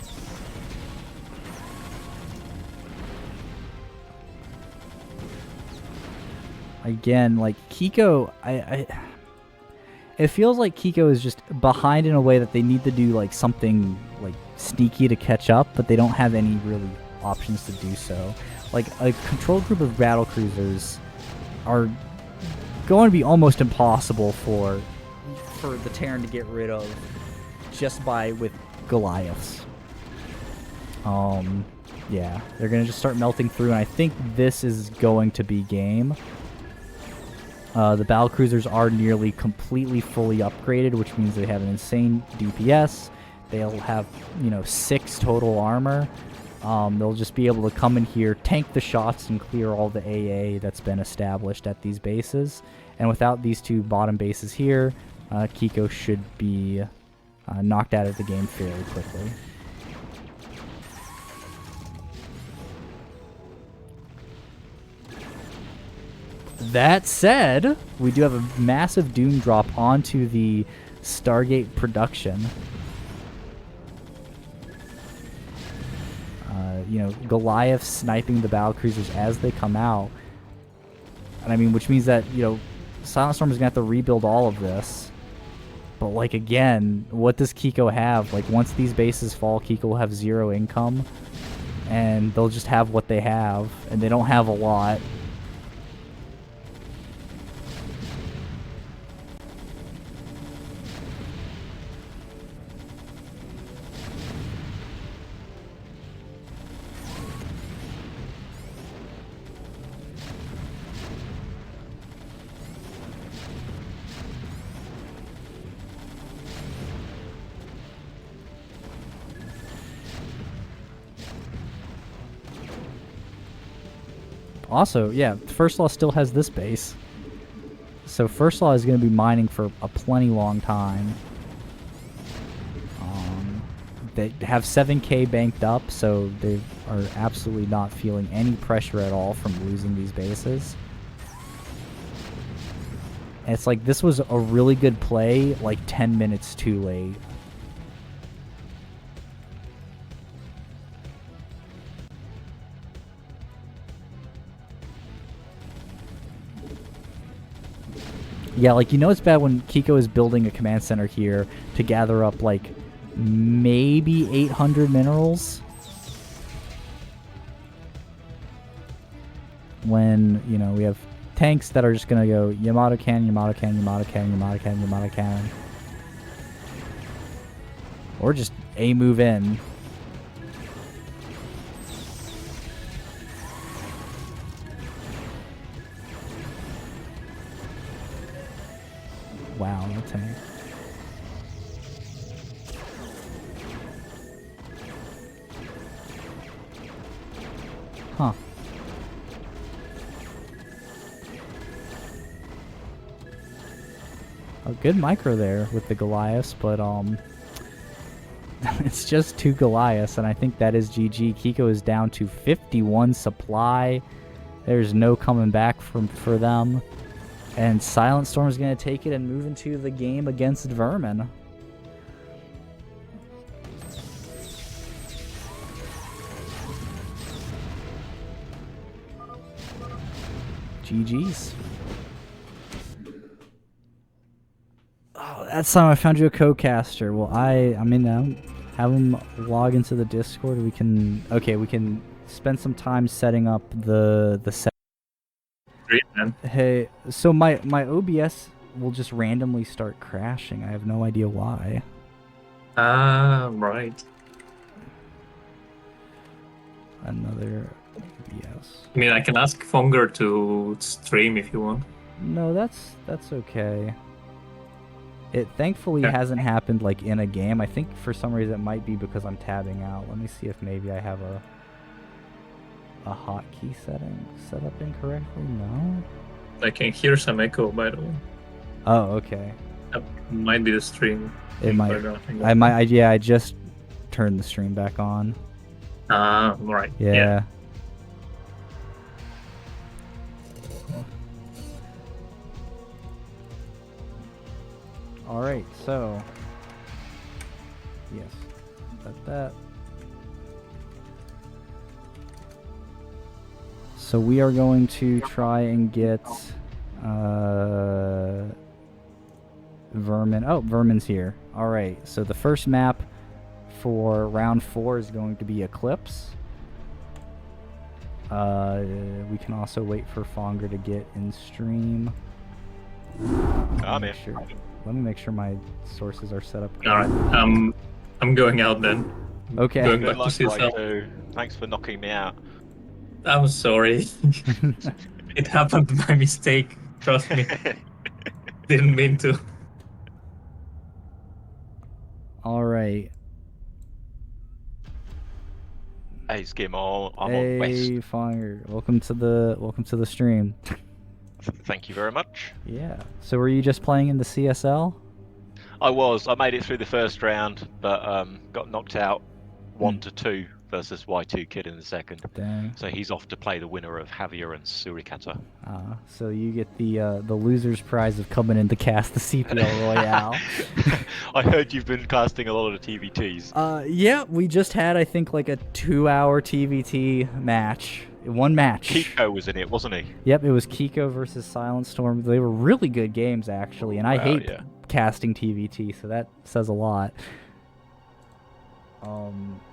Again, like Kiko, it feels like Kiko is just behind in a way that they need to do like something like sneaky to catch up, but they don't have any really options to do so. Like a control group of battle cruisers are going to be almost impossible for the Terran to get rid of just with Goliaths. Yeah, they're going to just start melting through, and I think this is going to be game. The battle cruisers are nearly completely fully upgraded, which means they have an insane DPS. They'll have, 6 total armor. They'll just be able to come in here, tank the shots, and clear all the AA that's been established at these bases. And without these 2 bottom bases here, Kiko should be knocked out of the game fairly quickly. That said, we do have a massive Doom drop onto the Stargate production. Goliath sniping the battle cruisers as they come out. And I mean, which means that, SilentStorm is going to have to rebuild all of this. But, like, again, what does Kiko have? Like, once these bases fall, Kiko will have 0 income. And they'll just have what they have. And they don't have a lot. Also, yeah, First Law still has this base. So First Law is going to be mining for a plenty long time. They have 7k banked up, so they are absolutely not feeling any pressure at all from losing these bases. And it's like, this was a really good play, like 10 minutes too late. Yeah, like, it's bad when Kiko is building a command center here to gather up, like, maybe 800 minerals. When, we have tanks that are just going to go Yamato cannon, Yamato cannon, Yamato cannon, Yamato cannon, Yamato cannon. Or just A move in. Wow, no tank. A good micro there with the Goliaths, but it's just 2 Goliaths, and I think that is GG. Kiko is down to 51 supply. There's no coming back for them. And SilentStorm is going to take it and move into the game against Vermin. GG's. Oh, that's time I found you a co-caster. Well, I mean, have him log into the Discord. We can spend some time setting up the set. Great, man. Hey, so my OBS will just randomly start crashing. I have no idea why. Ah, right. Another OBS. I mean, I can ask Fonger to stream if you want. No, that's okay. It thankfully Yeah. hasn't happened like in a game. I think for some reason it might be because I'm tabbing out. Let me see if maybe I have a hotkey setting set up incorrectly. No. I can hear some echo, by the way. Oh, okay. That might be the stream. It might. I just turned the stream back on. Ah, right. Yeah. All right. So. Yes. That. So we are going to try and get Vermin. Oh, Vermin's here. All right. So the first map for round 4 is going to be Eclipse. We can also wait for Fonger to get in stream. Let me make sure my sources are set up. All right. I'm going out then. Okay. Going Good back to luck, CSL. Y2. Thanks for knocking me out. I'm sorry. It happened by mistake. Trust me. Didn't mean to. All right. Hey, Scimo, I'm on Hey, West. Fonger. Welcome to the stream. Thank you very much. Yeah. So were you just playing in the CSL? I made it through the first round, but got knocked out 1-2 versus Y2Kid in the second. Dang. So he's off to play the winner of Javier and Surikata. So you get the loser's prize of coming in to cast the CPL Royale. I heard you've been casting a lot of the TVTs. Yeah, we just had I think like a 2-hour TVT match. One match. Kiko was in it, wasn't he? Yep, it was Kiko versus SilentStorm. They were really good games actually, and I hate casting TVT, so that says a lot.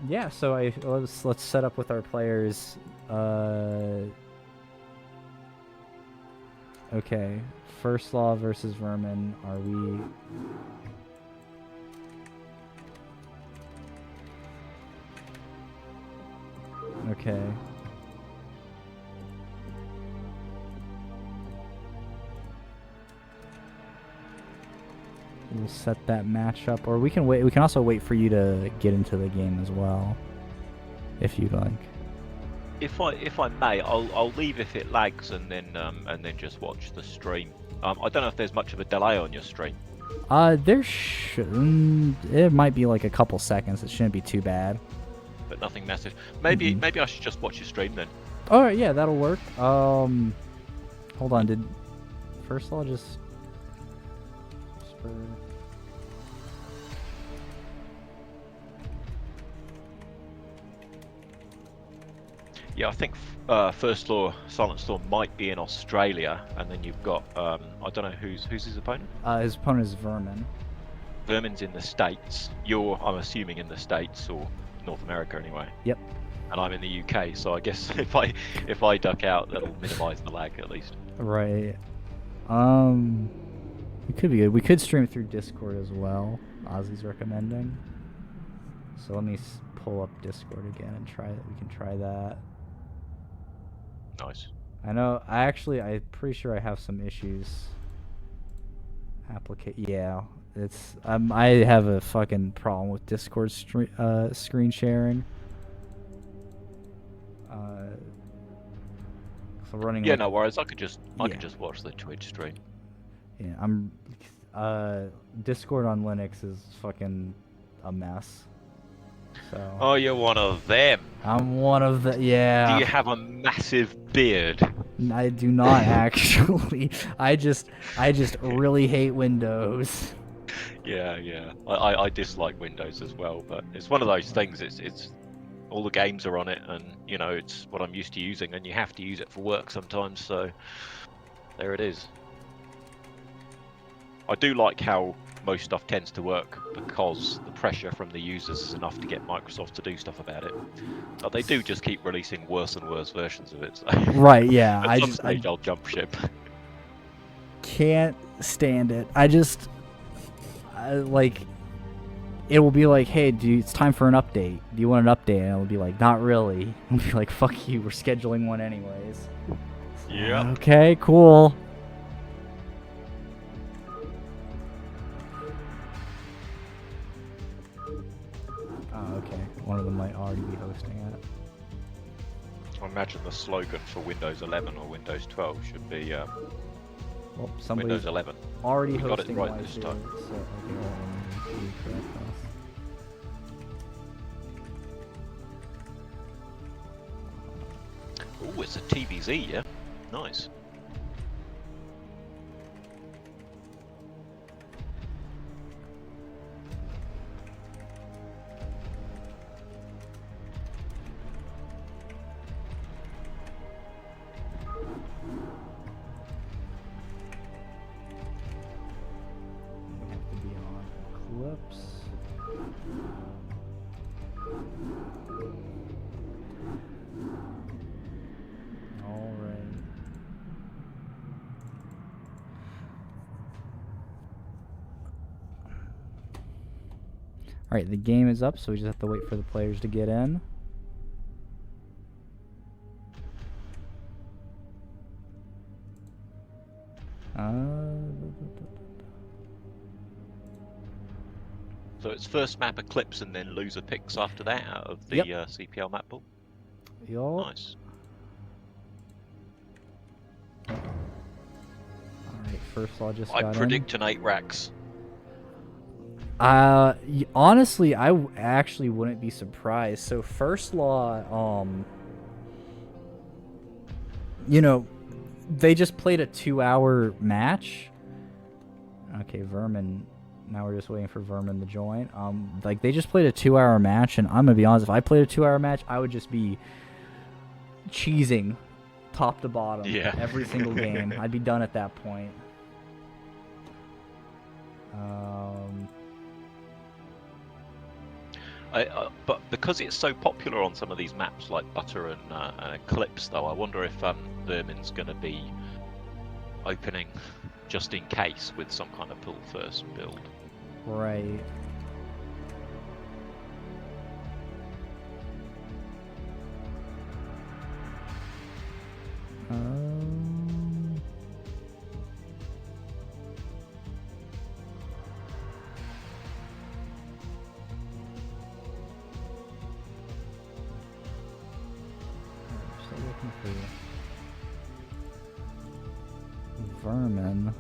Yeah, so let's set up with our players. Okay, First Law versus Vermin. Are we? Okay. We'll set that match up, or we can wait. We can also wait for you to get into the game as well, if you'd like. If I may, I'll leave if it lags and then just watch the stream. I don't know if there's much of a delay on your stream. There it might be like a couple seconds. It shouldn't be too bad. But nothing massive. Maybe I should just watch your stream then. All right, yeah, that'll work. Hold on. Did First Law just? Yeah, I think First Law SilentStorm might be in Australia, and then you've got I don't know who's his opponent. His opponent is Vermin. Vermin's in the States. You're, I'm assuming, in the States or North America anyway. Yep. And I'm in the UK, so I guess if I duck out, that'll minimise the lag at least. Right. It could be good. We could stream it through Discord as well. Ozzy's recommending. So let me pull up Discord again and try that. We can try that. Nice. I know. I'm pretty sure I have some issues. Yeah, it's. I have a fucking problem with Discord screen sharing. So running. Yeah, like, no worries. I could just watch the Twitch stream. Yeah, Discord on Linux is fucking a mess. So. Oh, you're one of them. I'm one of the. Yeah. Do you have a massive beard? I do not actually. I just really hate Windows. Yeah. I dislike Windows as well, but it's one of those things. It's all the games are on it, and you know it's what I'm used to using, and you have to use it for work sometimes. So there it is. I do like how most stuff tends to work because the pressure from the users is enough to get Microsoft to do stuff about it. But they do just keep releasing worse and worse versions of it. So Right? Yeah. at some stage I'll jump ship. Can't stand it. Like, it will be like, hey, dude, it's time for an update. Do you want an update? And it'll be like, not really. It'll be like, fuck you, we're scheduling one anyways. Yeah. Okay, cool. Oh, okay. One of them might already be hosting it. I imagine the slogan for Windows 11 or Windows 12 should be Well, somebody's Windows 11. already We got it hosting right Y2, this time. So, okay, hold on, let me correct this. Oh, it's a TVZ, yeah? Nice. We have to be on Eclipse. All right. All right, the game is up, so we just have to wait for the players to get in. So it's first map Eclipse and then loser picks after that out of the Yep. CPL map pool. Yup. Nice. All right, first law just I got predict an 8 racks. honestly, I actually wouldn't be surprised. So first law, you know, they just played a 2-hour match. Okay, Vermin. Now we're just waiting for Vermin to join. Like they just played a 2-hour match, and I'm gonna be honest. If I played a 2-hour match, I would just be cheesing top to bottom every single game. I'd be done at that point. But because it's so popular on some of these maps like Butter and Eclipse, though, I wonder if Vermin's going to be opening just in case with some kind of pull first build. Right. Still looking for Vermin.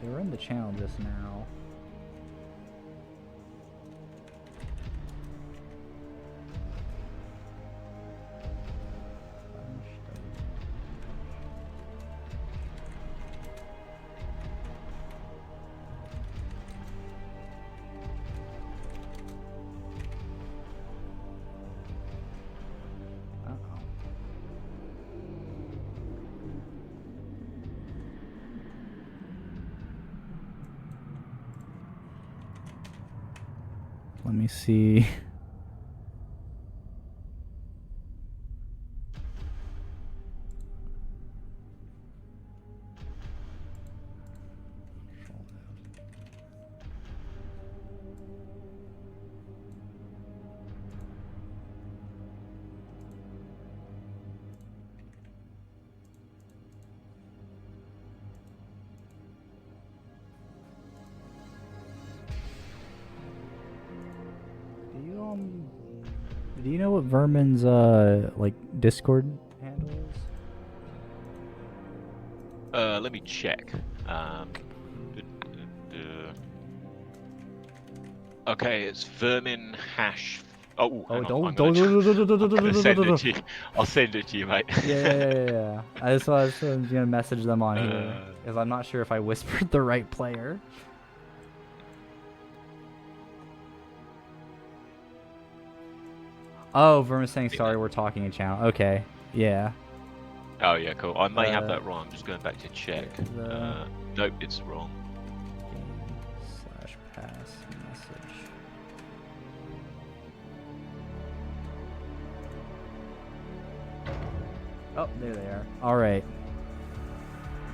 They were in the channel just now. Let me see. Do you know what Vermin's like Discord handle is? Let me check. Okay, it's Vermin hash. Oh, hang on. I'm gonna send it to you. I'll send it to you, mate. Yeah. I just was gonna message them on here because I'm not sure if I whispered the right player. Oh, Vermin saying sorry, we're talking in channel. Okay, yeah. Oh yeah, cool. I may have that wrong. I'm just going back to check. Nope, it's wrong. /pass message. Oh, there they are. All right.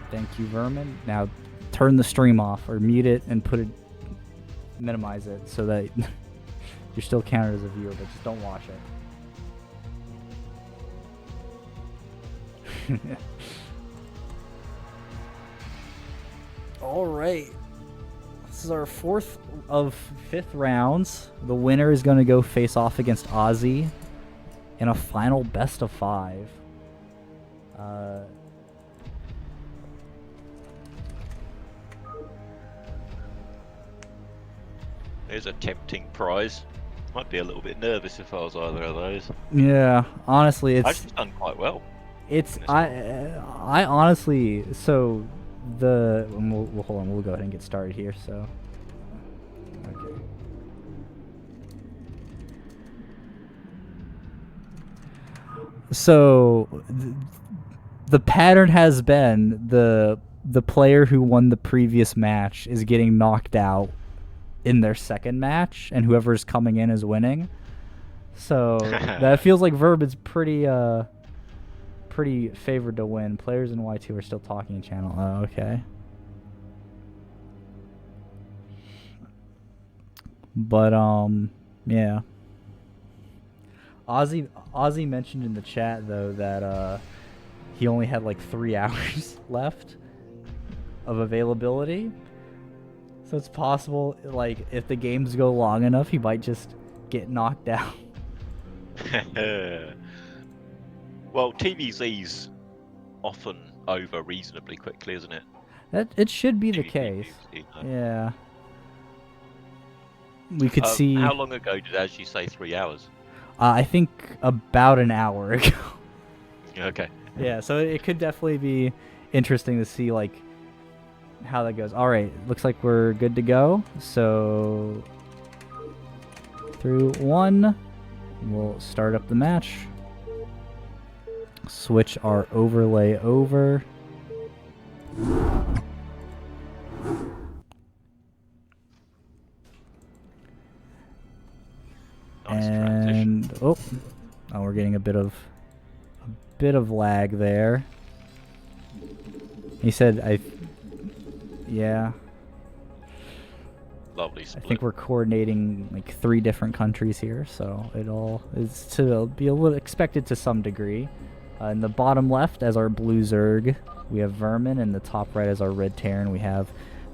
Thank you, Vermin. Now turn the stream off or mute it and minimize it so that you're still counted as a viewer, but just don't watch it. All right. This is our 4th of 5th rounds. The winner is going to go face off against Ozzy in a final best of 5. There's a tempting prize. Might be a little bit nervous if I was either of those. Yeah, honestly, I've just done quite well. I honestly, so we'll hold on, we'll go ahead and get started here. So, okay. So the pattern has been the player who won the previous match is getting knocked out in their second match, and whoever's coming in is winning. So that feels like Vermin's pretty favored to win. Players in Y2 are still talking in channel. Oh, okay. But yeah. Ozzy mentioned in the chat though that he only had like 3 hours left of availability. So it's possible, like, if the games go long enough, he might just get knocked out. Well, TVZ's often over reasonably quickly, isn't it? It should be the case. Yeah. We could see. How long ago did As You say 3 hours? I think about an hour ago. Okay. Yeah, so it could definitely be interesting to see, like, how that goes. All right, looks like we're good to go. So, through 1, we'll start up the match. Switch our overlay over. Nice and transition. oh, we're getting a bit of lag there. He said, yeah. Lovely split. I think we're coordinating like 3 different countries here, so it all is to be a little expected to some degree. In the bottom left, as our blue Zerg, we have Vermin, and the top right as our red Terran, we have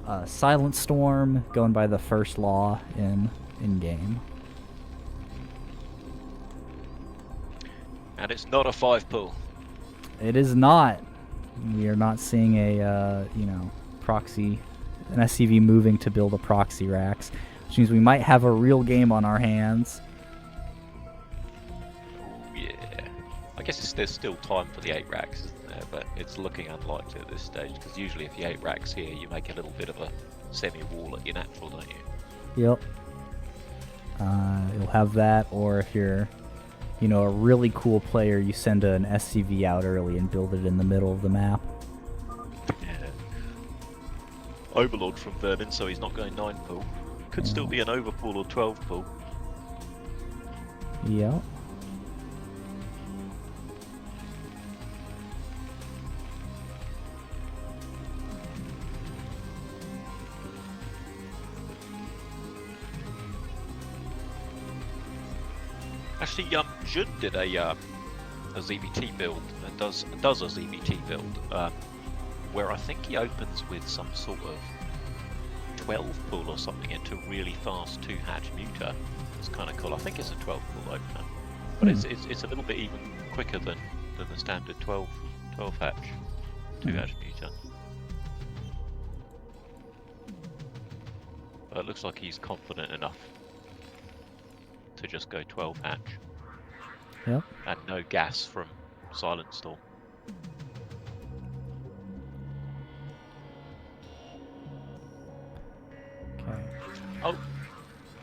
SilentStorm going by the first law in game. And it's not a 5-pull. It is not. We are not seeing a proxy, an SCV moving to build a proxy racks, which means we might have a real game on our hands. Yeah. I guess there's still time for the 8 racks, isn't there? But it's looking unlikely at this stage, because usually if you 8 racks here, you make a little bit of a semi-wall at your natural, don't you? Yep. You'll have that, or if you're, a really cool player, you send an SCV out early and build it in the middle of the map. Yeah. Overlord from Vermin, so he's not going 9-pull. Could still be an overpull or 12-pull. Yep. Actually, Jun did a ZBT build, and does a ZBT build, where I think he opens with some sort of 12-pull or something into really fast 2-hatch muta. It's kind of cool. I think it's a 12-pull opener, but it's a little bit even quicker than the standard 12-hatch 2-hatch muta. But it looks like he's confident enough to just go 12 hatch. Yep. And no gas from SilentStorm. Okay. Oh,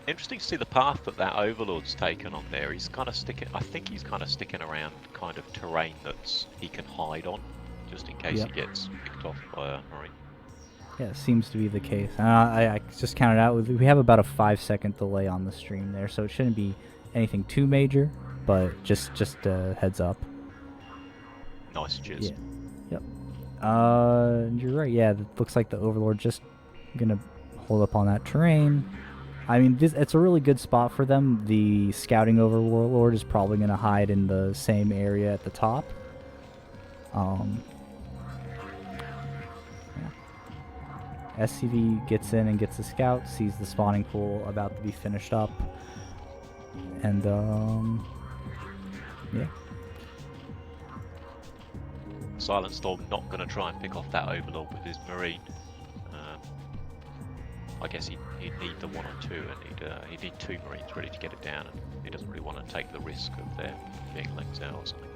interesting to see the path that Overlord's taken on there. He's kind of sticking. I think he's kind of sticking around kind of terrain that's he can hide on, just in case he gets picked off by a marine. Yeah, it seems to be the case. I just counted out. We have about a 5-second delay on the stream there, so it shouldn't be anything too major, but just a heads up. Nice, cheers. Yeah. Yep. You're right. Yeah, it looks like the Overlord just gonna hold up on that terrain. I mean, it's a really good spot for them. The scouting Overlord is probably gonna hide in the same area at the top. SCV gets in and gets the scout, sees the spawning pool about to be finished up, and yeah. SilentStorm not going to try and pick off that Overlord with his marine. I guess he'd need the 1 or 2, and he'd need 2 marines ready to get it down, and he doesn't really want to take the risk of there being linked out or something.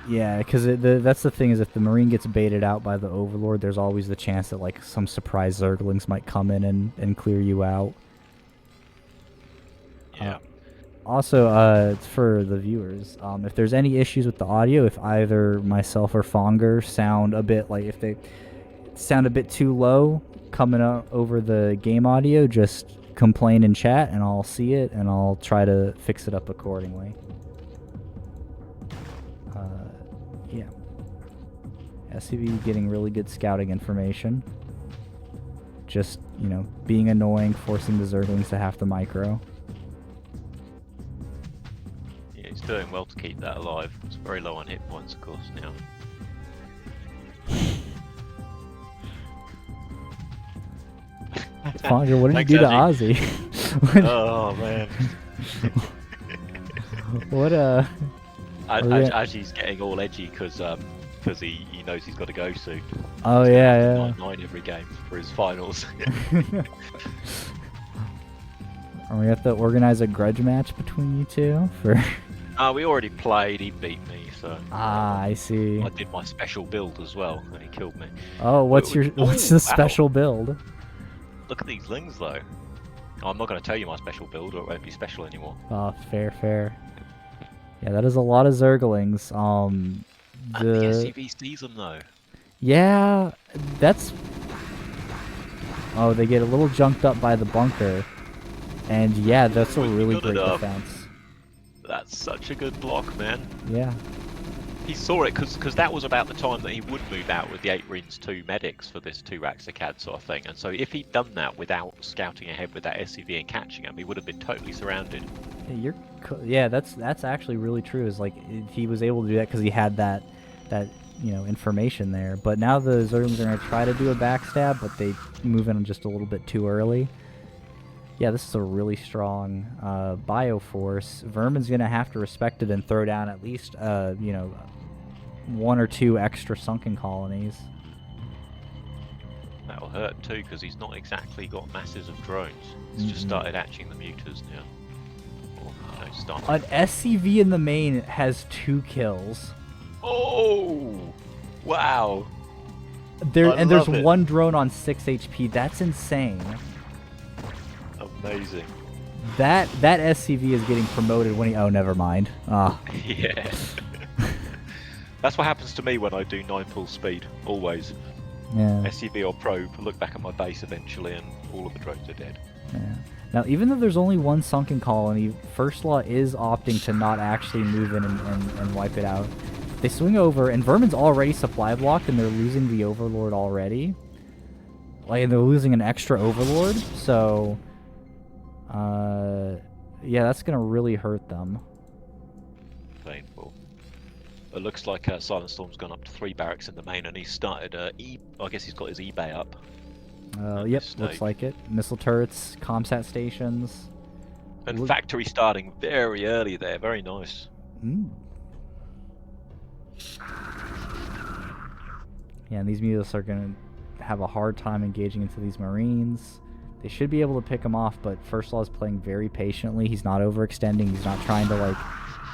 Yeah, because that's the thing, is if the marine gets baited out by the Overlord, there's always the chance that like some surprise Zerglings might come in and clear you out. Yeah. Also, for the viewers, if there's any issues with the audio, if either myself or Fonger sound a bit like, if they sound a bit too low coming up over the game audio, just complain in chat and I'll see it and I'll try to fix it up accordingly. Yeah. SCV getting really good scouting information. Just, you know, being annoying, forcing the Zerglings to have to micro. Yeah, he's doing well to keep that alive. It's very low on hit points, of course, now. Fonger, what did you do to Ozzy? Oh, man. What Aji's getting all edgy because he knows he's got to go soon. Oh, he's yeah. 9-9 every game for his finals. Are we have to organize a grudge match between you two for? We already played. He beat me, so. I see. I did my special build as well, and he killed me. Oh, what's the special build? Look at these lings, though. I'm not going to tell you my special build, or it won't be special anymore. Oh, fair. Yeah, that is a lot of Zerglings. And the SCV sees them, though. Yeah, that's. Oh, they get a little junked up by the bunker, and yeah, that's a really great defense. That's such a good block, man. Yeah. He saw it because that was about the time that he would move out with the 8 Marines 2 medics for this 2 racks of CAD sort of thing. And so if he'd done that without scouting ahead with that SCV and catching him, he would have been totally surrounded. Yeah, that's actually really true. Is like he was able to do that because he had that information there. But now the Zerglings are going to try to do a backstab, but they move in just a little bit too early. Yeah, this is a really strong Bioforce. Vermin's going to have to respect it and throw down at least 1 or 2 extra sunken colonies. That'll hurt too, because he's not exactly got masses of drones. He's just started hatching the muters now. An SCV in the main has 2 kills. Oh! Wow! There's 1 drone on 6 HP. That's insane. Amazing. That SCV is getting promoted when he... Oh, never mind. Yeah. That's what happens to me when I do 9 pull speed, always. Yeah. SCV or probe, look back at my base eventually and all of the drones are dead. Yeah. Now, even though there's only 1 sunken colony, First Law is opting to not actually move in and wipe it out. They swing over, and Vermin's already supply blocked, and they're losing the Overlord already. Like, they're losing an extra Overlord, so... yeah, that's gonna really hurt them. Painful. It looks like SilentStorm's gone up to 3 barracks in the main, and he's started I guess he's got his eBay up. Yep, looks like it. Missile turrets, comsat stations. And factory starting very early there, very nice. Yeah, and these mules are gonna have a hard time engaging into these Marines. They should be able to pick him off, but First Law is playing very patiently. He's not overextending. He's not trying to, like,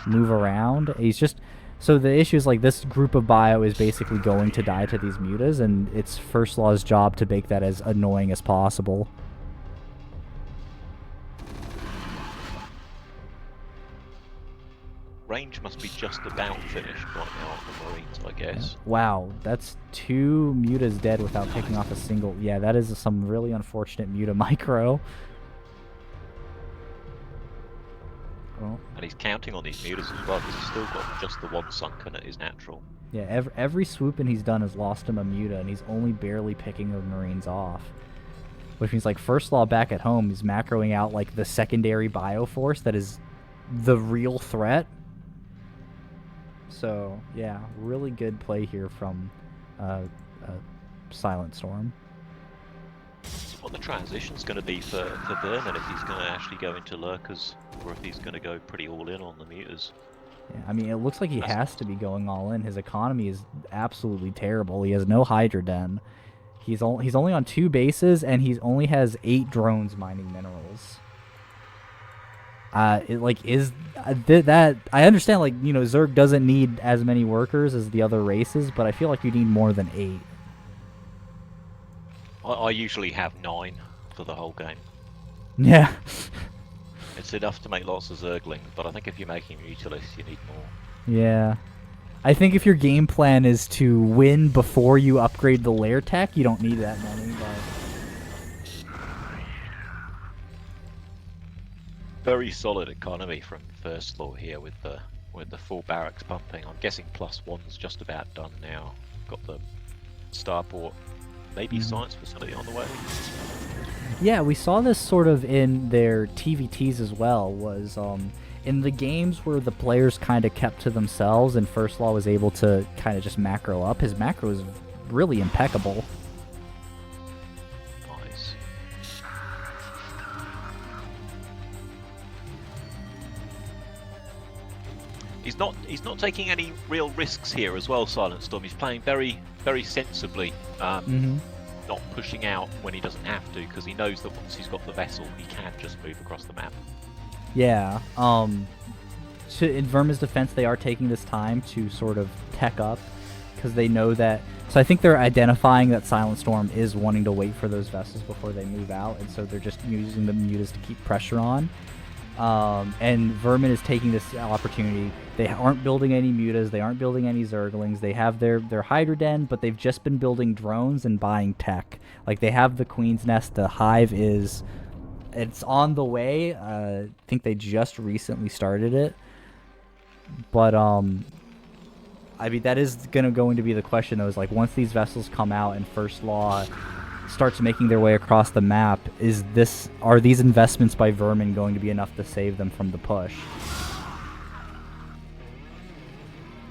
move around. He's just... So the issue is, like, this group of bio is basically going to die to these mutas, and it's First Law's job to make that as annoying as possible. Range must be just about finished right now on the Marines, I guess. Wow, that's 2 mutas dead without picking off a single... Yeah, that is some really unfortunate muta micro. Well, And he's counting on these mutas as well, because he's still got just the one sunken at his natural. yeah, every swooping he's done has lost him a muta, and he's only barely picking the Marines off. Which means, like, First Law back at home is macroing out, like, the secondary bioforce that is the real threat. So, yeah, really good play here from SilentStorm. What the transition's going to be for Vermin, if he's going to actually go into lurkers, or if he's going to go pretty all in on the mutas. Yeah, I mean, it looks like he has to be going all in. His economy is absolutely terrible. He has no Hydra Den. He's only on 2 bases, and he only has 8 drones mining minerals. That I understand, like, you know, Zerg doesn't need as many workers as the other races, but I feel like you need more than 8. I usually have 9 for the whole game. Yeah. It's enough to make lots of Zerglings, but I think if you're making Mutalists, you need more. Yeah. I think if your game plan is to win before you upgrade the lair tech, you don't need that many, but... Very solid economy from First Law here with the 4 barracks pumping. I'm guessing +1's just about done now. Got the starport, maybe science facility on the way. Yeah, we saw this sort of in their TVTs as well, was in the games where the players kind of kept to themselves and First Law was able to kind of just macro up. His macro is really impeccable. Nice. He's not taking any real risks here as well, SilentStorm. He's playing very, very sensibly. Not pushing out when he doesn't have to, because he knows that once he's got the vessel, he can just move across the map. Yeah. In Vermin's defense, they are taking this time to sort of tech up, because they know that... So I think they're identifying that SilentStorm is wanting to wait for those vessels before they move out, and so they're just using the mutas to keep pressure on. And Vermin is taking this opportunity. They aren't building any mutas, they aren't building any Zerglings, they have their Hydra Den, but they've just been building drones and buying tech. Like, they have the Queen's Nest, the Hive it's on the way. I think they just recently started it. But, I mean, that is going to be the question, though, is, like, once these vessels come out and First Law starts making their way across the map, are these investments by Vermin going to be enough to save them from the push?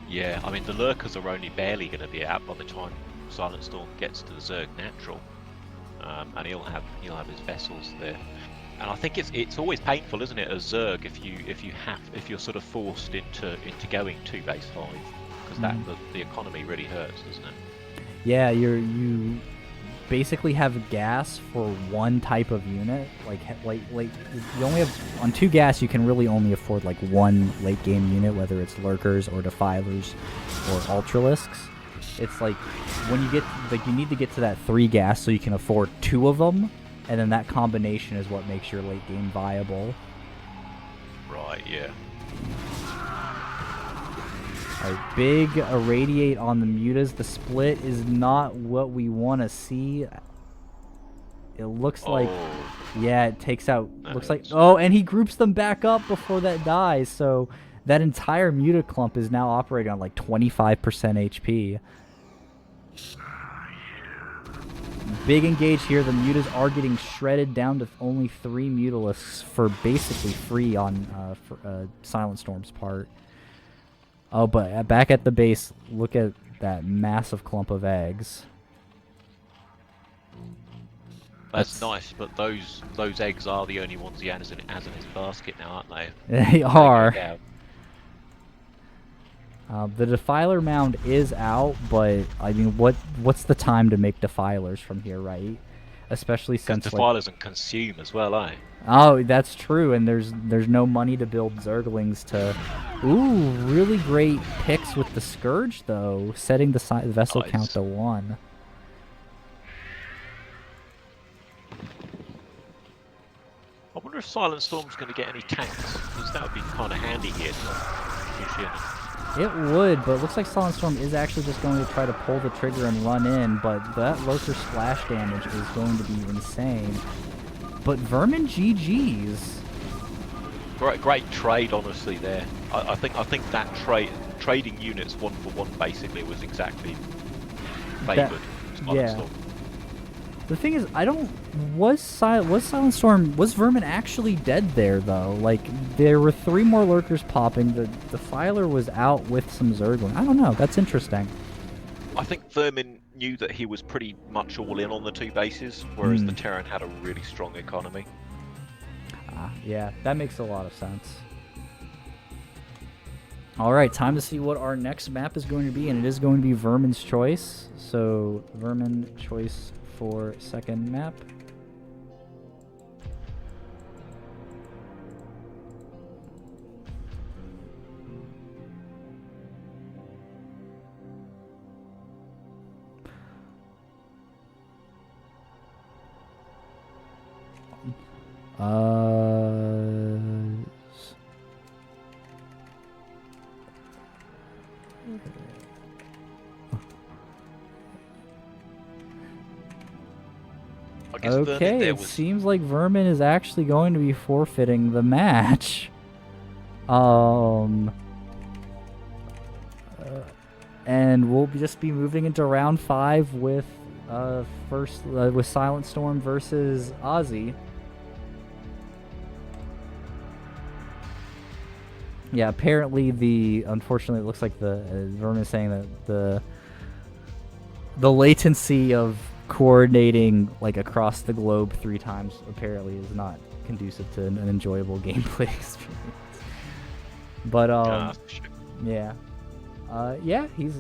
Yeah, I mean, the lurkers are only barely going to be out by the time SilentStorm gets to the Zerg natural, and he'll have his vessels there. And I think it's always painful, isn't it, as Zerg, if you're sort of forced into going to base 5, because the economy really hurts, doesn't it? Yeah, you basically have gas for one type of unit. Like you only have on 2 gas. You can really only afford like one late game unit, whether it's lurkers or defilers or ultralisks. It's like when you get you need to get to that 3 gas so you can afford 2 of them, and then that combination is what makes your late game viable. Right. Yeah. Alright, big irradiate on the mutas. The split is not what we want to see. It looks like... Yeah, it takes out... Looks like... Oh, and he groups them back up before that dies, so that entire muta clump is now operating on like 25% HP. Big engage here. The mutas are getting shredded down to only 3 mutalisks for basically free on SilentStorm's part. Oh, but back at the base, look at that massive clump of eggs. That's nice, but those eggs are the only ones he has in his basket now, aren't they? They are. The Defiler mound is out, but I mean, what's the time to make Defilers from here, right? Especially since Defilers and consume as well, eh? Oh, that's true, and there's no money to build Zerglings to. Ooh, really great picks with the Scourge though, setting the vessel count to 1. I wonder if SilentStorm's going to get any tanks, because that would be kind of handy here to push in. It would, but it looks like SilentStorm is actually just going to try to pull the trigger and run in, but that lurker splash damage is going to be insane. But Vermin GG's. Great trade, honestly. There, I think that trading units 1-for-1 basically was exactly favoured. Yeah. The thing is, I don't. Was SilentStorm, was Vermin actually dead there though? Like there were 3 more lurkers popping. The Defiler was out with some Zergling. I don't know. That's interesting. I think Vermin knew that he was pretty much all in on the 2 bases, whereas the Terran had a really strong economy. Yeah, that makes a lot of sense. All right, time to see what our next map is going to be, and it is going to be Vermin's choice. So, Vermin choice for second map. Okay, it seems like Vermin is actually going to be forfeiting the match. And we'll just be moving into round 5 with with SilentStorm versus Ozzy. Yeah, apparently unfortunately it looks like Vermin is saying that the latency of coordinating like across the globe 3 times apparently is not conducive to an enjoyable gameplay experience. But yeah. Yeah, he's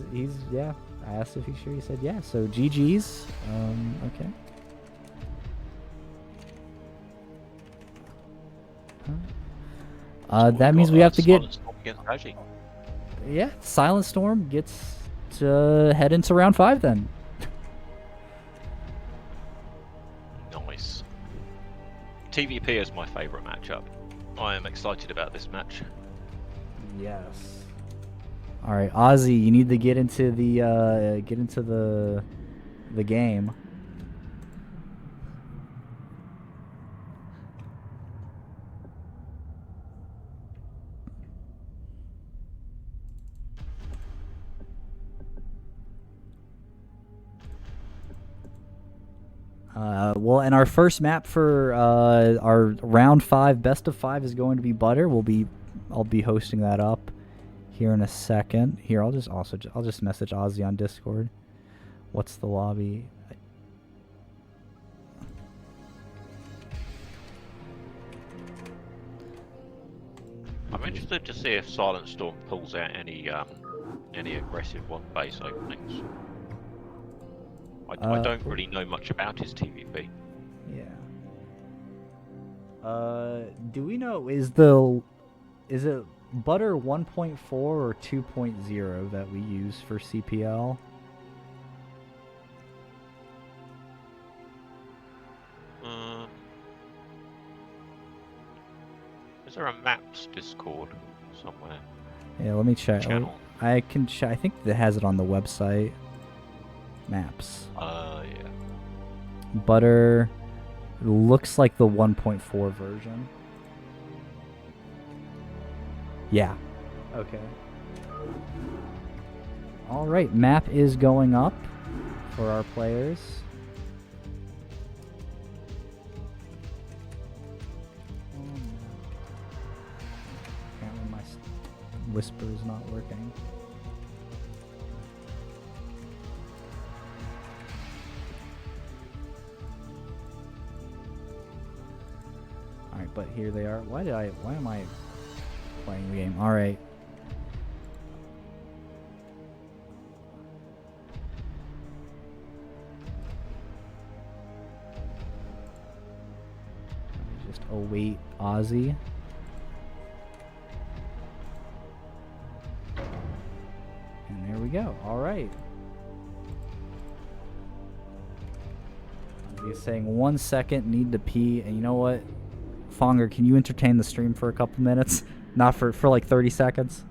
yeah. I asked if he's sure, he said yeah. So GG's. Okay. That means we have to get. Yeah, SilentStorm gets to head into round 5 then. Nice. TVP is my favourite matchup. I am excited about this match. Yes. All right, Ozzy, you need to get into the game. Well, and our first map for our round 5 best of 5 is going to be Butter. I'll be hosting that up here in a second. Here, I'll just message Ozzy on Discord. What's the lobby? I'm interested to see if SilentStorm pulls out any aggressive 1 base openings. I don't really know much about his TVP. Yeah. Do we know, is it Butter 1.4 or 2.0 that we use for CPL? Is there a maps Discord somewhere? Yeah, let me check. Channel. I can check. I think it has it on the website. Maps. Yeah. Butter looks like the 1.4 version. Yeah. Okay. All right, map is going up for our players. Apparently my whisper is not working. Alright, but here they are. Why am I playing the game? Alright. Just await Ozzy. And there we go. All right. He's saying 1 second, need to pee. And you know what? Fonger, can you entertain the stream for a couple minutes? Not for like 30 seconds?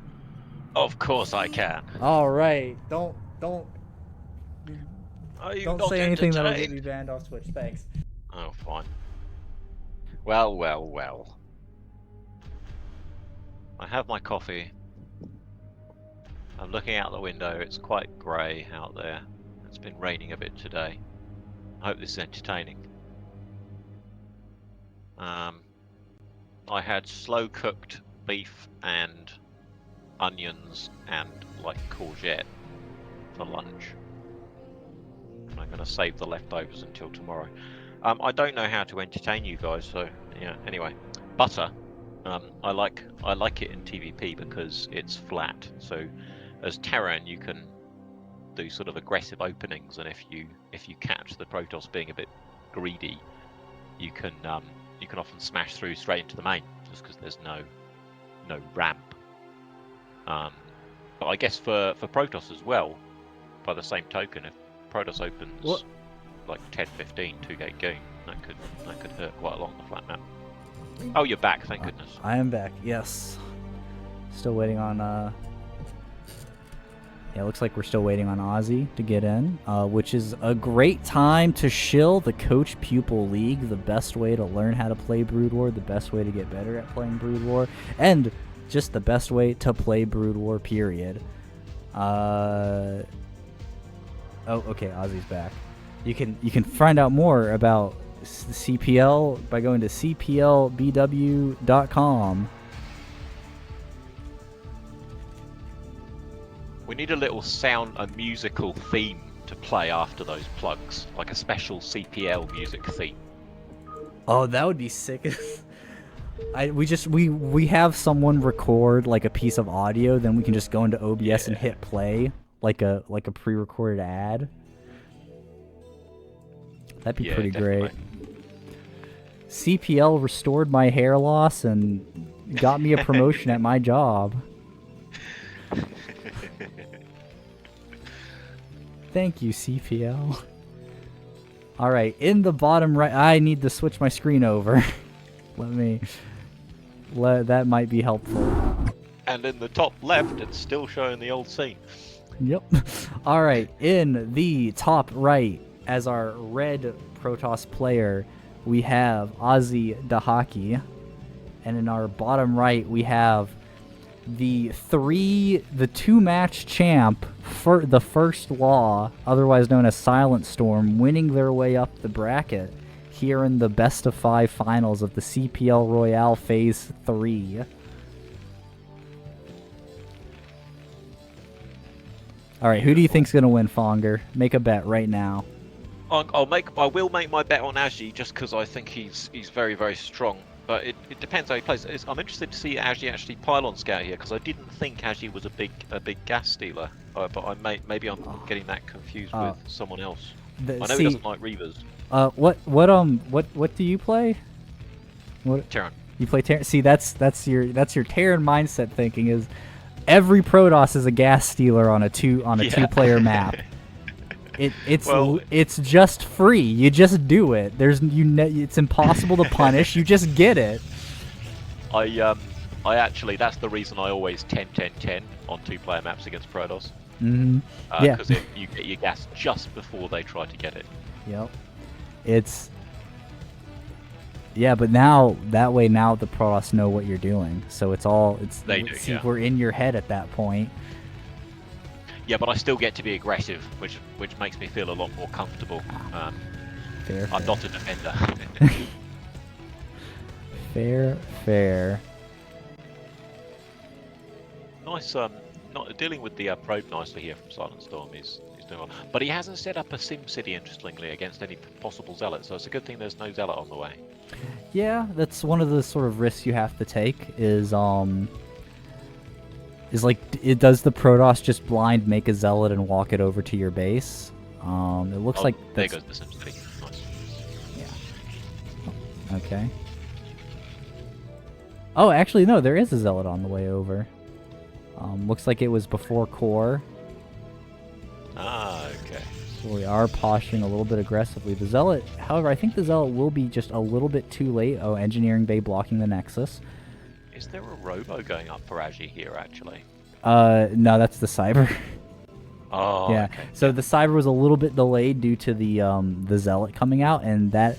Of course I can. All right. Don't Are you don't not say anything that'll get entertained? me banned off Twitch. Thanks. Oh, fine. Well, well, well. I have my coffee. I'm looking out the window. It's quite grey out there. It's been raining a bit today. I hope this is entertaining. I had slow cooked beef and onions and like courgette for lunch. And I'm going to save the leftovers until tomorrow. I don't know how to entertain you guys, so yeah. Anyway, butter. I like it in TVP because it's flat. So as Terran, you can do sort of aggressive openings, and if you catch the Protoss being a bit greedy, you can often smash through straight into the main just because there's no ramp. But I guess for Protoss as well, by the same token, if Protoss opens like 10-15 2-gate game, that could hurt quite a lot on the flat map. Oh, you're back, thank goodness. I am back, yes. Still waiting on, yeah, it looks like we're still waiting on Ozzy to get in, which is a great time to shill the Coach-Pupil League, the best way to learn how to play Brood War, the best way to get better at playing Brood War, and just the best way to play Brood War, period. Oh, okay, Ozzy's back. You can find out more about CPL by going to cplbw.com. We need a little musical theme to play after those plugs, like a special CPL music theme. Oh, that would be sick. we have someone record like a piece of audio, then we can just go into OBS and hit play like a pre-recorded ad. That'd be pretty definitely. great. CPL restored my hair loss and got me a promotion at my job. Thank you, CPL. All right, in the bottom right, I need to switch my screen over. That might be helpful. And in the top left, it's still showing the old scene. Yep. All right, in the top right, as our red Protoss player, we have Ozzy Dahaki, and in our bottom right, we have the two-match champ for the first law, otherwise known as SilentStorm, winning their way up the bracket here in the best of 5 finals of the CPL Royale Phase 3. All right, who do you think's gonna win, Fonger? Make a bet right now. I will make my bet on Agi just because I think he's very, very strong. But it depends how he plays. I'm interested to see Agi actually pylon scout here because I didn't think Agi was a big gas stealer. But maybe I'm getting that confused with someone else. I know he doesn't like Reavers. What do you play? What? Terran. You play Terran? See, that's your Terran mindset thinking is every Protoss is a gas stealer on a two-player map. It's just free. You just do it. It's impossible to punish. You just get it. I actually, that's the reason I always 10-10-10 on 2-player maps against Protoss. Mm-hmm. Yeah. Because you get your gas just before they try to get it. Yep. But now the Protoss know what you're doing. So we're in your head at that point. Yeah, but I still get to be aggressive, which makes me feel a lot more comfortable. I'm not a defender. Fair. Nice. Not dealing with the probe nicely here from SilentStorm. He's doing well, but he hasn't set up a sim city interestingly against any possible zealot. So it's a good thing there's no zealot on the way. Yeah, that's one of the sort of risks you have to take. Is does the Protoss just blind make a zealot and walk it over to your base? It looks like there goes the sim city. Nice. Yeah. Okay. Oh, actually, no, there is a Zealot on the way over. Looks like it was before core. Ah, okay. So we are posturing a little bit aggressively. The Zealot, however, I think the Zealot will be just a little bit too late. Oh, Engineering Bay blocking the Nexus. Is there a robo going up for Agi here, actually? No, that's the Cyber. Oh, Yeah. okay. So the Cyber was a little bit delayed due to the Zealot coming out, and that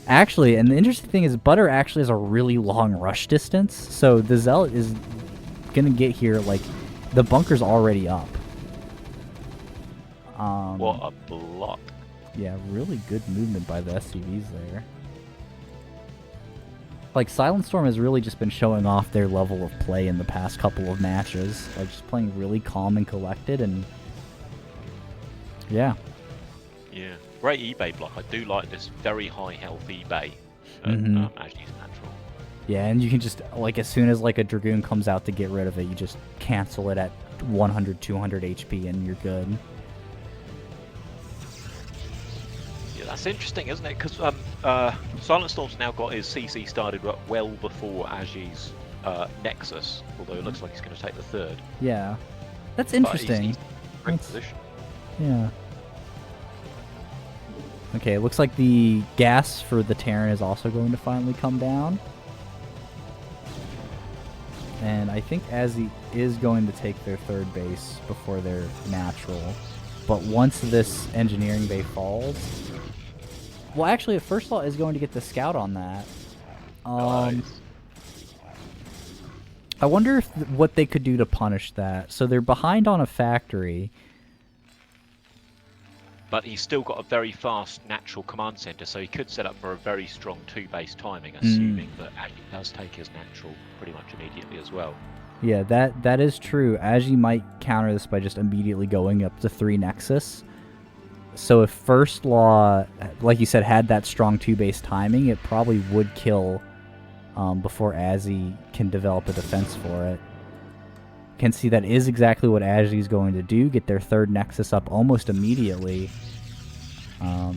actually, and the interesting thing is Butter actually has a really long rush distance. So the Zealot is gonna get here like the bunker's already up. What a block. Yeah, really good movement by the SCVs there. Like, SilentStorm has really just been showing off their level of play in the past couple of matches. Like, just playing really calm and collected, and yeah. Yeah. Great eBay block. I do like this very high health eBay. Mhm. Agi's natural. Yeah, and you can just, like, as soon as, like, a Dragoon comes out to get rid of it, you just cancel it at 100, 200 HP, and you're good. Yeah, that's interesting, isn't it? Because SilentStorm's now got his CC started well before Agi's Nexus, although it looks like he's going to take the third. Yeah. That's But interesting. He's in great That's- position. Yeah. Okay, it looks like the gas for the Terran is also going to finally come down. And I think Azzy is going to take their third base before their natural. But once this engineering bay falls... Well, actually, a first thought is going to get the scout on that. Nice. I wonder if what they could do to punish that. So they're behind on a factory. But he's still got a very fast natural command center, so he could set up for a very strong 2-base timing, assuming that Agi does take his natural pretty much immediately as well. Yeah, that is true. Agi might counter this by just immediately going up to 3 Nexus. So if First Law, like you said, had that strong 2-base timing, it probably would kill before Azzy can develop a defense for it. Can see that is exactly what Azzy is going to do, get their third Nexus up almost immediately. Yeah.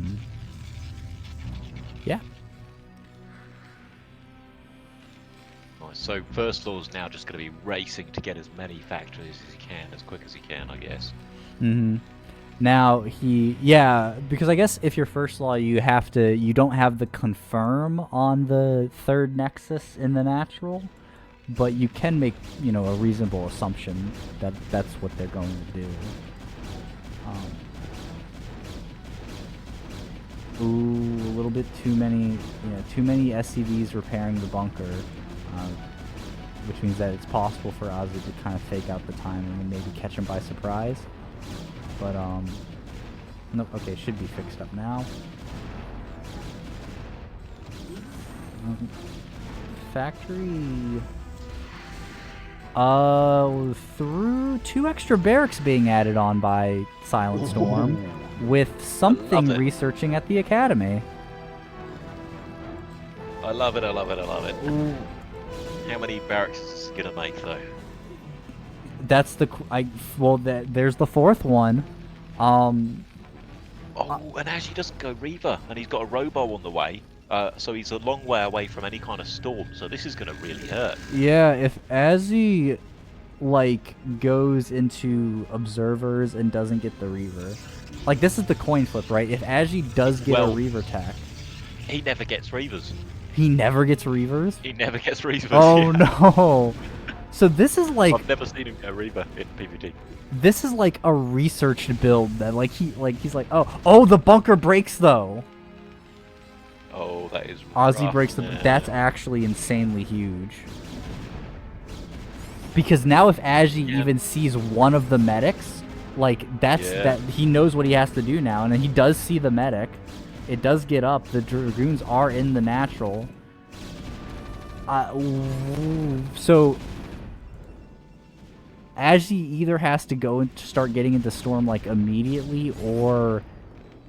Nice. So First Law's now just going to be racing to get as many factories as he can, as quick as he can, I guess. Mm-hmm. Now because I guess if you're First Law, you don't have the confirm on the third Nexus in the natural, but you can make, a reasonable assumption that that's what they're going to do. Ooh, a little bit too many SCVs repairing the bunker, which means that it's possible for Ozzy to kind of fake out the timing and maybe catch him by surprise. But, nope, okay, should be fixed up now. Factory... through 2 extra barracks being added on by SilentStorm, with something researching at the academy. I love it, I love it, I love it. Ooh. How many barracks is this going to make, though? That's the... there's the 4th one. Oh, and Agi doesn't go Reaver, and he's got a Robo on the way, so he's a long way away from any kind of storm, so this is going to really hurt. Yeah, if Azzy, goes into observers and doesn't get the Reaver... this is the coin flip, right? If Azzy does get a Reaver tech... He never gets Reavers. He never gets Reavers? He never gets Reavers. Oh, yeah. no! So this is I've never seen him get a Reaver in PvT. This is like a researched build that he's like, oh, the bunker breaks though. Oh, that is Ozzy rough, breaks the... man. That's actually insanely huge. Because now if Agi even sees one of the medics, that he knows what he has to do now, and then he does see the medic. It does get up. The Dragoons are in the natural. So Agi either has to go and start getting into Storm immediately, or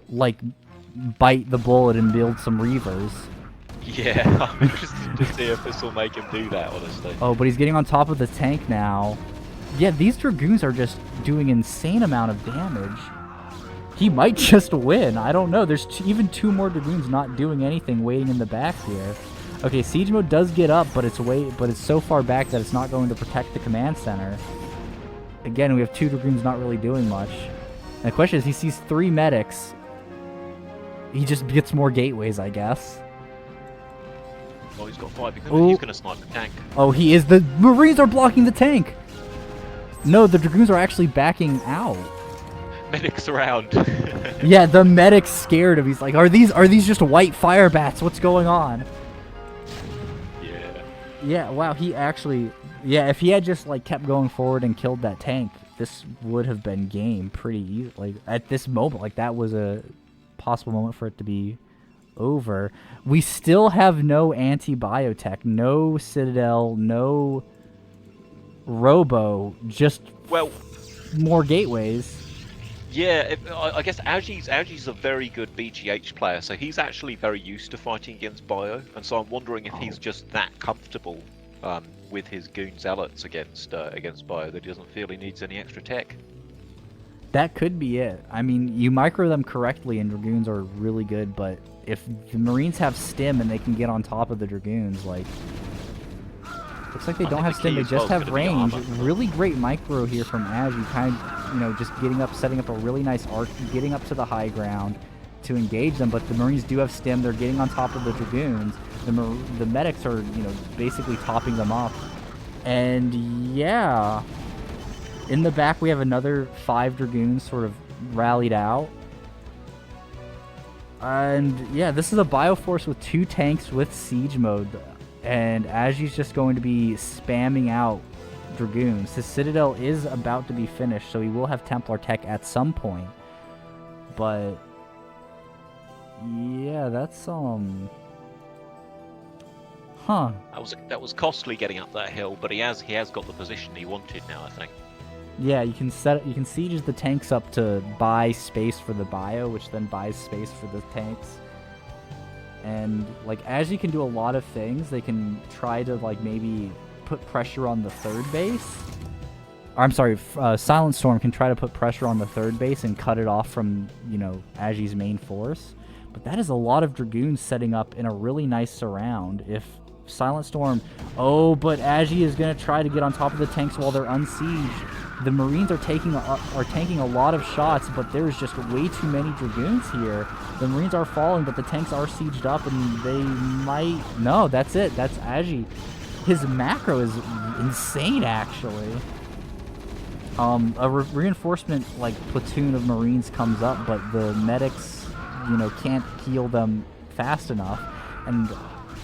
bite the bullet and build some Reavers. Yeah, I'm interested to see if this will make him do that, honestly. Oh, but he's getting on top of the tank now. Yeah, these Dragoons are just doing insane amount of damage. He might just win. I don't know. There's even 2 more Dragoons not doing anything, waiting in the back here. Okay, siege mode does get up, but it's so far back that it's not going to protect the command center. Again, we have 2 Dragoons not really doing much. And the question is, he sees 3 medics. He just gets more gateways, I guess. Oh, he's got 5. He's going to snipe the tank. Oh, he is. The Marines are blocking the tank. No, the Dragoons are actually backing out. Medics around. Yeah, the medic's scared of. He's like, are these just white fire bats? What's going on? Yeah. Yeah. Wow. He actually. Yeah. If he had just like kept going forward and killed that tank, this would have been game pretty easy. Like at this moment, like that was a possible moment for it to be over. We still have no anti-biotech, no Citadel, no Robo, just more gateways. Yeah, I guess Agi's a very good BGH player, so he's actually very used to fighting against Bio, and so I'm wondering if he's just that comfortable with his goon zealots against Bio that he doesn't feel he needs any extra tech. That could be it. I mean, you micro them correctly and Dragoons are really good, but if the Marines have stim and they can get on top of the Dragoons, like... Looks like they don't have stim, they just have range. Really great micro here from Agi, kind of, just getting up, setting up a really nice arc, getting up to the high ground to engage them, but the Marines do have stim, they're getting on top of the Dragoons. The medics are, basically topping them up. And yeah... In the back, we have another 5 Dragoons sort of rallied out. And yeah, this is a Bioforce with 2 tanks with siege mode. And Agi's just going to be spamming out Dragoons. His Citadel is about to be finished, so he will have Templar tech at some point. But yeah, that's Huh. That was costly getting up that hill, but he has got the position he wanted now, I think. Yeah, you can siege the tanks up to buy space for the bio, which then buys space for the tanks. And like Agi can do a lot of things. They can try to like maybe put pressure on the third base. Or, I'm sorry, SilentStorm can try to put pressure on the third base and cut it off from, Agi's main force. But that is a lot of Dragoons setting up in a really nice surround. If SilentStorm... Oh, but Agi is going to try to get on top of the tanks while they're unsieged. The Marines are tanking a lot of shots, but there's just way too many Dragoons here. The Marines are falling, but the tanks are sieged up, and they might... No, that's it. That's Agi. His macro is insane, actually. A reinforcement, like, platoon of Marines comes up, but the medics, can't heal them fast enough. And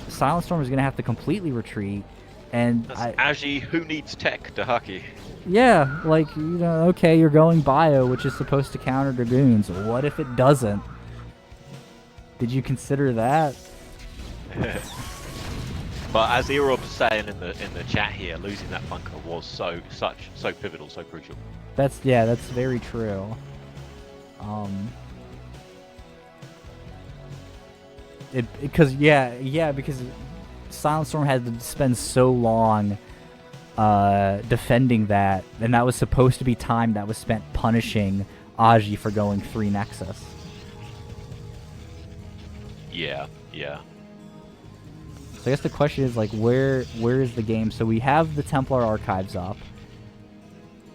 SilentStorm is going to have to completely retreat. And Agi, who needs tech to Haki? Yeah, like, okay, you're going bio, which is supposed to counter Dragoons. What if it doesn't? Did you consider that? But as Erob's saying in the chat here, losing that bunker was so pivotal, so crucial. That's very true. Because SilentStorm had to spend so long defending that, and that was supposed to be time that was spent punishing Agi for going 3 Nexus. Yeah. So I guess the question is, like, where is the game? So we have the Templar archives up,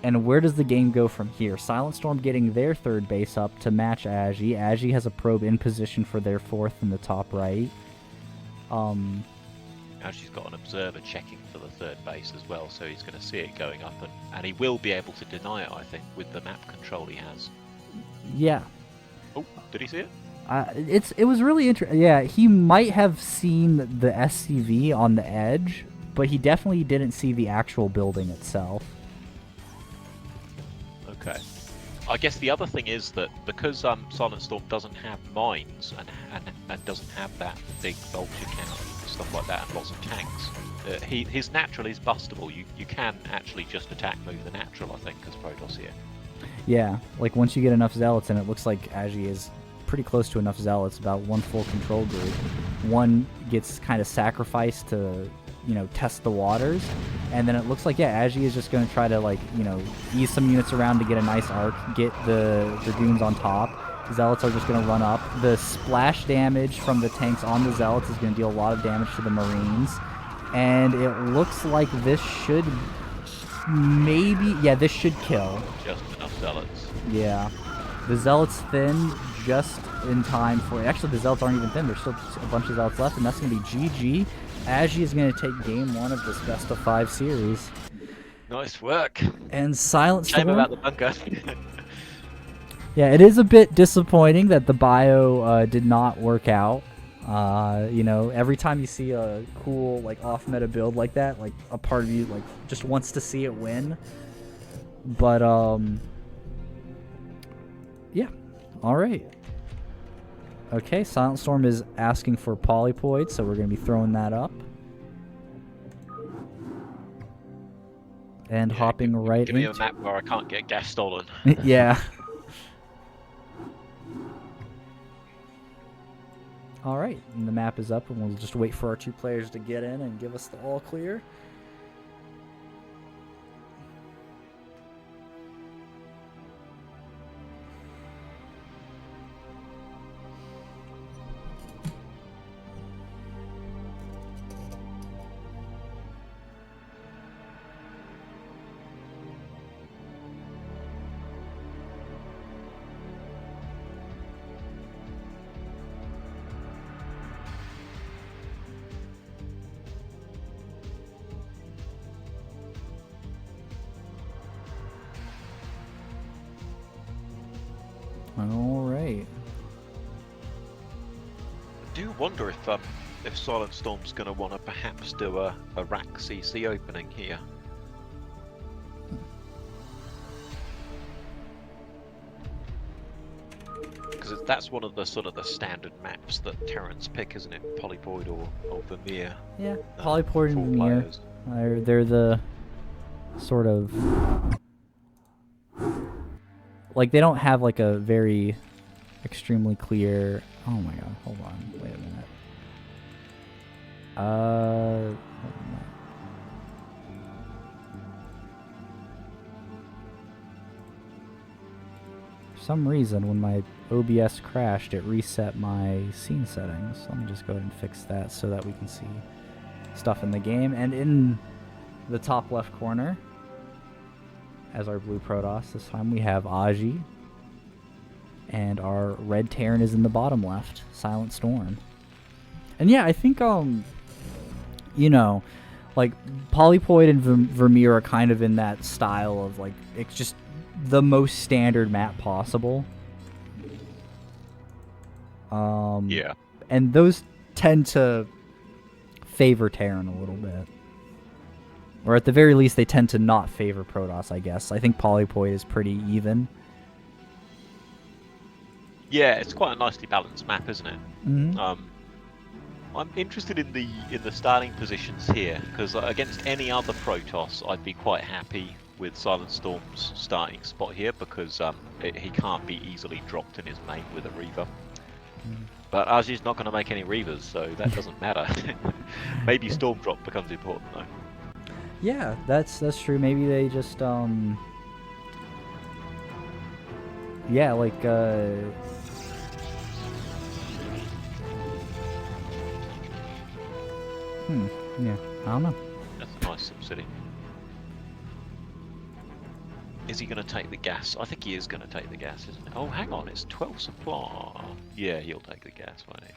and where does the game go from here? SilentStorm getting their 3rd base up to match Agi. Agi has a probe in position for their 4th in the top right. Now she's got an observer checking for the 3rd base as well, so he's going to see it going up, and he will be able to deny it, I think, with the map control he has. Yeah. Oh, did he see it? It was really interesting. Yeah, he might have seen the SCV on the edge, but he definitely didn't see the actual building itself. Okay. I guess the other thing is that because SilentStorm doesn't have mines and doesn't have that big vulture cannon and stuff like that and lots of tanks, his natural is bustable. You can actually just attack move the natural, I think, as Protoss here. Yeah, like once you get enough zealots, and it looks like Agi is pretty close to enough zealots, about 1 full control group. One gets kind of sacrificed to, test the waters, and then it looks like, Agi is just going to try to, like, ease some units around to get a nice arc, get the Dragoons on top. Zealots are just going to run up. The splash damage from the tanks on the Zealots is going to deal a lot of damage to the Marines. And it looks like this should maybe... Yeah, this should kill. Just enough Zealots. Yeah. The Zealots thin just in time for... Actually, the Zealots aren't even thin. There's still a bunch of Zealots left, and that's going to be GG. Agi is going to take game 1 of this best of 5 series. Nice work. And SilentStorm... Shame about the bunker. Yeah, it is a bit disappointing that the bio did not work out. You know, every time you see a cool, like, off-meta build like that, like, a part of you, like, just wants to see it win. But, yeah. Alright. Okay, SilentStorm is asking for Polypoid, so we're going to be throwing that up. And hopping right give me into... a map where I can't get gas stolen. Yeah. Alright, and the map is up, and we'll just wait for our 2 players to get in and give us the all clear. Alright. I do wonder if SilentStorm's going to want to perhaps do a rack CC opening here. Because that's one of the sort of the standard maps that Terrans pick, isn't it? Polypoid or Vermeer. Yeah, Polypoid and Vermeer. Players. They're the sort of... Like, they don't have, like, a very extremely clear... Oh my god, hold on. Wait a minute. For some reason, when my OBS crashed, it reset my scene settings. Let me just go ahead and fix that so that we can see stuff in the game. And in the top left corner, as our blue Protoss, this time we have Agi. And our red Terran is in the bottom left, SilentStorm. And yeah, I think, you know, like, Polypoid and Vermeer are kind of in that style of, like, it's just the most standard map possible. Yeah. And those tend to favor Terran a little bit. Or at the very least, they tend to not favor Protoss, I guess. I think Polypoid is pretty even. Yeah, it's quite a nicely balanced map, isn't it? Mm-hmm. I'm interested in the starting positions here, because against any other Protoss, I'd be quite happy with SilentStorm's starting spot here, because he can't be easily dropped in his main with a Reaver. But Agi's not going to make any Reavers, so that doesn't matter. Maybe Storm Drop becomes important, though. Yeah, that's true. Maybe they just yeah, like yeah, I don't know. That's a nice city. Is he going to take the gas? I think he is going to take the gas, isn't it? Oh, hang on, it's 12 supply. Yeah, he'll take the gas, won't he?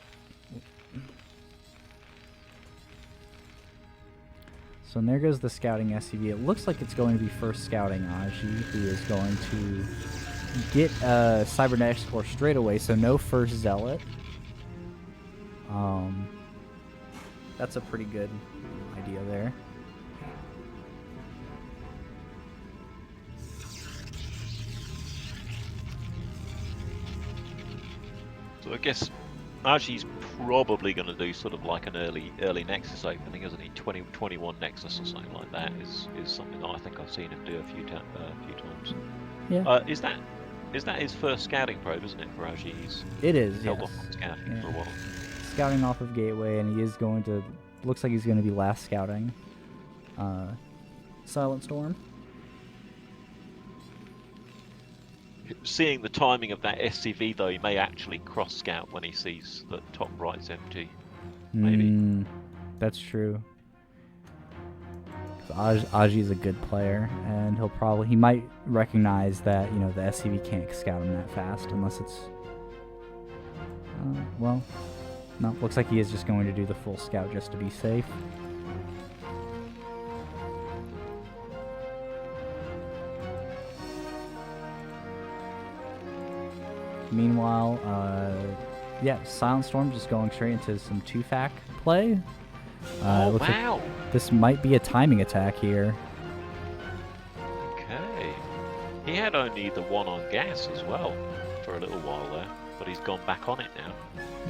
So and there goes the scouting SCV. It looks like it's going to be first scouting Agi, who is going to get a cybernetic score straight away, so no first zealot. That's a pretty good idea there. So I guess Agi's probably going to do sort of like an early Nexus opening, isn't he? 21 Nexus or something like that is something that I think I've seen him do a few times. Yeah. Is that his first scouting probe, isn't it, for Agi? It is, held yes. off on scouting for a while. Scouting off of Gateway, and he is going to... Looks like he's going to be last scouting SilentStorm. Seeing the timing of that SCV though, he may actually cross scout when he sees that top right's empty. Maybe. That's true. Aji's a good player, and he might recognize that, you know, the SCV can't scout him that fast unless it's... well, no, looks like he is just going to do the full scout just to be safe. Meanwhile, yeah, SilentStorm just going straight into some 2-fac play. Oh, looks wow! like this might be a timing attack here. Okay. He had only the one on gas as well for a little while there, but he's gone back on it now.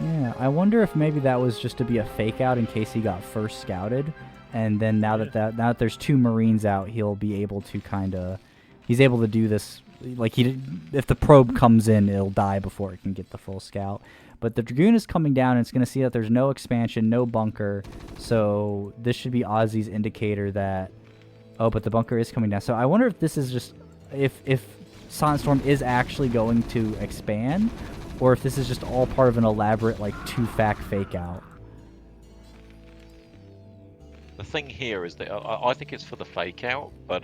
Yeah, I wonder if maybe that was just to be a fake out in case he got first scouted, and then now that there's 2 Marines out, he'll be able to he's able to do this. Like, if the probe comes in, it'll die before it can get the full scout. But the Dragoon is coming down, and it's going to see that there's no expansion, no bunker. So this should be Ozzy's indicator that... Oh, but the bunker is coming down. So I wonder if this is just... If SilentStorm is actually going to expand, or if this is just all part of an elaborate, like, 2-fac fake-out. The thing here is that I think it's for the fake-out, but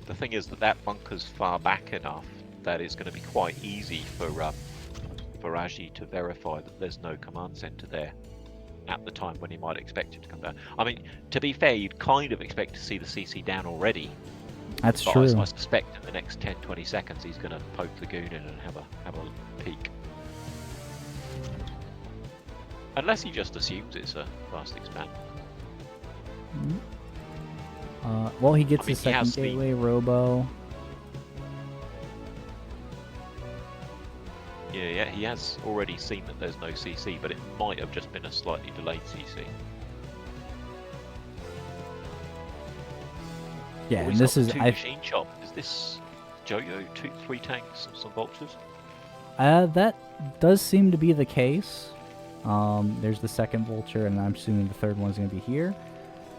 the thing is that bunker's far back enough that it's going to be quite easy for Aji to verify that there's no command center there at the time when he might expect it to come down. I mean, to be fair, you'd kind of expect to see the CC down already. That's but true. I suspect in the next 10-20 seconds he's going to poke the goon in and have a peek. Unless he just assumes it's a fast expand. Well, he gets the second gateway robo. Yeah, he has already seen that there's no CC, but it might have just been a slightly delayed CC. Yeah, and this is... machine shop. Is this Jojo? 3 tanks, some vultures? That does seem to be the case. There's the second vulture, and I'm assuming the third one's going to be here.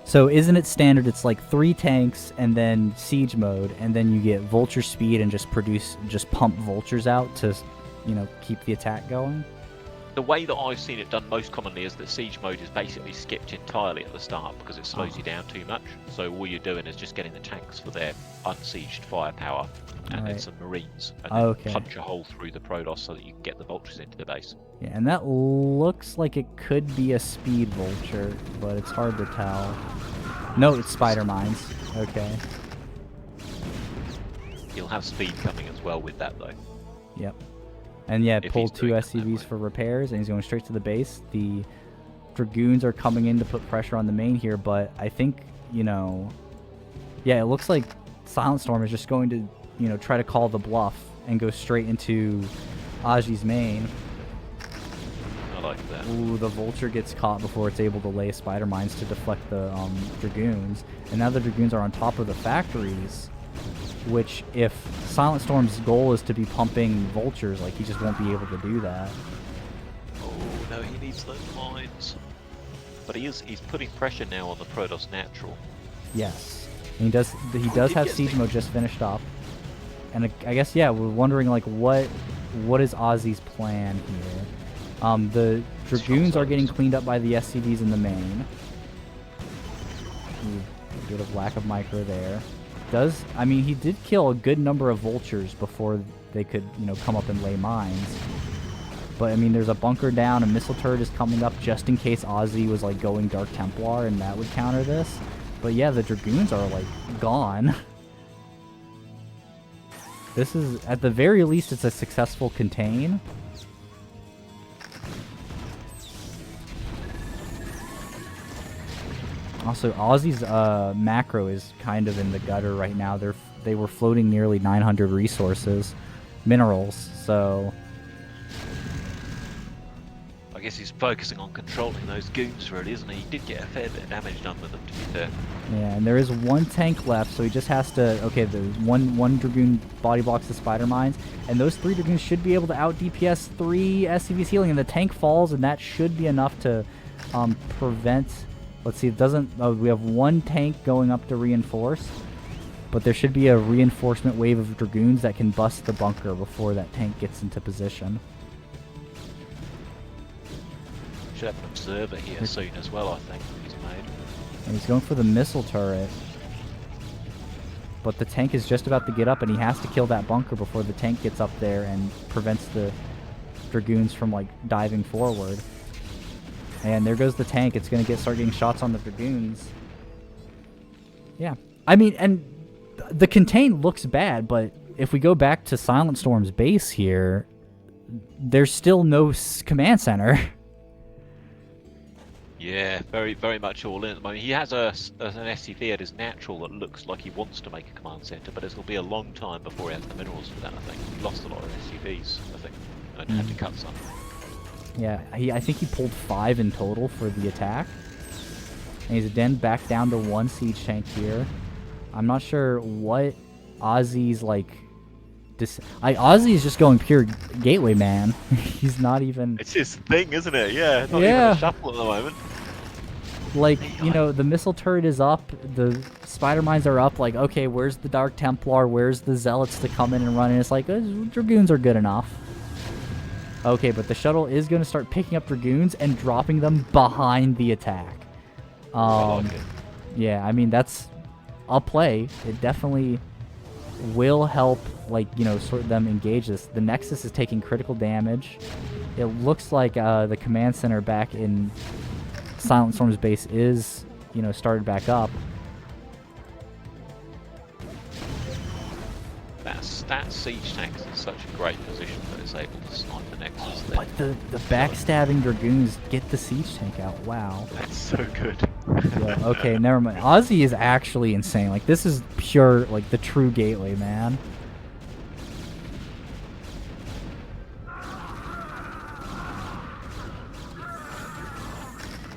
So isn't it standard? It's like 3 tanks and then siege mode, and then you get vulture speed and just pump vultures out to, you know, keep the attack going. The way that I've seen it done most commonly is that siege mode is basically skipped entirely at the start because it slows you down too much. So all you're doing is just getting the tanks for their unsieged firepower and then some marines, and then punch a hole through the Protoss so that you can get the vultures into the base. Yeah, and that looks like it could be a speed vulture, but it's hard to tell. No, it's spider mines. Okay. You'll have speed coming as well with that though. Yep. And yeah, If pull he's 2 doing it SCVs that for repairs, and he's going straight to the base. The Dragoons are coming in to put pressure on the main here, but I think, you know... Yeah, it looks like SilentStorm is just going to, you know, try to call the bluff and go straight into Aji's main. I like that. Ooh, the Vulture gets caught before it's able to lay Spider Mines to deflect the Dragoons. And now the Dragoons are on top of the factories, which if SilentStorm's goal is to be pumping Vultures, like, he just won't be able to do that. Oh, no, he needs those mines. But he's putting pressure now on the Protoss natural. Yes. And he does have siege mode just finished up. And I guess, yeah, we're wondering, like, what is Ozzy's plan here? The Dragoons are getting cleaned up by the SCVs in the main. Ooh, a bit of lack of micro there. I mean, he did kill a good number of vultures before they could, you know, come up and lay mines. But, I mean, there's a bunker down, a missile turret is coming up just in case Ozzy was, like, going Dark Templar, and that would counter this. But, yeah, the Dragoons are, like, gone. This is, at the very least, it's a successful contain. Also, Ozzy's macro is kind of in the gutter right now. They were floating nearly 900 minerals, so... I guess he's focusing on controlling those goons really, isn't he? He did get a fair bit of damage done with them, to be fair. Yeah, and there is 1 tank left, so he just has to... Okay, the one Dragoon body blocks the Spider Mines, and those 3 Dragoons should be able to out-DPS 3 SCVs healing, and the tank falls, and that should be enough to prevent... Let's see, it doesn't... Oh, we have 1 tank going up to reinforce, But there should be a reinforcement wave of Dragoons that can bust the bunker before that tank gets into position. Should have an observer here soon as well, I think, he's made. And he's going for the missile turret. But the tank is just about to get up, and he has to kill that bunker before the tank gets up there and prevents the Dragoons from, like, diving forward. And there goes the tank. It's going to start getting shots on the Dragoons. Yeah. I mean, and the contain looks bad, but if we go back to SilentStorm's base here, there's still no command center. Yeah, very, very much all in at the moment. He has an SCV at his natural that looks like he wants to make a command center, but it'll be a long time before he has the minerals for that, I think. He lost a lot of SCVs, I think, and had to cut some. Yeah, I think he pulled 5 in total for the attack. And he's then back down to 1 siege tank here. I'm not sure what Ozzy's, like... Ozzy is just going pure gateway, man. He's not even... It's his thing, isn't it? Yeah, not even a shuffle at the moment. Like, you know, the missile turret is up, the spider mines are up, like, okay, where's the Dark Templar, where's the Zealots to come in and run? And it's like, Dragoons are good enough. Okay, but the shuttle is going to start picking up Dragoons and dropping them behind the attack. I like it. Yeah, I mean, that's a play. It definitely will help, like, you know, sort of them engage this. The Nexus is taking critical damage. It looks like the command center back in SilentStorm's base is, you know, started back up. That siege tank is in such a great position that it's able to snipe the Nexus there. But the backstabbing Dragoons get the siege tank out. Wow. That's so good. Yeah, okay, never mind. Ozzy is actually insane. Like, this is pure, like, the true gateway, man.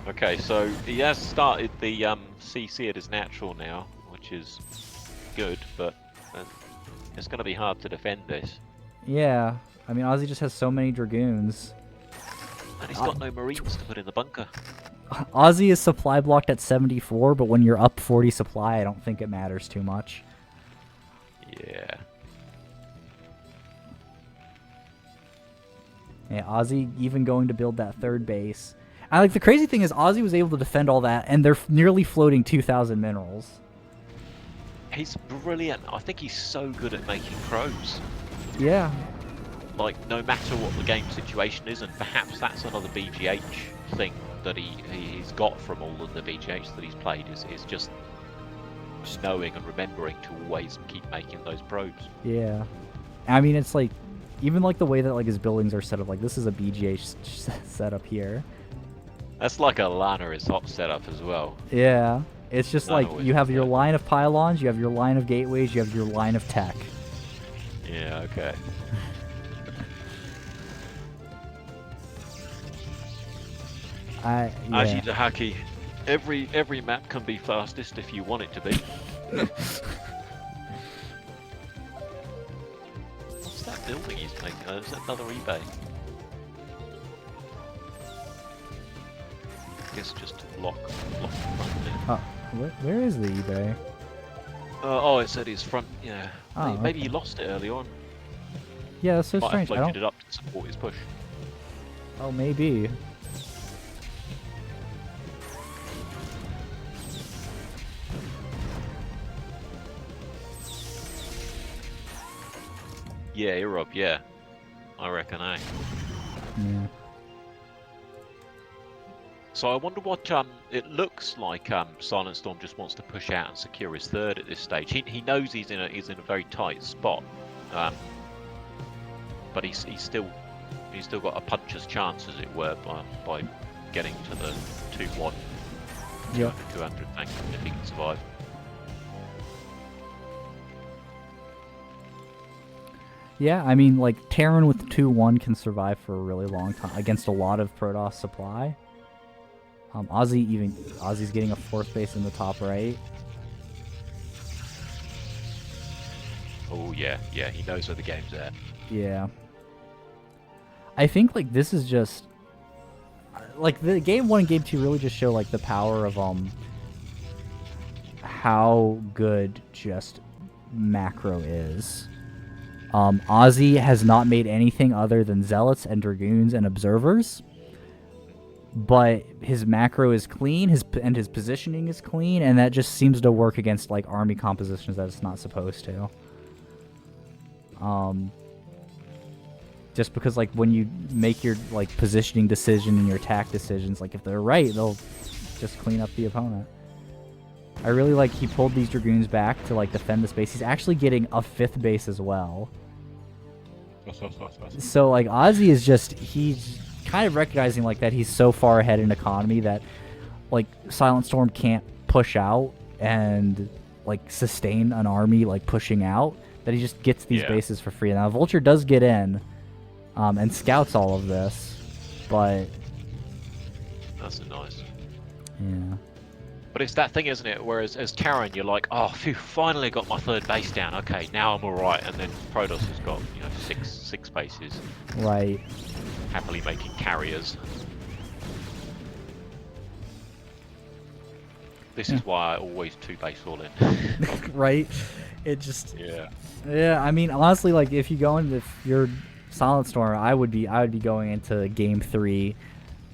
Okay, so he has started the CC at his natural now, which is good, but it's going to be hard to defend this. Yeah, I mean, Ozzy just has so many Dragoons. And he's got no Marines to put in the bunker. Ozzy is supply blocked at 74, but when you're up 40 supply, I don't think it matters too much. Yeah. Yeah, Ozzy even going to build that 3rd base. And, like, the crazy thing is Ozzy was able to defend all that, and they're nearly floating 2,000 minerals. He's brilliant. I think he's so good at making probes. Yeah. Like, no matter what the game situation is, and perhaps that's another BGH thing that he's got from all of the BGHs that he's played, is just knowing and remembering to always keep making those probes. Yeah. I mean, it's like, even like the way that like his buildings are set up, like this is a BGH setup here. That's like a Lana is hot setup as well. Yeah. It's just Lana like, you have your line of pylons, you have your line of gateways, you have your line of tech. Yeah, okay. Yeah. Ajitahaki, every map can be fastest if you want it to be. What's that building he's making? Is that another eBay? I guess just lock the front there. Oh, where is the eBay? Oh, it said his front. Yeah. Oh, maybe okay. he lost it early on. Yeah, that's so Might have strange. I floated don't... it up to support his push. Oh, maybe. Yeah, you're up. Yeah, I reckon. Yeah. So I wonder what it looks like. SilentStorm just wants to push out and secure his 3rd at this stage. He knows he's in a very tight spot, but he's still got a puncher's chance, as it were, by getting to the 2-1, Yeah. 200 tank if he can survive. Yeah, I mean, like, Terran with 2-1 can survive for a really long time against a lot of Protoss supply. Ozzy's getting a 4th base in the top right. Oh yeah, he knows where the game's at. Yeah. I think, like, this is just... Like, the Game 1 and Game 2 really just show, like, the power of, how good just macro is. Ozzy has not made anything other than Zealots and Dragoons and Observers. But his macro is clean, his positioning is clean, and that just seems to work against like army compositions that it's not supposed to. Just because like when you make your like positioning decision and your attack decisions, like if they're right, they'll just clean up the opponent. I really like he pulled these Dragoons back to like defend the space. He's actually getting a 5th base as well. So like Ozzy is just he's kind of recognizing like that he's so far ahead in economy that like SilentStorm can't push out and like sustain an army like pushing out, that he just gets these bases for free. Now Vulture does get in and scouts all of this, but that's nice. Yeah. But it's that thing, isn't it? Whereas as Terran, you're like, oh, phew, finally got my 3rd base down. Okay, now I'm all right. And then Protoss has got, you know, six bases. Right. Happily making carriers. This is why I always 2-base all in. Right. It just. Yeah. Yeah. I mean, honestly, like if you're SilentStorm, I would be going into game 3,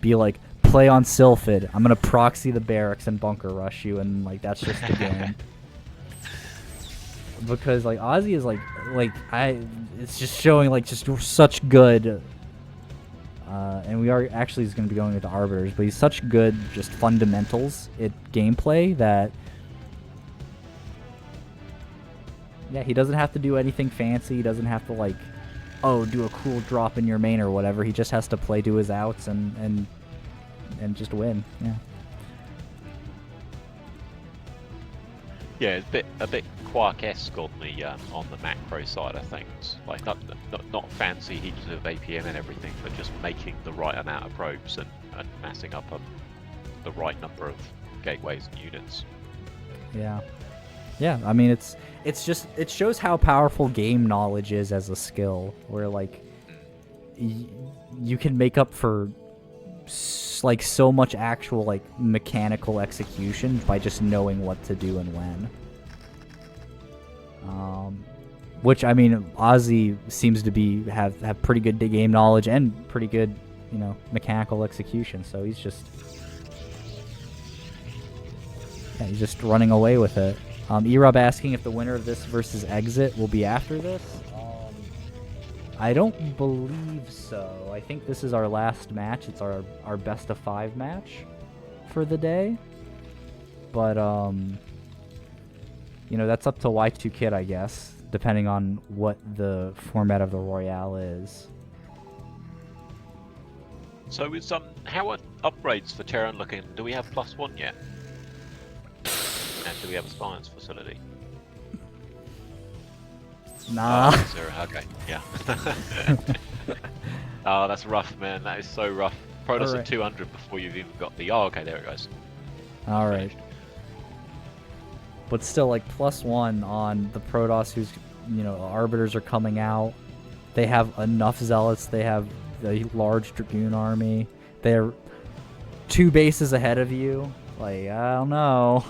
be like, play on Sylphid. I'm gonna proxy the barracks and bunker rush you, and like that's just the game. Because like Ozzy is it's just showing like just such good. And we are actually is going to be going into Arbiters, but he's such good just fundamentals at gameplay that he doesn't have to do anything fancy. He doesn't have to like, do a cool drop in your main or whatever. He just has to play to his outs and just win. Yeah, it's a bit Quark-esque on the macro side of things. Like not fancy heaps of APM and everything, but just making the right amount of probes and massing up the right number of gateways and units. Yeah. I mean, it shows how powerful game knowledge is as a skill. Where like you can make up for like so much actual like mechanical execution by just knowing what to do and when. Which I mean, Ozzy seems to have pretty good game knowledge and pretty good, mechanical execution. So he's just running away with it. Erob asking if the winner of this versus Exit will be after this. I don't believe so. I think this is our last match. It's our best of 5 match for the day. But, that's up to Y2Kid, I guess, depending on what the format of the Royale is. So is how are upgrades for Terran looking? Do we have +1 yet? And do we have a science facility? Nah. Okay, yeah. Oh, that's rough, man. That is so rough. Protoss at 200 before you've even got the... Oh, okay, there it goes. Alright. But still, like, +1 on the Protoss who's, Arbiters are coming out. They have enough Zealots. They have the large Dragoon army. They're 2 bases ahead of you. Like, I don't know.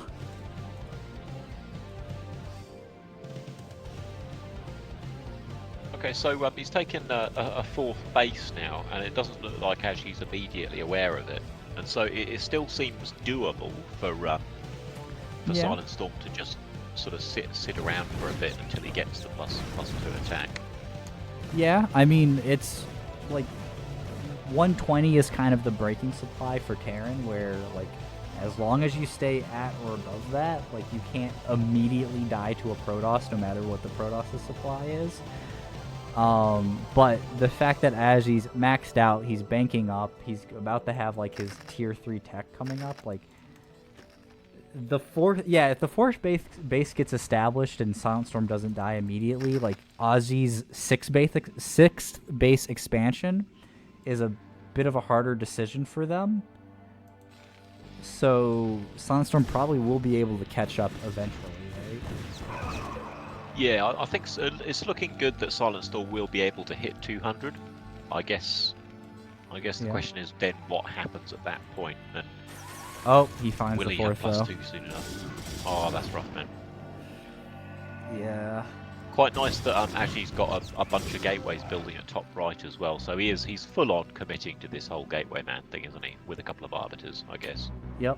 Okay, so he's taken a 4th base now, and it doesn't look like Aji's immediately aware of it, and so it still seems doable for SilentStorm to just sort of sit around for a bit until he gets the +2 attack. Yeah, I mean, it's like 120 is kind of the breaking supply for Terran, where like as long as you stay at or above that, like you can't immediately die to a Protoss no matter what the Protoss' supply is. But the fact that Aji's maxed out, he's banking up, he's about to have like his tier 3 tech coming up, like if the 4th base gets established and SilentStorm doesn't die immediately, like Ozzy's 6th base expansion is a bit of a harder decision for them. So SilentStorm probably will be able to catch up eventually, right? Yeah, I think it's looking good that SilentStorm will be able to hit 200. I guess the question is then what happens at that point, and oh, he finds will the he have 4th though. +2 soon enough? Oh, that's rough, man. Yeah. Quite nice that actually he's got a bunch of gateways building at top right as well. So he's full on committing to this whole gateway man thing, isn't he? With a couple of arbiters, I guess. Yep.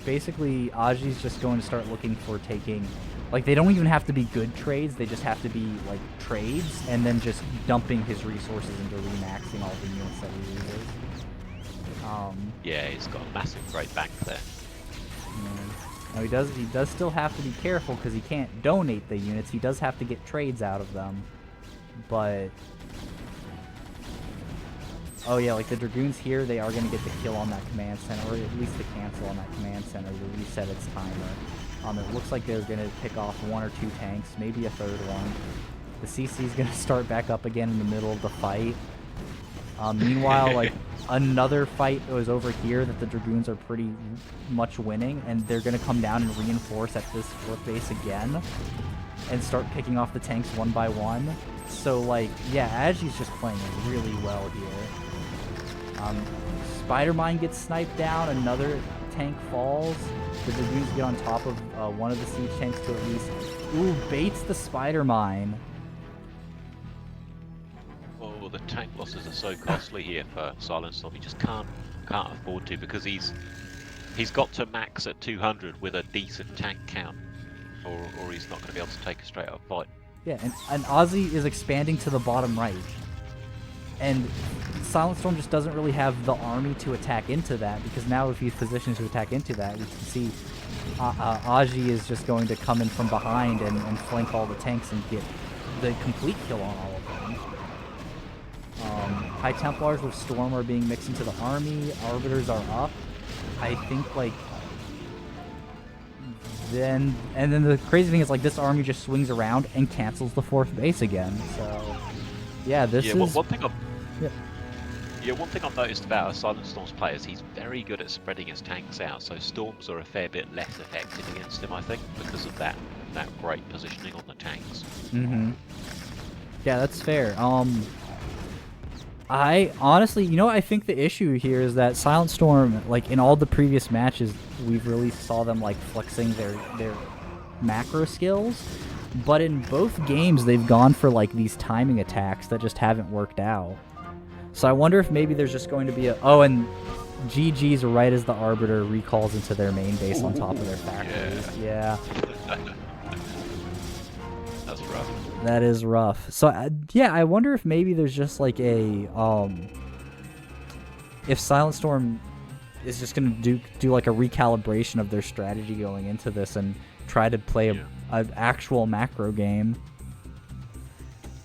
Basically, Aji's just going to start looking for taking, like, they don't even have to be good trades. They just have to be like trades, and then just dumping his resources into remaxing all the units that he uses. Yeah, he's got a massive trade bank there. Now he does still have to be careful because he can't donate the units. He does have to get trades out of them, but oh yeah, like the Dragoons here, they are going to get the kill on that command center, or at least the cancel on that command center to reset its timer. It looks like they're going to pick off 1 or 2 tanks, maybe a third one. The CC is going to start back up again in the middle of the fight. Meanwhile, like, another fight was over here that the Dragoons are pretty much winning, and they're going to come down and reinforce at this 4th base again and start picking off the tanks one by one. So, like, yeah, Aji's just playing really well here. Spider-Mine gets sniped down, another tank falls. The Dragoons get on top of one of the siege tanks to at least... Ooh, baits the Spider-Mine. Oh, the tank losses are so costly here for SilentStorm. He just can't afford to, because he's got to max at 200 with a decent tank count, or he's not going to be able to take a straight up fight. Yeah, and Ozzy is expanding to the bottom right. And SilentStorm just doesn't really have the army to attack into that, because now if he's positioned to attack into that, we can see Aji is just going to come in from behind and flank all the tanks and get the complete kill on all of them. High Templars with Storm are being mixed into the army. Arbiters are up. I think, like... And then the crazy thing is, like, this army just swings around and cancels the 4th base again. So, yeah, this is... One thing I've noticed about SilentStorm's players, he's very good at spreading his tanks out, so Storms are a fair bit less effective against him, I think, because of that great positioning on the tanks. Mm-hmm. Yeah, that's fair. I honestly, I think the issue here is that SilentStorm, like, in all the previous matches, we've really saw them, like, flexing their macro skills, but in both games, they've gone for, like, these timing attacks that just haven't worked out. So I wonder if maybe there's just going to be a... Oh, and GG's right as the Arbiter recalls into their main base on top of their factories. Yeah. That's rough. That is rough. So, yeah, I wonder if maybe there's just, like, a... if SilentStorm is just going to do, like, a recalibration of their strategy going into this and try to play an actual macro game.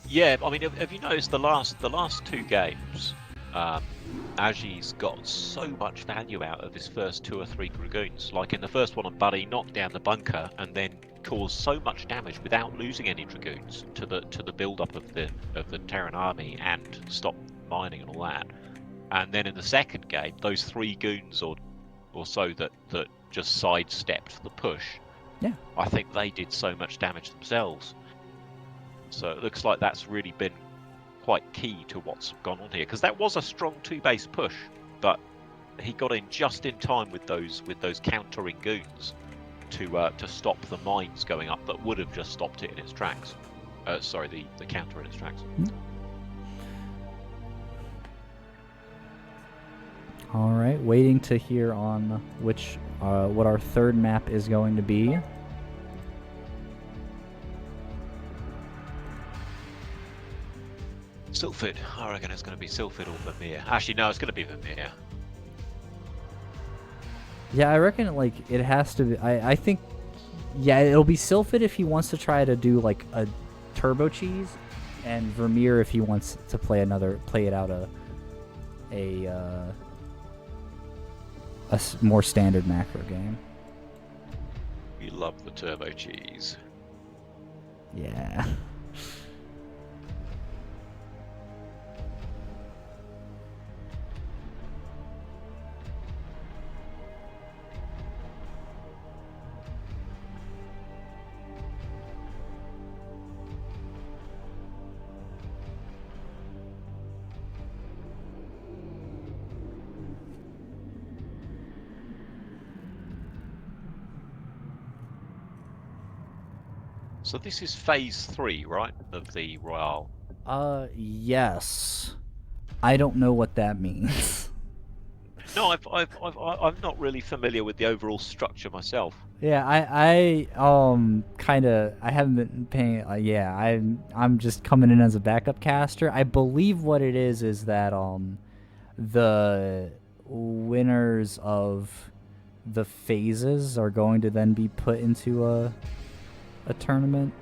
Yeah, I mean, have you noticed the last 2 games, Aji's got so much value out of his first 2 or 3 Dragoons. Like in the first one on Buddy, knocked down the bunker and then caused so much damage without losing any Dragoons to the build-up of the Terran army and stop mining and all that. And then in the second game, those 3 goons or so that just sidestepped the push. Yeah, I think they did so much damage themselves. So it looks like that's really been quite key to what's gone on here, because that was a strong 2-base push, but he got in just in time with those countering goons to stop the mines going up that would have just stopped it in its tracks. Sorry, the counter in its tracks. All right, waiting to hear on what our third map is going to be. Sylphid. I reckon it's going to be Sylphid or Vermeer. Actually, no, it's going to be Vermeer. Yeah, I reckon, like, it has to be... I think... Yeah, it'll be Sylphid if he wants to try to do, like, a Turbo Cheese, and Vermeer if he wants to play it out a more standard macro game. We love the Turbo Cheese. Yeah. So this is phase 3, right, of the Royale? Yes. I don't know what that means. No, I'm not really familiar with the overall structure myself. Yeah, I kind of I haven't been paying. Yeah, I'm just coming in as a backup caster. I believe what it is that the winners of the phases are going to then be put into a tournament.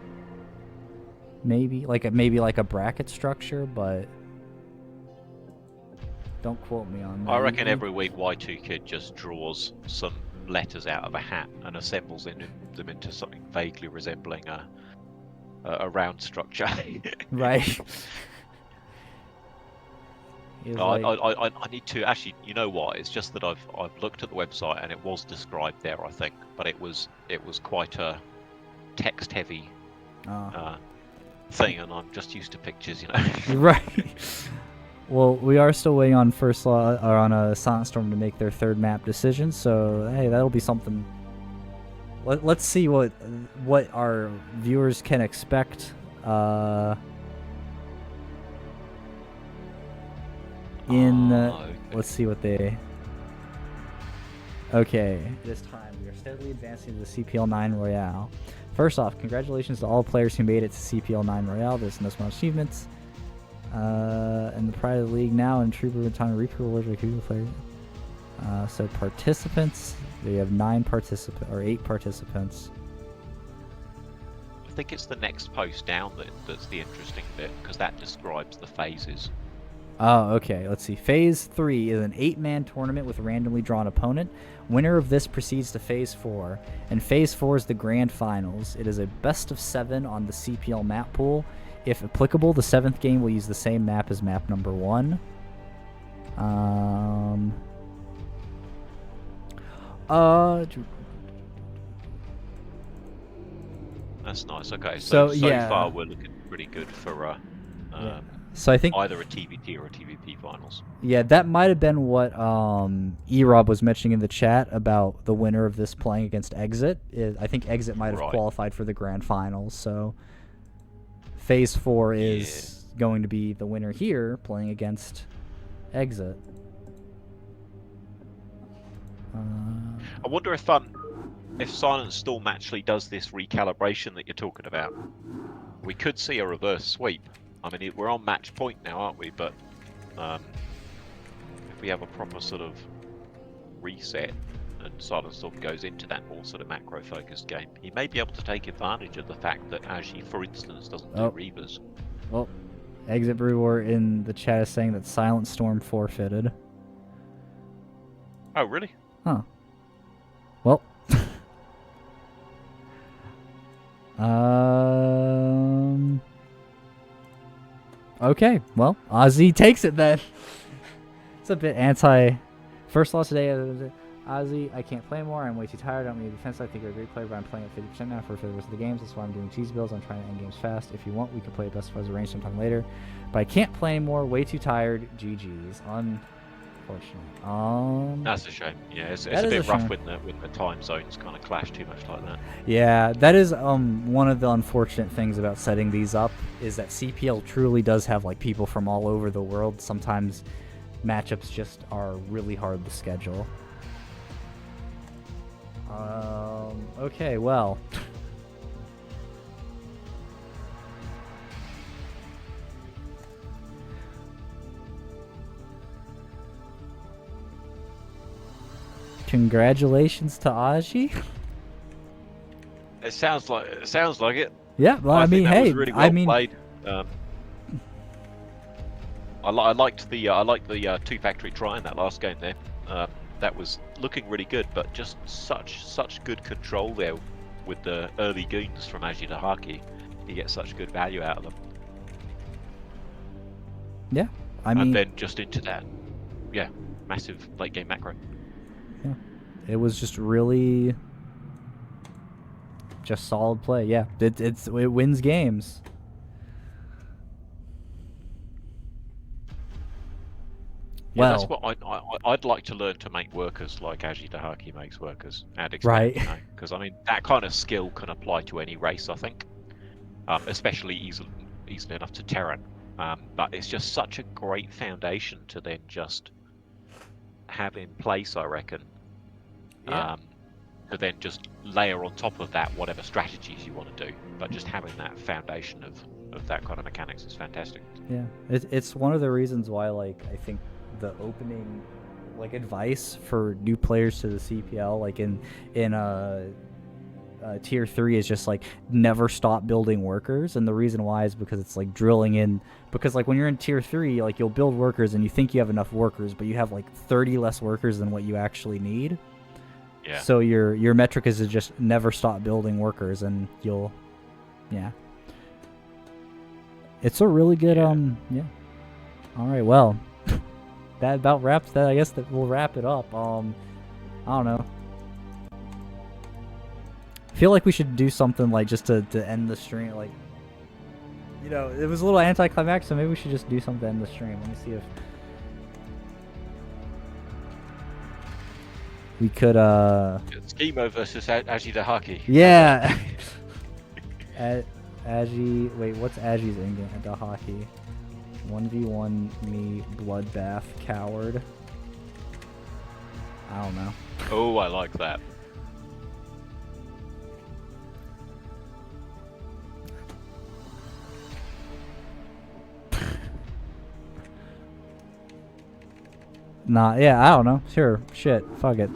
Maybe like a bracket structure, but don't quote me on that. I reckon every week Y2Kid just draws some letters out of a hat and assembles them into something vaguely resembling a round structure. Right. I need to actually. You know what? It's just that I've looked at the website and it was described there, I think, but it was quite a text heavy thing, and I'm just used to pictures, you know. Right. Well, we are still waiting on SilentStorm to make their third map decision, so hey, that'll be something. Let's see what our viewers can expect. Let's see what they. Okay. This time we are steadily advancing to the CPL 9 Royale. First off, congratulations to all players who made it to CPL 9 Royale. There's no small achievements. And the pride of the league now and Trooper Baton Reaper players. So participants, we have 8 participants. I think it's the next post down that's the interesting bit, because that describes the phases. Oh, okay. Let's see. Phase 3 is an 8-man tournament with a randomly drawn opponent. Winner of this proceeds to Phase 4, and Phase 4 is the grand finals. It is a best of 7 on the CPL map pool. If applicable, the 7th game will use the same map as map number 1. That's nice. Okay, so yeah. Far we're looking pretty good for yeah. So I think either a TVT or a TVP finals. Yeah, that might have been what E-Rob was mentioning in the chat about the winner of this playing against Exit. I think Exit might have qualified for the grand finals, so Phase 4 is going to be the winner here playing against Exit. I wonder if SilentStorm actually does this recalibration that you're talking about. We could see a reverse sweep. I mean, we're on match point now, aren't we? But if we have a proper sort of reset and SilentStorm goes into that more sort of macro-focused game, he may be able to take advantage of the fact that Agi, for instance, doesn't do Reavers. Well, Exit Brewer in the chat is saying that SilentStorm forfeited. Oh, really? Huh. Well. Okay, well, Ozzy takes it then. It's a bit anti. First loss today. Ozzy, I can't play anymore. I'm way too tired. I don't need defense. I think you're a great player, but I'm playing at 50% now for the rest of the games. That's why I'm doing cheese builds. I'm trying to end games fast. If you want, we can play best of range sometime later. But I can't play anymore. Way too tired. GG's. Unfortunately. That's a shame. Yeah, it's a bit rough when the time zones kind of clash too much like that. Yeah, that is one of the unfortunate things about setting these up is that CPL truly does have like people from all over the world. Sometimes matchups just are really hard to schedule. Okay, well. Congratulations to Aji. It sounds like it. Yeah, well, I mean, hey, really well played. I liked the 2 factory try in that last game there. That was looking really good, but just such good control there with the early goons from Y2Kid. You get such good value out of them. Yeah, I mean, and then just into that, massive late game macro. Yeah, it was just really just solid play. Yeah, it wins games. Yeah, well, that's what I'd like to learn to make workers like Y2Kid makes workers. Add experience, right? Because I mean that kind of skill can apply to any race. I think especially easily enough to Terran. But it's just such a great foundation to then just have in place, I reckon. Yeah. To then just layer on top of that whatever strategies you want to do. But just having that foundation of that kind of mechanics is fantastic. Yeah, it's one of the reasons why, like, I think the opening, like, advice for new players to the CPL, like in tier 3 is just like never stop building workers. And the reason why is because it's like drilling in, because like when you're in tier 3, like you'll build workers and you think you have enough workers, but you have like 30 less workers than what you actually need. Yeah. So your metric is to just never stop building workers, and you'll, yeah. It's a really good yeah. All right, well, that about wraps that. I guess that we'll wrap it up. I don't know. I feel like we should do something like just to end the stream, like, you know, it was a little anticlimactic, so maybe we should just do something to end the stream. Let me see if we could Scimo versus Dahaki. yeah. Agi, wait, what's Agi's endgame at Dahaki? 1v1 me, bloodbath, coward. I don't know. Oh, I like that. Nah, yeah, I don't know. Sure, shit, fuck it.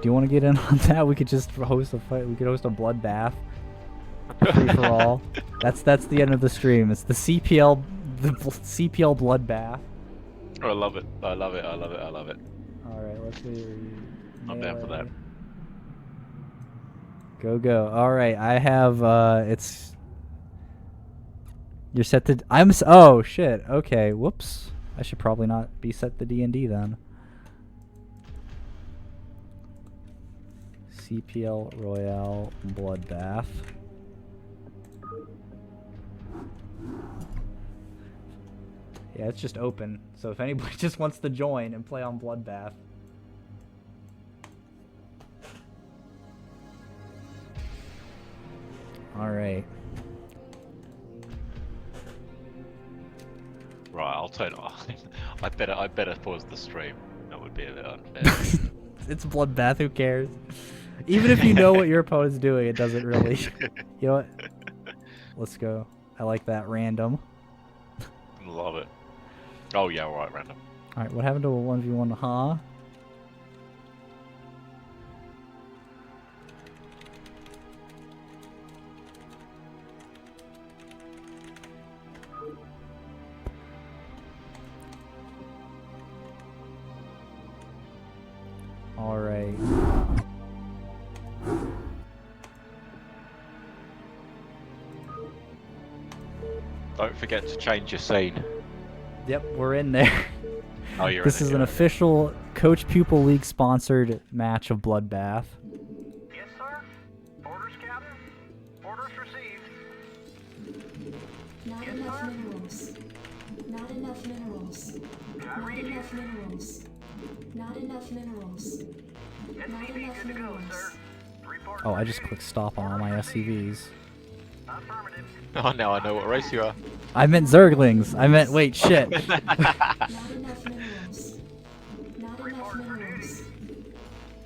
Do you want to get in on that? We could just host a fight. We could host a bloodbath, free for all. That's the end of the stream. It's the CPL, CPL bloodbath. Oh, I love it. I love it. I love it. I love it. All right, let's see. I'm down for that. Go. All right, I have. It's. You're set to. Oh shit. Okay. Whoops. I should probably not be set to D&D then. CPL Royale Bloodbath. Yeah, it's just open. So if anybody just wants to join and play on Bloodbath. Alright. Right, I'll turn it off. I better pause the stream. That would be a bit unfair. It's Bloodbath, who cares? Even if you know what your opponent's doing, it doesn't really. You know what? Let's go. I like that random. Love it. Oh yeah, alright, random. Alright, what happened to a 1v1, huh? Alright. Don't forget to change your scene. Yep, we're in there. Oh, you're This in it, is you're an in it. official Coach-Pupil League sponsored match of Bloodbath. Yes, sir. Orders, Captain. Orders received. Not Yes, enough sir. minerals. Not enough minerals. I Not read you. enough minerals. Not enough minerals. Not SCV enough good to go, minerals. sir. Report Oh, for I just duty. clicked stop on all my SCVs. Affirmative. Oh, now I know what race you are. I meant Zerglings. I meant, wait, shit. Not enough minerals. Not enough Report for minerals. duty.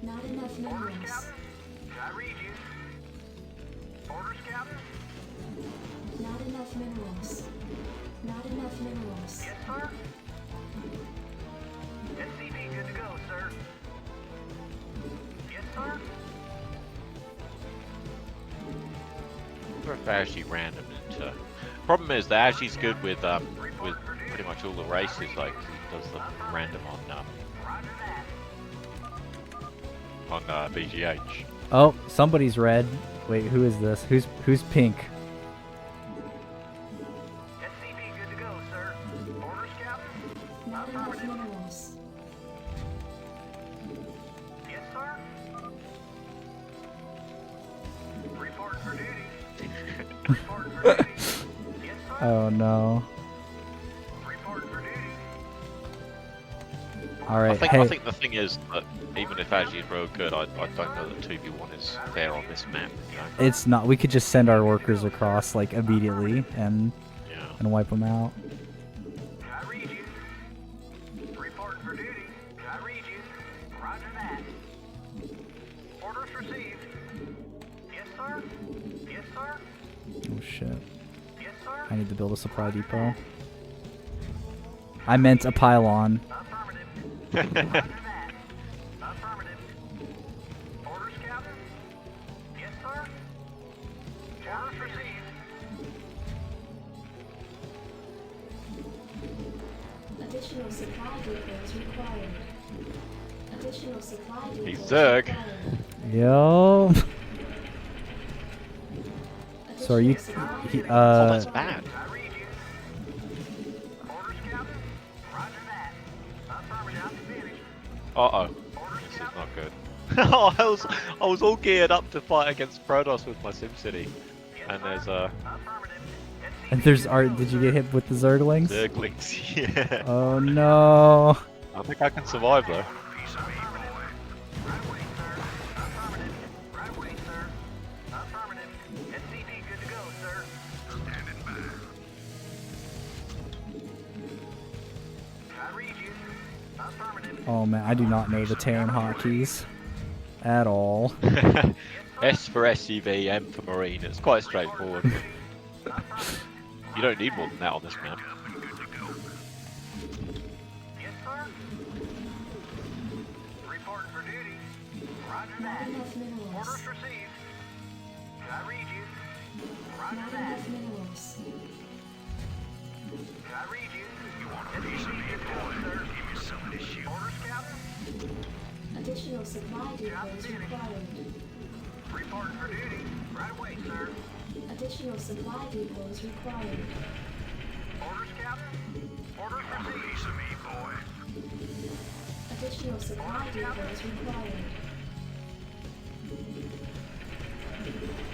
Not enough Orders, minerals. Captain. I read you. Orders, Captain. Not enough minerals. Not enough minerals. Yes, sir. SCV good to go, sir. Yes, sir. If Ashley random into. Problem is that Ashley's good with pretty much all the races. Like he does them random Roger that. on BGH. Oh, somebody's red. Wait, who is this? Who's pink? SCV good to go, sir. Orders, Captain. Not enough minerals. Yes, sir. Report for duty. Report for duty. Yes, sir. Oh no. Report for duty. All right. I think the thing is that even if Agi is real good, I don't know that 2v1 is fair on this map. You know? It's not. We could just send our workers across like immediately and wipe them out. I read you. Reporting for duty. I read you. Roger that. Orders received. Yes, sir. Yes, sir. Oh shit! Yes, sir. I need to build a supply depot. I meant a pylon. Affirmative. Roger that. Affirmative. Orders, Captain? Yes, sir. Orders received. Additional supply depots required. Additional supply depots He's Zerg. required. Yo. So are you? Oh, that's bad. I read you. Orders, Captain? Roger that. Affirmative. Finished. Uh-oh. This is not good. Oh, I was all geared up to fight against Protoss with my SimCity. And there's And there's art. Did you get hit with the Zerglings? Zerglings, yeah. Oh no. I think I can survive though. Right away, sir. Affirmative. Right away, sir. Affirmative. SCP good to go, sir. Standing by. I read you. Affirmative. Oh man, I do not know the Terran hotkeys at all. S for SCV, M for Marine. It's quite straightforward. You don't need more than that on this map. Yes, sir. Reporting for duty. Roger Not that. enough minerals. Orders received. I read you. Roger Not that. enough minerals. I read you. You want a piece of me, boy? Give me some of this shit. Orders, Captain. Additional supply depots required. Reporting for duty. Right away, sir. Additional supply depots required. Orders, Captain. Orders received. Piece of me, boy. Additional supply depots required.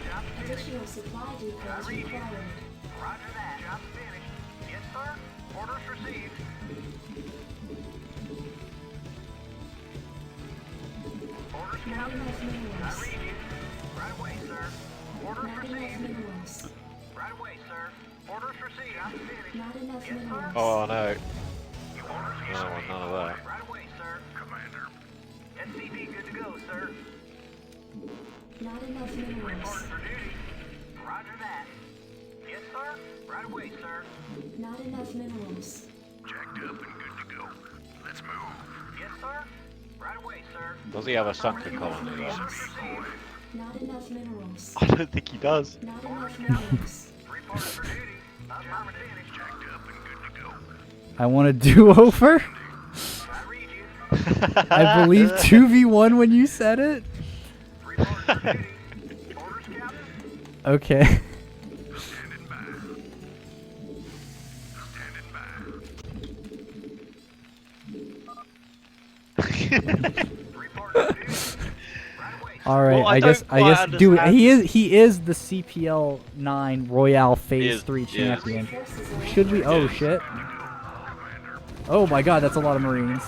Job finished. Additional supply depots read you. required. Roger that. Job finished. Yes, sir. Orders received. Orders, Not Captain. enough I minerals. read you. Right away, sir. Orders Not enough received. minerals. Right away, sir. Orders received. I'm finished. Not enough Yes, sir. minerals. Oh no. Orders, No, none of that. Right away, sir. Commander. SCP good to go, sir. Not enough minerals. Reporting for duty. Roger that. Yes, sir. Right away, sir. Not enough minerals. Jacked up and good to go. Let's move. Yes, sir. Right away, sir. Does he have a sunken colony though? Orders received. Not enough minerals. I don't think he does. Not enough minerals. Reporting for duty. Affirmative. Jacked up and good to go. I want a do-over. I read you. I believe 2v1 when you said it. Reporting for duty. Orders, Captain. Okay. Standing by. Standing by. Reporting for duty. Right away, sir. All right. Well, I I guess. don't I guess. quite Dude, understand. he is the CPL 9 Royale Phase is, 3 he is. champion. Forces are Should we? Oh shit. Oh my god, that's a lot of Marines.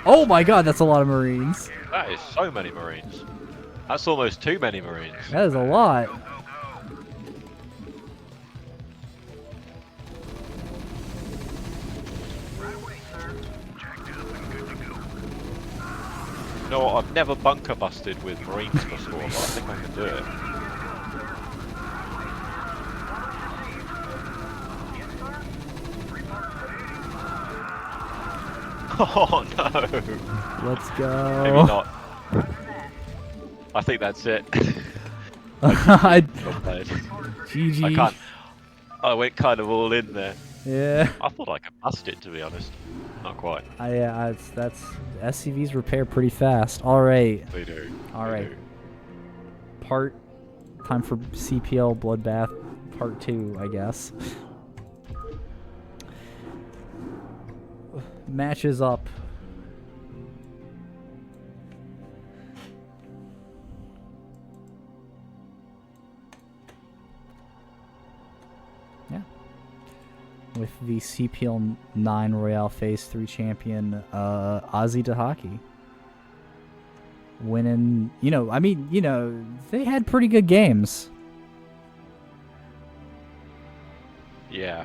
Oh my god, that's a lot of Marines. That is so many Marines. That's almost too many Marines. That is a lot. Right away, sir. Jacked up and good to go. You know what? I've never bunker busted with Marines before, but I think I can do it. Yes, sir. Reporting for duty. Oh no! Let's Maybe go. not. I think that's it. I, Well played. GG. I can't. I went kind of all in there. Yeah. I thought I could bust it, to be honest. Not quite. That's SCVs repair pretty fast. All right. They do. All They right. do. Time for CPL Bloodbath Part 2, I guess. Matches up. Yeah. with the CPL 9 Royale Phase 3 champion, Ozzy Dahaki. Winning, they had pretty good games. Yeah.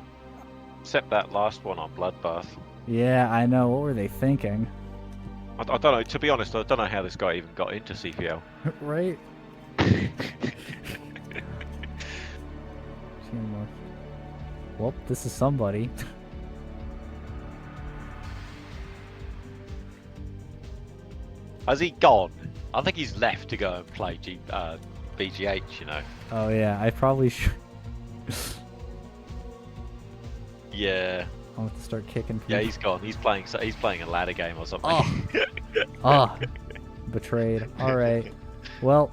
Except that last one on Bloodbath. Yeah, I know. What were they thinking? I don't know. To be honest, I don't know how this guy even got into CPL. Right? Well, this is somebody. Has he gone? I think he's left to go and play BGH, you know. Oh yeah, I probably should. Yeah. I'll have to start kicking people. Yeah, he's gone. He's playing a ladder game or something. Oh. Betrayed. Alright. Well,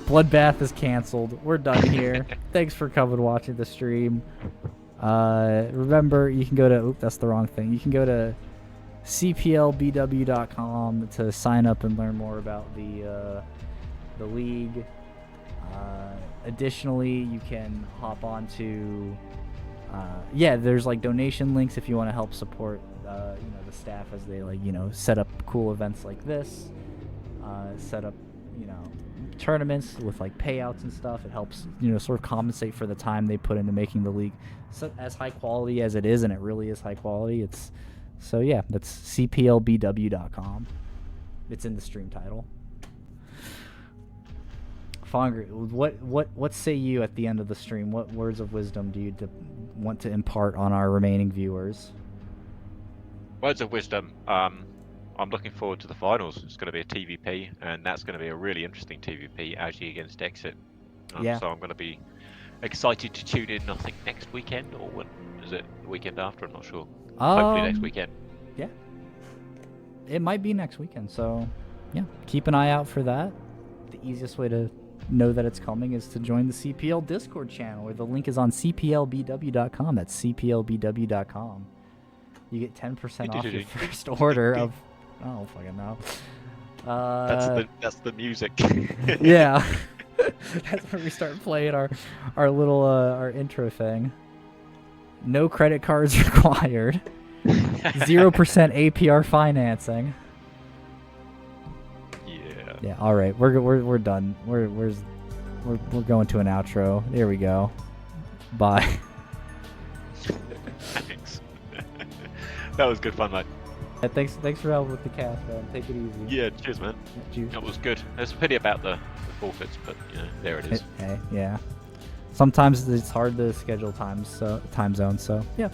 Bloodbath is canceled. We're done here. Thanks for coming and watching the stream. Remember, you can go to... Oop, that's the wrong thing. You can go to cplbw.com to sign up and learn more about the league. Additionally, you can hop on to... there's like donation links if you want to help support the staff as they set up cool events like this, set up tournaments with like payouts and stuff. It helps sort of compensate for the time they put into making the league as high quality as it is, and it really is high quality. That's cplbw.com. It's in the stream title. Fonger, what say you at the end of the stream? What words of wisdom do you want to impart on our remaining viewers? Words of wisdom. I'm looking forward to the finals. It's going to be a TVP, and that's going to be a really interesting TVP, Agi against Exit. Yeah. So I'm going to be excited to tune in. I think next weekend, or when is it? The weekend after? I'm not sure. Hopefully next weekend. Yeah. It might be next weekend. So, yeah, keep an eye out for that. The easiest way to know that it's coming is to join the CPL Discord channel, where the link is on cplbw.com. That's cplbw.com. You get 10% off your first order of... I don't fucking know. That's the music. Yeah. That's where we start playing our little our intro thing. No credit cards required. 0% APR financing. Yeah. Yeah. All right. We're done. We're going to an outro. There we go. Bye. Thanks. That was good fun, mate. Yeah, thanks for helping with the cast, man. Take it easy. Yeah, cheers, man. Cheers. That was good. There's a pity about the forfeits, but there it is. Hey, yeah. Sometimes it's hard to schedule time zones, so yeah.